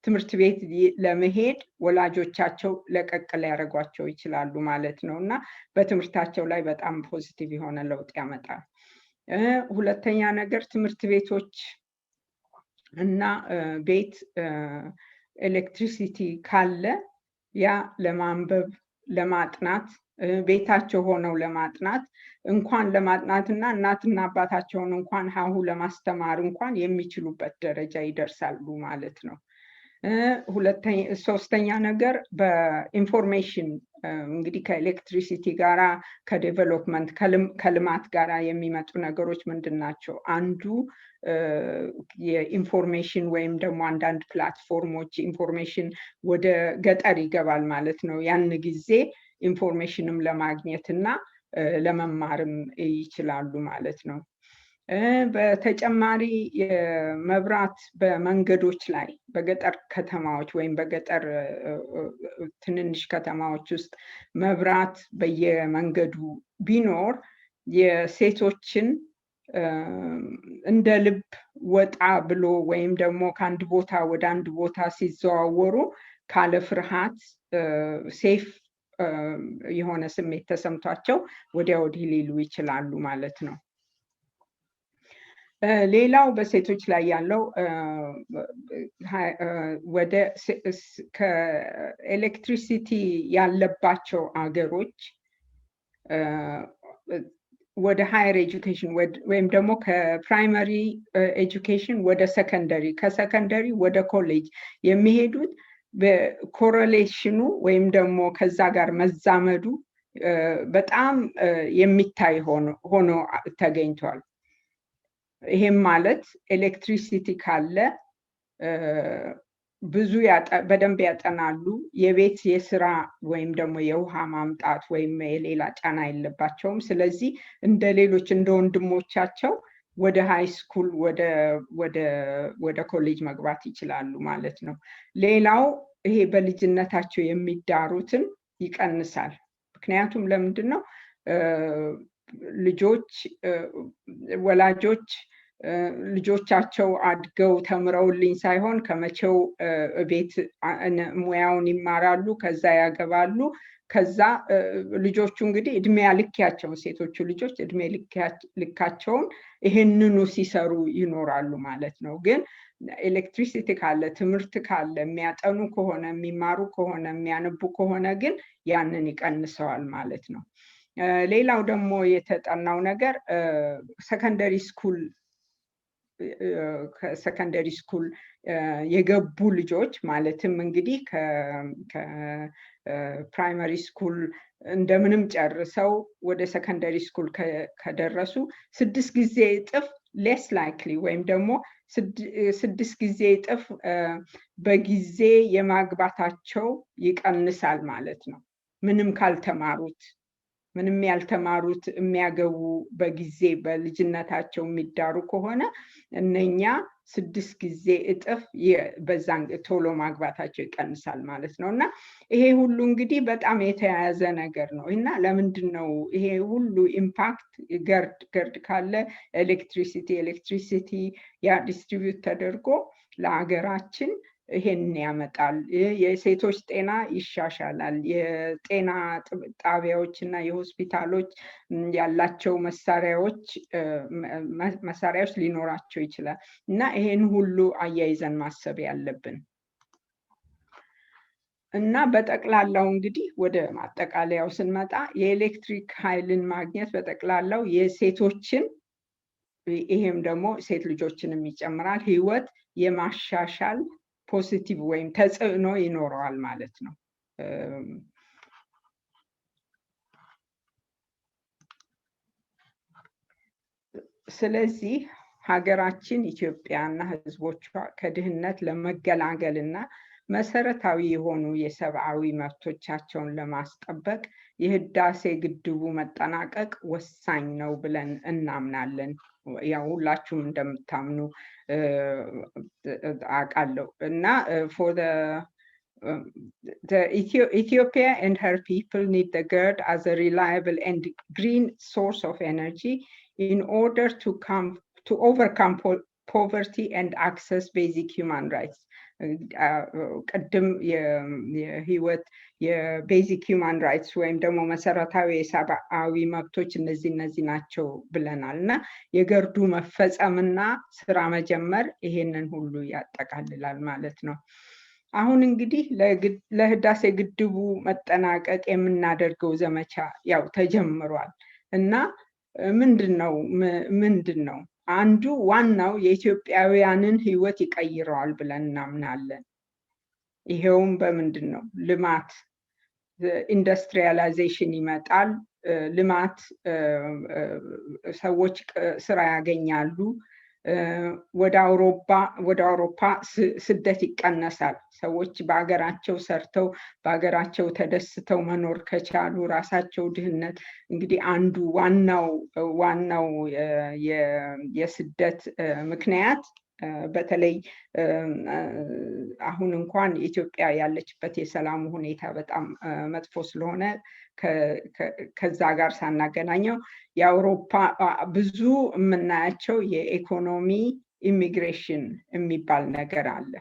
ትምህርት ቤት ለመሄድ ወላጆቻቸው ለቀቅ ሊያደርጓቸው ይችላሉ ማለት ነው እና በትምህርታቸው ላይ በጣም ፖዚቲቭ የሆነ ለውጥ ያመጣል። ሁለተኛ ነገር ትምህርት ቤቶች እና ቤት ኤሌክትሪሲቲ ካለ ያ ለማንበብ ለማጥናት ቤታቸው ሆነው ለማጥናት እንኳን ለማጥናትና እናትና አባታቸውን እንኳን ሀሁ ለማስተማር እንኳን የሚችሉበት ደረጃ ይደርሳሉ ማለት ነው። ሶስተኛ ነገር በኢንፎርሜሽን እንግዲህ ከኤሌክትሪሲቲ ጋራ ከዴቨሎፕመንት ከልማት ጋራ የሚመጡ ነገሮች ምንድን ናቸው? አንዱ የኢንፎርሜሽን ወይም ደግሞ አንዳንድ ፕላትፎርሞች ኢንፎርሜሽን ወደ ገጠር ይገባል ማለት ነው። ያን ጊዜ ኢንፎርሜሽንም ለማግኘት እና ለመማርም ይችላሉ ማለት ነው። በተጨማሪ የመብራት በመንገዶች ላይ በገጠር ከተማዎች ወይም በገጠር ትንንሽ ከተማዎች ውስጥ መብራት በየመንገዱ ቢኖር የሴቶችን እንደ ልብ ወጣ ብሎ ወይም ደግሞ ከአንድ ቦታ ወደ አንድ ቦታ ሲዘዋወሩ ካለ ፍርሃት ሴፍ የሆነ ስሜት ተሰምቷቸው ወዲያ ወዲህ ሊሉ ይችላሉ ማለት ነው። ሌላው በሴቶች ላይ ያለው ወደ ከኤሌክትሪሲቲ ያለባቸው አገሮች ወደ ሃየር ኤጁኬሽን ወይም ደግሞ ከፕራይመሪ ኤጁኬሽን ወደ ሰከንደሪ ከሰከንደሪ ወደ ኮሌጅ የሚሄዱት በኮሬሌሽኑ ወይም ደግሞ ከዛ ጋር መዛመዱ በጣም የሚታይ ሆኖ ተገኝቷል። ይሄም ማለት ኤሌክትሪሲቲ ካለ ብዙ በደንብ ያጠናሉ፣ የቤት የስራ ወይም ደግሞ የውሃ ማምጣት ወይም የሌላ ጫና የለባቸውም። ስለዚህ እንደ ሌሎች እንደ ወንድሞቻቸው ወደ ሃይ ስኩል ወደ ኮሌጅ መግባት ይችላሉ ማለት ነው። ሌላው ይሄ በልጅነታቸው የሚዳሩትን ይቀንሳል። ምክንያቱም ለምንድን ነው ወላጆች ልጆቻቸው አድገው ተምረውልኝ ሳይሆን ከመቼው ቤት ሙያውን ይማራሉ፣ ከዛ ያገባሉ። ከዛ ልጆቹ እንግዲህ እድሜ ልካቸው ሴቶቹ ልጆች እድሜ ልካቸውን ይህንኑ ሲሰሩ ይኖራሉ ማለት ነው። ግን ኤሌክትሪሲቲ ካለ ትምህርት ካለ የሚያጠኑ ከሆነ የሚማሩ ከሆነ የሚያነቡ ከሆነ ግን ያንን ይቀንሰዋል ማለት ነው። ሌላው ደግሞ የተጠናው ነገር ከሰከንደሪ ስኩል የገቡ ልጆች ማለትም እንግዲህ ከፕራይመሪ ስኩል እንደምንም ጨርሰው ወደ ሰከንደሪ ስኩል ከደረሱ 6 ጊዜ እጥፍ ሌስ ላይክሊ ወይም ደግሞ 6 ጊዜ እጥፍ በጊዜ የማግባታቸው ይቀንሳል ማለት ነው። ምንም ያልተማሩት የሚያገቡ በጊዜ በልጅነታቸው የሚዳሩ ከሆነ እነኛ 6 ጊዜ እጥፍ በዛን ቶሎ ማግባታቸው ይቀንሳል ማለት ነው። እና ይሄ ሁሉ እንግዲህ በጣም የተያያዘ ነገር ነው እና ለምንድን ነው ይሄ ሁሉ ኢምፓክት ገርድ ካለ ኤሌክትሪሲቲ ያ ዲስትሪቢዩት ተደርጎ ለሀገራችን ይሄን ያመጣል። የሴቶች ጤና ይሻሻላል። የጤና ጣቢያዎች እና የሆስፒታሎች ያላቸው መሳሪያዎች ሊኖራቸው ይችላል እና ይሄን ሁሉ አያይዘን ማሰብ ያለብን እና በጠቅላላው እንግዲህ ወደ ማጠቃለያው ስንመጣ የኤሌክትሪክ ኃይልን ማግኘት በጠቅላላው የሴቶችን ይሄም ደግሞ ሴት ልጆችንም ይጨምራል ህይወት የማሻሻል ፖዚቲቭ ወይም ተጽዕኖ ይኖረዋል ማለት ነው። ስለዚህ ሀገራችን ኢትዮጵያና ህዝቦቿ ከድህነት ለመገላገልና መሰረታዊ የሆኑ የሰብአዊ መብቶቻቸውን ለማስጠበቅ የህዳሴ ግድቡ መጠናቀቅ ወሳኝ ነው ብለን እናምናለን። ያው ሁላችሁም እንደምታምኑ አውቃለሁ እና for the Ethiopia and her people need the GERD as a reliable and green source of energy in order to overcome poverty and access basic human rights. ቀደም የህይወት የቤዚክ ሂውማን ራይትስ ወይም ደግሞ መሰረታዊ የሰብአዊ መብቶች እነዚህ ናቸው ብለናል እና የገርዱ መፈጸምና ስራ መጀመር ይሄንን ሁሉ ያጠቃልላል ማለት ነው። አሁን እንግዲህ ለህዳሴ ግድቡ መጠናቀቅ የምናደርገው ዘመቻ ያው ተጀምሯል እና ምንድነው አንዱ ዋናው የኢትዮጵያውያንን ህይወት ይቀይረዋል ብለን እናምናለን። ይሄውም በምንድነው? ልማት ኢንዱስትሪያላይዜሽን ይመጣል። ልማት ሰዎች ስራ ያገኛሉ። ወደ አውሮፓ ስደት ይቀነሳል። ሰዎች በአገራቸው ሰርተው በአገራቸው ተደስተው መኖር ከቻሉ ራሳቸው ድህነት እንግዲህ አንዱ ዋናው የስደት ምክንያት በተለይ አሁን እንኳን ኢትዮጵያ ያለችበት የሰላሙ ሁኔታ በጣም መጥፎ ስለሆነ ከዛ ጋር ሳናገናኘው የአውሮፓ ብዙ የምናያቸው የኢኮኖሚ ኢሚግሬሽን የሚባል ነገር አለ።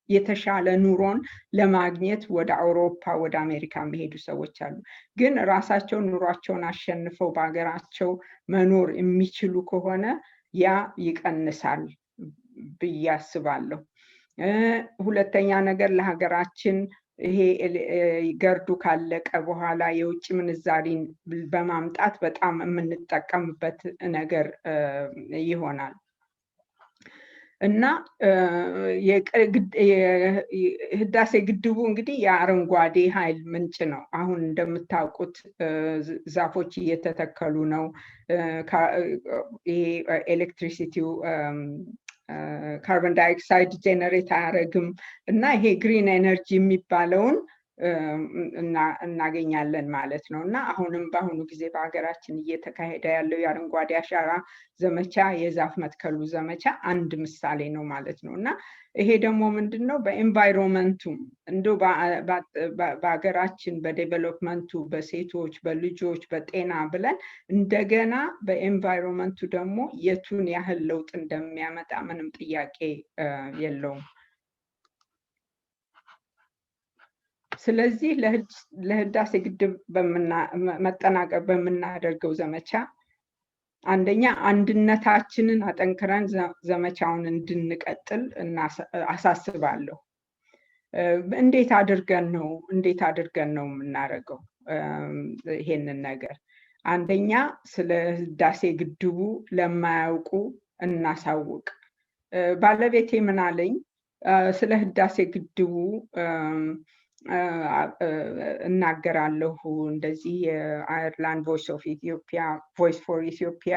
የተሻለ ኑሮን ለማግኘት ወደ አውሮፓ ወደ አሜሪካ የሚሄዱ ሰዎች አሉ። ግን ራሳቸው ኑሯቸውን አሸንፈው በአገራቸው መኖር የሚችሉ ከሆነ ያ ይቀንሳል ብዬ አስባለሁ። ሁለተኛ ነገር ለሀገራችን ይሄ ገርዱ ካለቀ በኋላ የውጭ ምንዛሪን በማምጣት በጣም የምንጠቀምበት ነገር ይሆናል እና የህዳሴ ግድቡ እንግዲህ የአረንጓዴ ኃይል ምንጭ ነው። አሁን እንደምታውቁት ዛፎች እየተተከሉ ነው። ይሄ ኤሌክትሪሲቲው ካርቦን ዳይኦክሳይድ ጄነሬት አያደርግም እና ይሄ ግሪን ኤነርጂ የሚባለውን እናገኛለን ማለት ነው እና አሁንም በአሁኑ ጊዜ በሀገራችን እየተካሄደ ያለው የአረንጓዴ አሻራ ዘመቻ የዛፍ መትከሉ ዘመቻ አንድ ምሳሌ ነው ማለት ነው እና ይሄ ደግሞ ምንድነው በኤንቫይሮንመንቱ እንደው በሀገራችን በዴቨሎፕመንቱ በሴቶች በልጆች በጤና ብለን እንደገና በኤንቫይሮንመንቱ ደግሞ የቱን ያህል ለውጥ እንደሚያመጣ ምንም ጥያቄ የለውም። ስለዚህ ለህዳሴ ግድብ መጠናቀቅ በምናደርገው ዘመቻ አንደኛ አንድነታችንን አጠንክረን ዘመቻውን እንድንቀጥል አሳስባለሁ። እንዴት አድርገን ነው የምናደርገው ይሄንን ነገር? አንደኛ ስለ ህዳሴ ግድቡ ለማያውቁ እናሳውቅ። ባለቤቴ ምን አለኝ፣ ስለ ህዳሴ ግድቡ እናገራለሁ እንደዚህ የአየርላንድ ቮይስ ኦፍ ኢትዮጵያ ቮይስ ፎር ኢትዮጵያ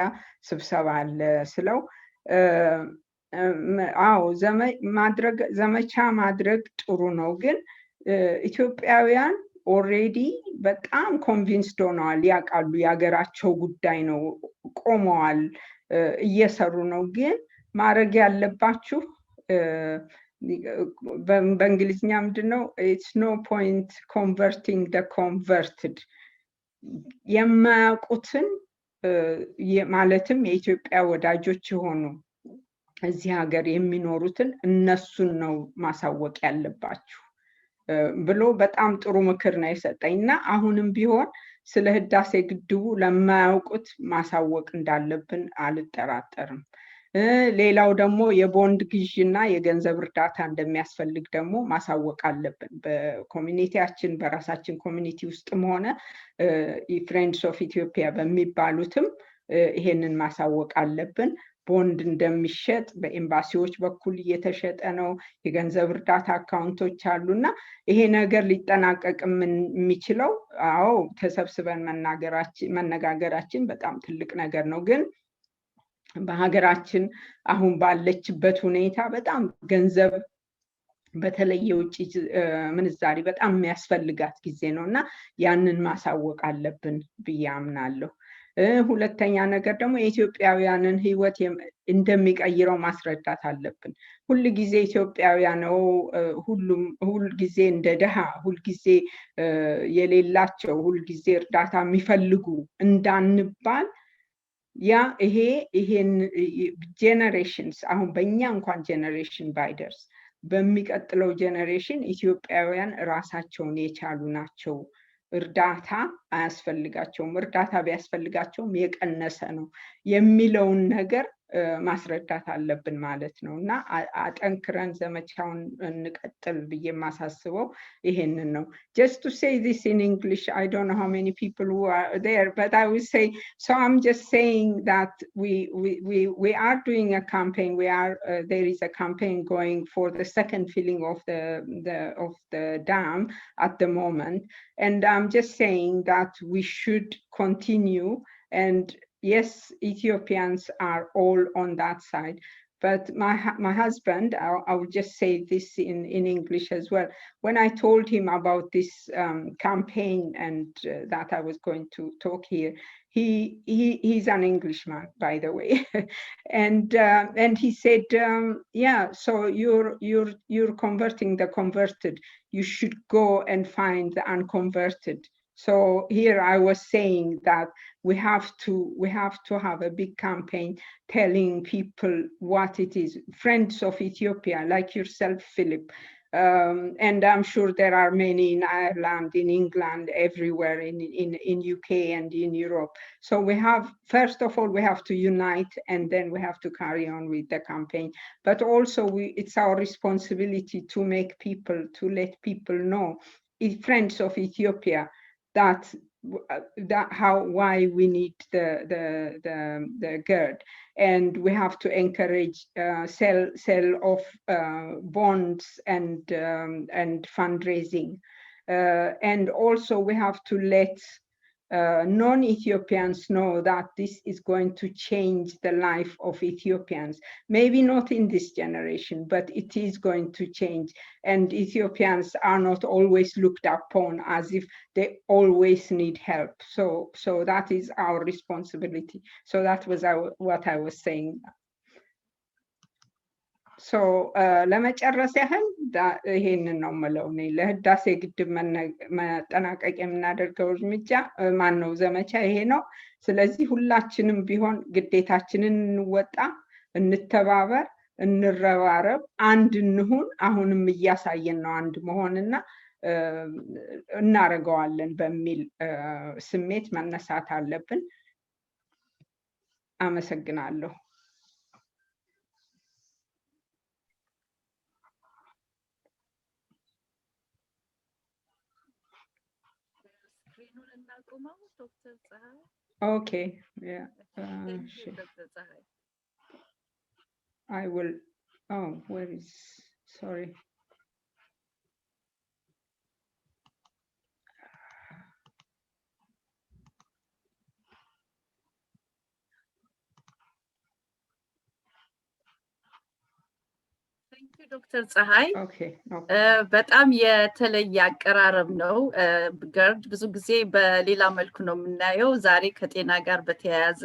ስብሰባ አለ ስለው አዎ ዘመቻ ማድረግ ጥሩ ነው፣ ግን ኢትዮጵያውያን ኦልሬዲ በጣም ኮንቪንስድ ሆነዋል፣ ያውቃሉ፣ የሀገራቸው ጉዳይ ነው፣ ቆመዋል፣ እየሰሩ ነው። ግን ማድረግ ያለባችሁ በእንግሊዝኛ ምንድነው it's no point converting the converted የማያውቁትን ማለትም የኢትዮጵያ ወዳጆች የሆኑ እዚህ ሀገር የሚኖሩትን እነሱን ነው ማሳወቅ ያለባችሁ ብሎ በጣም ጥሩ ምክር ነው የሰጠኝና አሁንም ቢሆን ስለ ህዳሴ ግድቡ ለማያውቁት ማሳወቅ እንዳለብን አልጠራጠርም። ሌላው ደግሞ የቦንድ ግዢና የገንዘብ እርዳታ እንደሚያስፈልግ ደግሞ ማሳወቅ አለብን። በኮሚኒቲያችን በራሳችን ኮሚኒቲ ውስጥም ሆነ ፍሬንድስ ኦፍ ኢትዮጵያ በሚባሉትም ይሄንን ማሳወቅ አለብን። ቦንድ እንደሚሸጥ በኤምባሲዎች በኩል እየተሸጠ ነው። የገንዘብ እርዳታ አካውንቶች አሉና ይሄ ነገር ሊጠናቀቅ የሚችለው አዎ ተሰብስበን መነጋገራችን በጣም ትልቅ ነገር ነው። ግን በሀገራችን አሁን ባለችበት ሁኔታ በጣም ገንዘብ በተለይ የውጭ ምንዛሪ በጣም የሚያስፈልጋት ጊዜ ነው እና ያንን ማሳወቅ አለብን ብዬ አምናለሁ። ሁለተኛ ነገር ደግሞ የኢትዮጵያውያንን ህይወት እንደሚቀይረው ማስረዳት አለብን። ሁል ጊዜ ኢትዮጵያውያን ነው ሁል ጊዜ እንደ ደሃ ሁል ጊዜ የሌላቸው ሁል ጊዜ እርዳታ የሚፈልጉ እንዳንባል ያ ይሄን ጄኔሬሽንስ አሁን በእኛ እንኳን ጄኔሬሽን ባይደርስ በሚቀጥለው ጄኔሬሽን ኢትዮጵያውያን ራሳቸውን የቻሉ ናቸው። እርዳታ አያስፈልጋቸውም፣ እርዳታ ቢያስፈልጋቸውም የቀነሰ ነው የሚለውን ነገር ማስረዳት አለብን ማለት ነው እና አጠንክረን ዘመቻውን እንቀጥል ብዬ ማሳስበው ይሄንን ነው። Just to say this in English, I don't know how many people who are there, but I will say, so I'm just saying that we are doing a campaign. There is a campaign going for the second filling of the dam at the moment, and I'm just saying that we should continue. And yes, Ethiopians are all on that side, but my husband, I will just say this in English as well. When I told him about this campaign and that I was going to talk here, he's an Englishman, by the way, and he said, yeah, so you're converting the converted. You should go and find the unconverted. So here I was saying that we have to have a big campaign telling people what it is. Friends of Ethiopia, like yourself, Philip, and I'm sure there are many in Ireland, in England, everywhere in UK and in Europe. So first of all, we have to unite, and then we have to carry on with the campaign. But also it's our responsibility to let people know, friends of Ethiopia, why we need the GERD, and we have to encourage sell of bonds and fundraising, and also we have to let non-Ethiopians know that this is going to change the life of Ethiopians. Maybe not in this generation, but it is going to change. And Ethiopians are not always looked upon as if they always need help. So that is our responsibility. So that was what I was saying. So ለመጨረስ ያህል ይሄንን ነው የምለው እኔ ለህዳሴ ግድብ መጠናቀቅ የምናደርገው እርምጃ ማነው ዘመቻ ይሄ ነው። ስለዚህ ሁላችንም ቢሆን ግዴታችንን እንወጣ፣ እንተባበር፣ እንረባረብ፣ አንድ እንሁን። አሁንም እያሳየን ነው አንድ መሆንና እናረጋዋለን በሚል ስሜት መነሳት አለብን። አመሰግናለሁ። Okay, yeah. I will. Oh, where is? Sorry. ዶክተር ፀሐይ Okay. በጣም የተለየ አቀራረብ ነው። ገርድ ብዙ ጊዜ በሌላ መልኩ ነው የምናየው። ዛሬ ከጤና ጋር በተያያዘ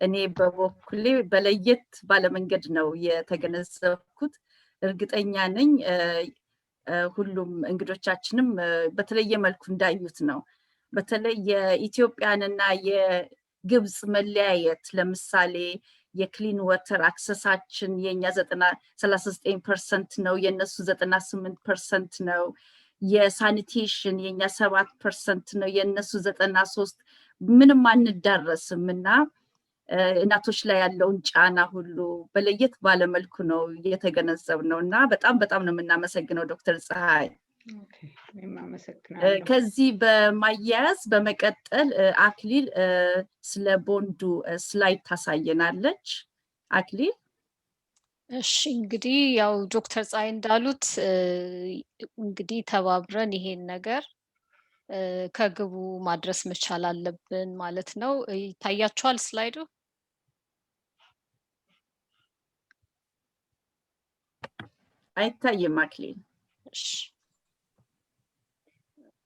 እኔ በበኩሌ በለየት ባለመንገድ ነው የተገነዘብኩት። እርግጠኛ ነኝ ሁሉም እንግዶቻችንም በተለየ መልኩ እንዳዩት ነው። በተለይ የኢትዮጵያንና የግብፅ መለያየት፣ ለምሳሌ የክሊን ወተር አክሰሳችን የኛ 39% ነው፣ የነሱ 98% ነው። የሳኒቴሽን የኛ 7% ነው፣ የነሱ 93%። ምንም አንዳረስም እና እናቶች ላይ ያለውን ጫና ሁሉ በለየት ባለመልኩ ነው የተገነዘብነው እና በጣም ነው የምናመሰግነው ዶክተር ፀሐይ። ከዚህ በማያያዝ በመቀጠል አክሊል ስለ ቦንዱ ስላይድ ታሳየናለች። አክሊል። እሺ እንግዲህ ያው ዶክተር ፀሐይ እንዳሉት እንግዲህ ተባብረን ይሄን ነገር ከግቡ ማድረስ መቻል አለብን ማለት ነው። ይታያችኋል ስላይዱ? አይታይም አክሊል። እሺ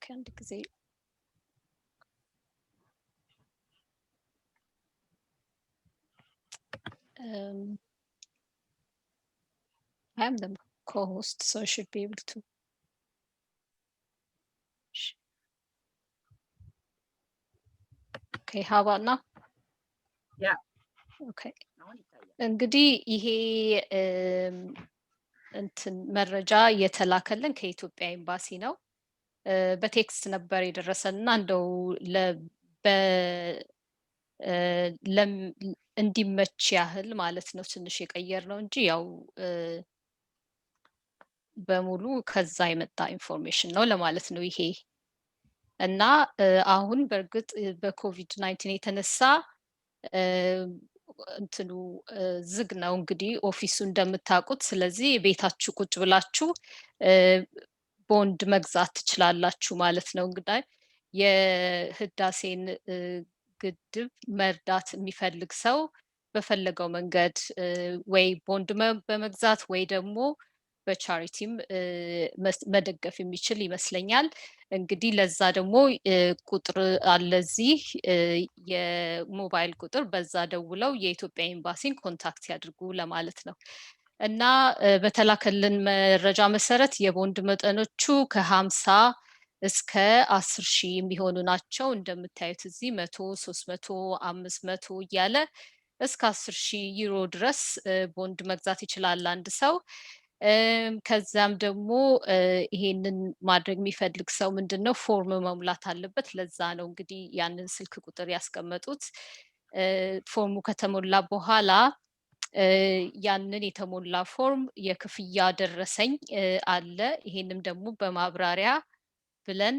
ከአንድ ጊዜ I am the co-host, so I should be able to. Okay, how about now? Yeah. Okay. እንግዲህ ይሄ እንትን መረጃ የተላከልን ከኢትዮጵያ ኤምባሲ ነው። በቴክስት ነበር የደረሰንና እንደው እንዲመች ያህል ማለት ነው ትንሽ የቀየር ነው እንጂ ያው በሙሉ ከዛ የመጣ ኢንፎርሜሽን ነው ለማለት ነው ይሄ። እና አሁን በእርግጥ በኮቪድ-19 የተነሳ እንትኑ ዝግ ነው እንግዲህ ኦፊሱ እንደምታውቁት። ስለዚህ ቤታችሁ ቁጭ ብላችሁ ቦንድ መግዛት ትችላላችሁ ማለት ነው። እንግዲህ የህዳሴን ግድብ መርዳት የሚፈልግ ሰው በፈለገው መንገድ ወይ ቦንድ በመግዛት ወይ ደግሞ በቻሪቲም መደገፍ የሚችል ይመስለኛል። እንግዲህ ለዛ ደግሞ ቁጥር አለ እዚህ የሞባይል ቁጥር፣ በዛ ደውለው የኢትዮጵያ ኤምባሲን ኮንታክት ያድርጉ ለማለት ነው። እና በተላከልን መረጃ መሰረት የቦንድ መጠኖቹ ከ50 እስከ 10,000 የሚሆኑ ናቸው። እንደምታዩት እዚህ 100፣ 300፣ 500 እያለ እስከ 10,000 ዩሮ ድረስ ቦንድ መግዛት ይችላል አንድ ሰው። ከዛም ደግሞ ይሄንን ማድረግ የሚፈልግ ሰው ምንድነው ፎርም መሙላት አለበት። ለዛ ነው እንግዲህ ያንን ስልክ ቁጥር ያስቀመጡት። ፎርሙ ከተሞላ በኋላ ያንን የተሞላ ፎርም የክፍያ ደረሰኝ አለ። ይሄንም ደግሞ በማብራሪያ ብለን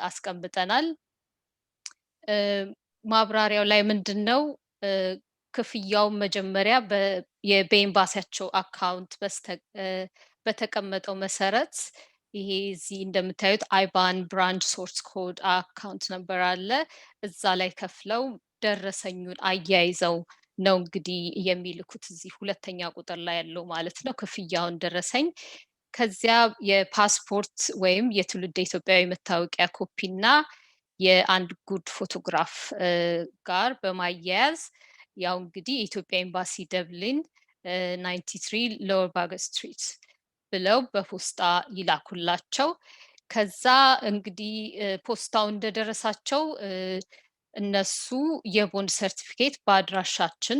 አስቀምጠናል። ማብራሪያው ላይ ምንድነው ክፍያው መጀመሪያ በኤምባሲያቸው አካውንት በተቀመጠው መሰረት ይሄ እዚህ እንደምታዩት አይባን ብራንች ሶርስ ኮድ አካውንት ነበር አለ እዛ ላይ ከፍለው ደረሰኙን አያይዘው ነው እንግዲህ የሚልኩት እዚህ ሁለተኛ ቁጥር ላይ ያለው ማለት ነው ክፍያውን ደረሰኝ። ከዚያ የፓስፖርት ወይም የትውልደ ኢትዮጵያዊ መታወቂያ ኮፒና የአንድ ጉድ ፎቶግራፍ ጋር በማያያዝ ያው እንግዲህ የኢትዮጵያ ኤምባሲ ደብሊን 93 ሎወር ባገር ስትሪት ብለው በፖስታ ይላኩላቸው። ከዛ እንግዲህ ፖስታው እንደደረሳቸው እነሱ የቦንድ ሰርቲፊኬት በአድራሻችን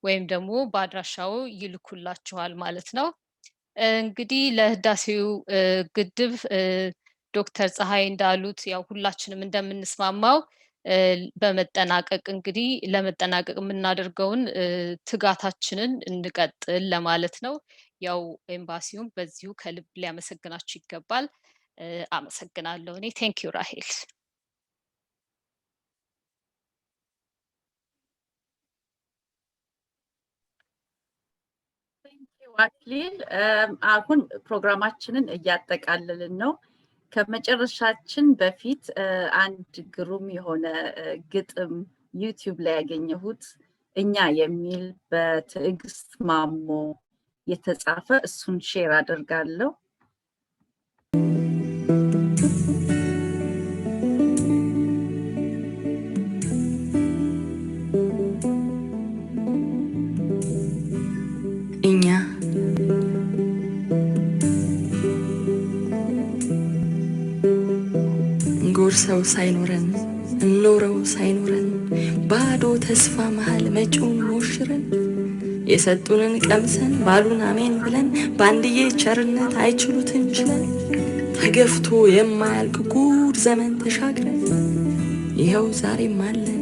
ወይም ደግሞ በአድራሻው ይልኩላችኋል ማለት ነው። እንግዲህ ለህዳሴው ግድብ ዶክተር ፀሐይ እንዳሉት ያው ሁላችንም እንደምንስማማው በመጠናቀቅ እንግዲህ ለመጠናቀቅ የምናደርገውን ትጋታችንን እንቀጥል ለማለት ነው። ያው ኤምባሲውን በዚሁ ከልብ ሊያመሰግናችሁ ይገባል። አመሰግናለሁ። እኔ ቴንክ ዩ ራሄል። አክሊል አሁን ፕሮግራማችንን እያጠቃለልን ነው። ከመጨረሻችን በፊት አንድ ግሩም የሆነ ግጥም ዩቲዩብ ላይ ያገኘሁት እኛ የሚል በትዕግስት ማሞ የተጻፈ እሱን ሼር አደርጋለሁ። እኛ ጎርሰው ሳይኖረን እንኖረው ሳይኖረን ባዶ ተስፋ መሃል መጪውን ሞሽረን የሰጡንን ቀምሰን ባሉን አሜን ብለን ባንድዬ ቸርነት አይችሉትን ችለን ተገፍቶ የማያልቅ ጉድ ዘመን ተሻግረን ይኸው ዛሬም አለን።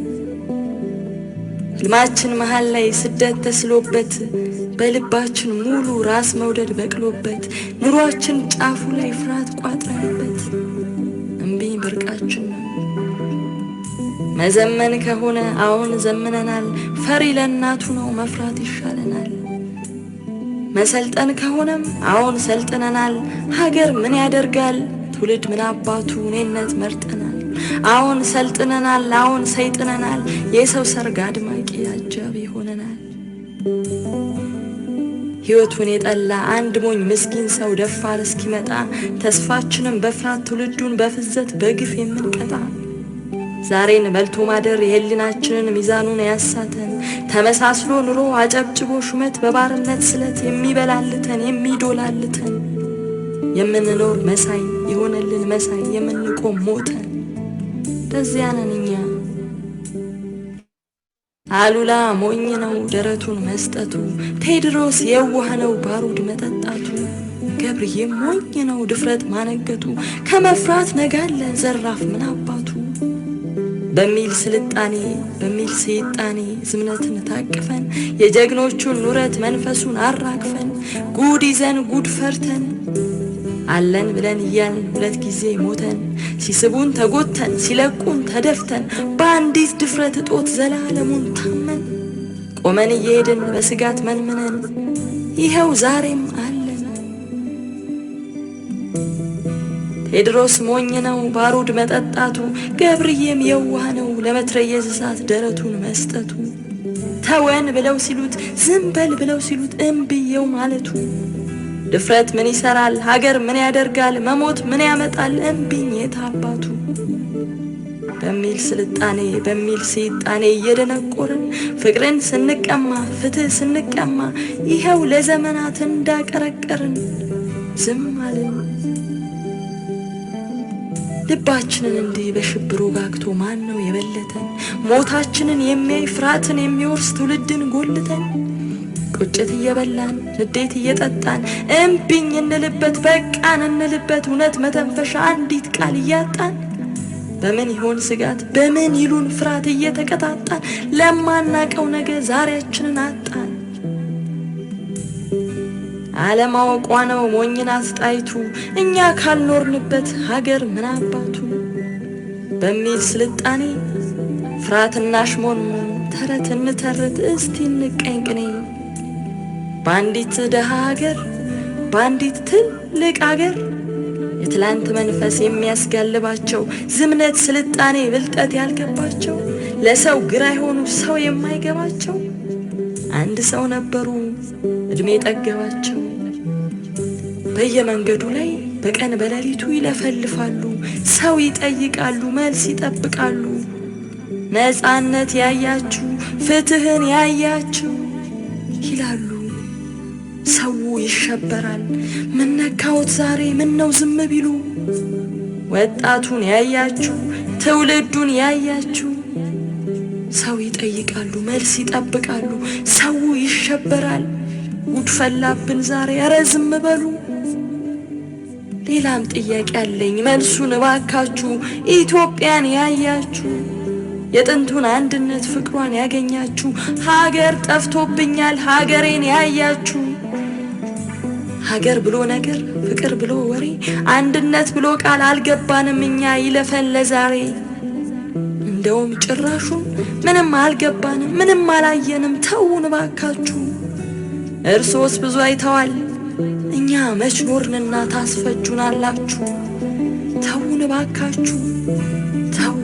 ህልማችን መሃል ላይ ስደት ተስሎበት በልባችን ሙሉ ራስ መውደድ በቅሎበት ኑሯችን ጫፉ ላይ ፍርሃት ቋጥረንበት እምቢኝ ብርቃችን ነው። መዘመን ከሆነ አሁን ዘምነናል። ፈሪ ለእናቱ ነው መፍራት ይሻለናል። መሰልጠን ከሆነም አሁን ሰልጥነናል። ሀገር ምን ያደርጋል ትውልድ ምን አባቱ እኔነት መርጠናል። አሁን ሰልጥነናል፣ አሁን ሰይጥነናል። የሰው ሰርግ አድማቂ አጃቢ ሆነናል። ሕይወቱን የጠላ አንድ ሞኝ ምስኪን ሰው ደፋር እስኪመጣ ተስፋችንን በፍርሃት ትውልዱን በፍዘት በግፍ የምንቀጣ ዛሬን በልቶ ማደር የህሊናችንን ሚዛኑን ያሳተን ተመሳስሎ ኑሮ አጨብጭቦ ሹመት በባርነት ስለት የሚበላልተን የሚዶላልተን የምንኖር መሳይ የሆነልን መሳይ የምንቆም ሞተን ደዚያ ነን እኛ። አሉላ ሞኝ ነው ደረቱን መስጠቱ ቴድሮስ የዋህ ነው ባሩድ መጠጣቱ ገብርዬ ሞኝ ነው ድፍረት ማነገቱ ከመፍራት ነጋለ ዘራፍ ምን አባቱ በሚል ስልጣኔ በሚል ሰይጣኔ ዝምነትን ታቅፈን የጀግኖቹን ኑረት መንፈሱን አራግፈን ጉድ ይዘን ጉድ ፈርተን አለን ብለን እያልን ሁለት ጊዜ ሞተን ሲስቡን ተጎተን ሲለቁን ተደፍተን በአንዲት ድፍረት እጦት ዘላለሙን ታመን ቆመን እየሄድን በስጋት መንምነን ይኸው ዛሬም አለን። ቴድሮስ ሞኝ ነው ባሩድ መጠጣቱ ገብርዬም የዋህ ነው ለመትረየስ እሳት ደረቱን መስጠቱ ተወን ብለው ሲሉት ዝም በል ብለው ሲሉት እምብየው ማለቱ ድፍረት ምን ይሰራል ሀገር ምን ያደርጋል መሞት ምን ያመጣል እምቢኝ የታባቱ በሚል ስልጣኔ በሚል ሰይጣኔ እየደነቆርን ፍቅርን ስንቀማ ፍትህ ስንቀማ ይኸው ለዘመናት እንዳቀረቀርን ዝም አልን። ልባችንን እንዲህ በሽብሩ ጋግቶ ማን ነው የበለተን ሞታችንን የሚያይ ፍርሃትን የሚወርስ ትውልድን ጎልተን ቁጭት እየበላን ንዴት እየጠጣን እምቢኝ እንልበት በቃን እንልበት እውነት መተንፈሻ አንዲት ቃል እያጣን በምን ይሆን ስጋት በምን ይሉን ፍርሃት እየተቀጣጣን ለማናቀው ነገ ዛሬያችንን አጣን። አለማወቋ ነው ሞኝን አስጣይቱ እኛ ካልኖርንበት ሀገር ምን አባቱ በሚል ስልጣኔ ፍርሃትና ሽሞንሞን ተረት እንተርት እስቲ እንቀኝ ቅኔ ባንዲት ደሃ ሀገር ባንዲት ትልቅ ሀገር የትላንት መንፈስ የሚያስጋልባቸው ዝምነት ስልጣኔ ብልጠት ያልገባቸው ለሰው ግራ የሆኑ ሰው የማይገባቸው አንድ ሰው ነበሩ እድሜ ጠገባቸው በየመንገዱ ላይ በቀን በሌሊቱ ይለፈልፋሉ ሰው ይጠይቃሉ መልስ ይጠብቃሉ ነፃነት ያያችሁ ፍትህን ያያችሁ ይላሉ ሰው ይሸበራል ምን ነካውት ዛሬ ምን ነው ዝም ቢሉ ወጣቱን ያያችሁ ትውልዱን ያያችሁ ሰው ይጠይቃሉ መልስ ይጠብቃሉ ሰው ይሸበራል ጉድ ፈላብን ዛሬ ኧረ ዝም በሉ። ሌላም ጥያቄ አለኝ መልሱን እባካችሁ ኢትዮጵያን ያያችሁ የጥንቱን አንድነት ፍቅሯን ያገኛችሁ ሀገር ጠፍቶብኛል ሀገሬን ያያችሁ ሀገር ብሎ ነገር ፍቅር ብሎ ወሬ አንድነት ብሎ ቃል አልገባንም እኛ ይለፈን ለዛሬ እንደውም ጭራሹን ምንም አልገባንም ምንም አላየንም ተውን እባካችሁ እርሶስ ብዙ አይተዋል እኛ መች ኖርንና ታስፈጁናላችሁ ተውን እባካችሁ ተው።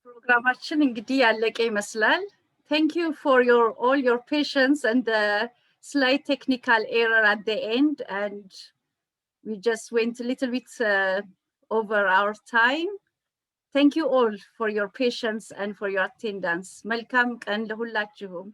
ፕሮግራማችን እንግዲህ ያለቀ ይመስላል። Thank you for all your patience and the slight technical error at the end, and we just went a little bit over our time. Thank you all for your patience and for your attendance. መልካም ቀን ለሁላችሁም።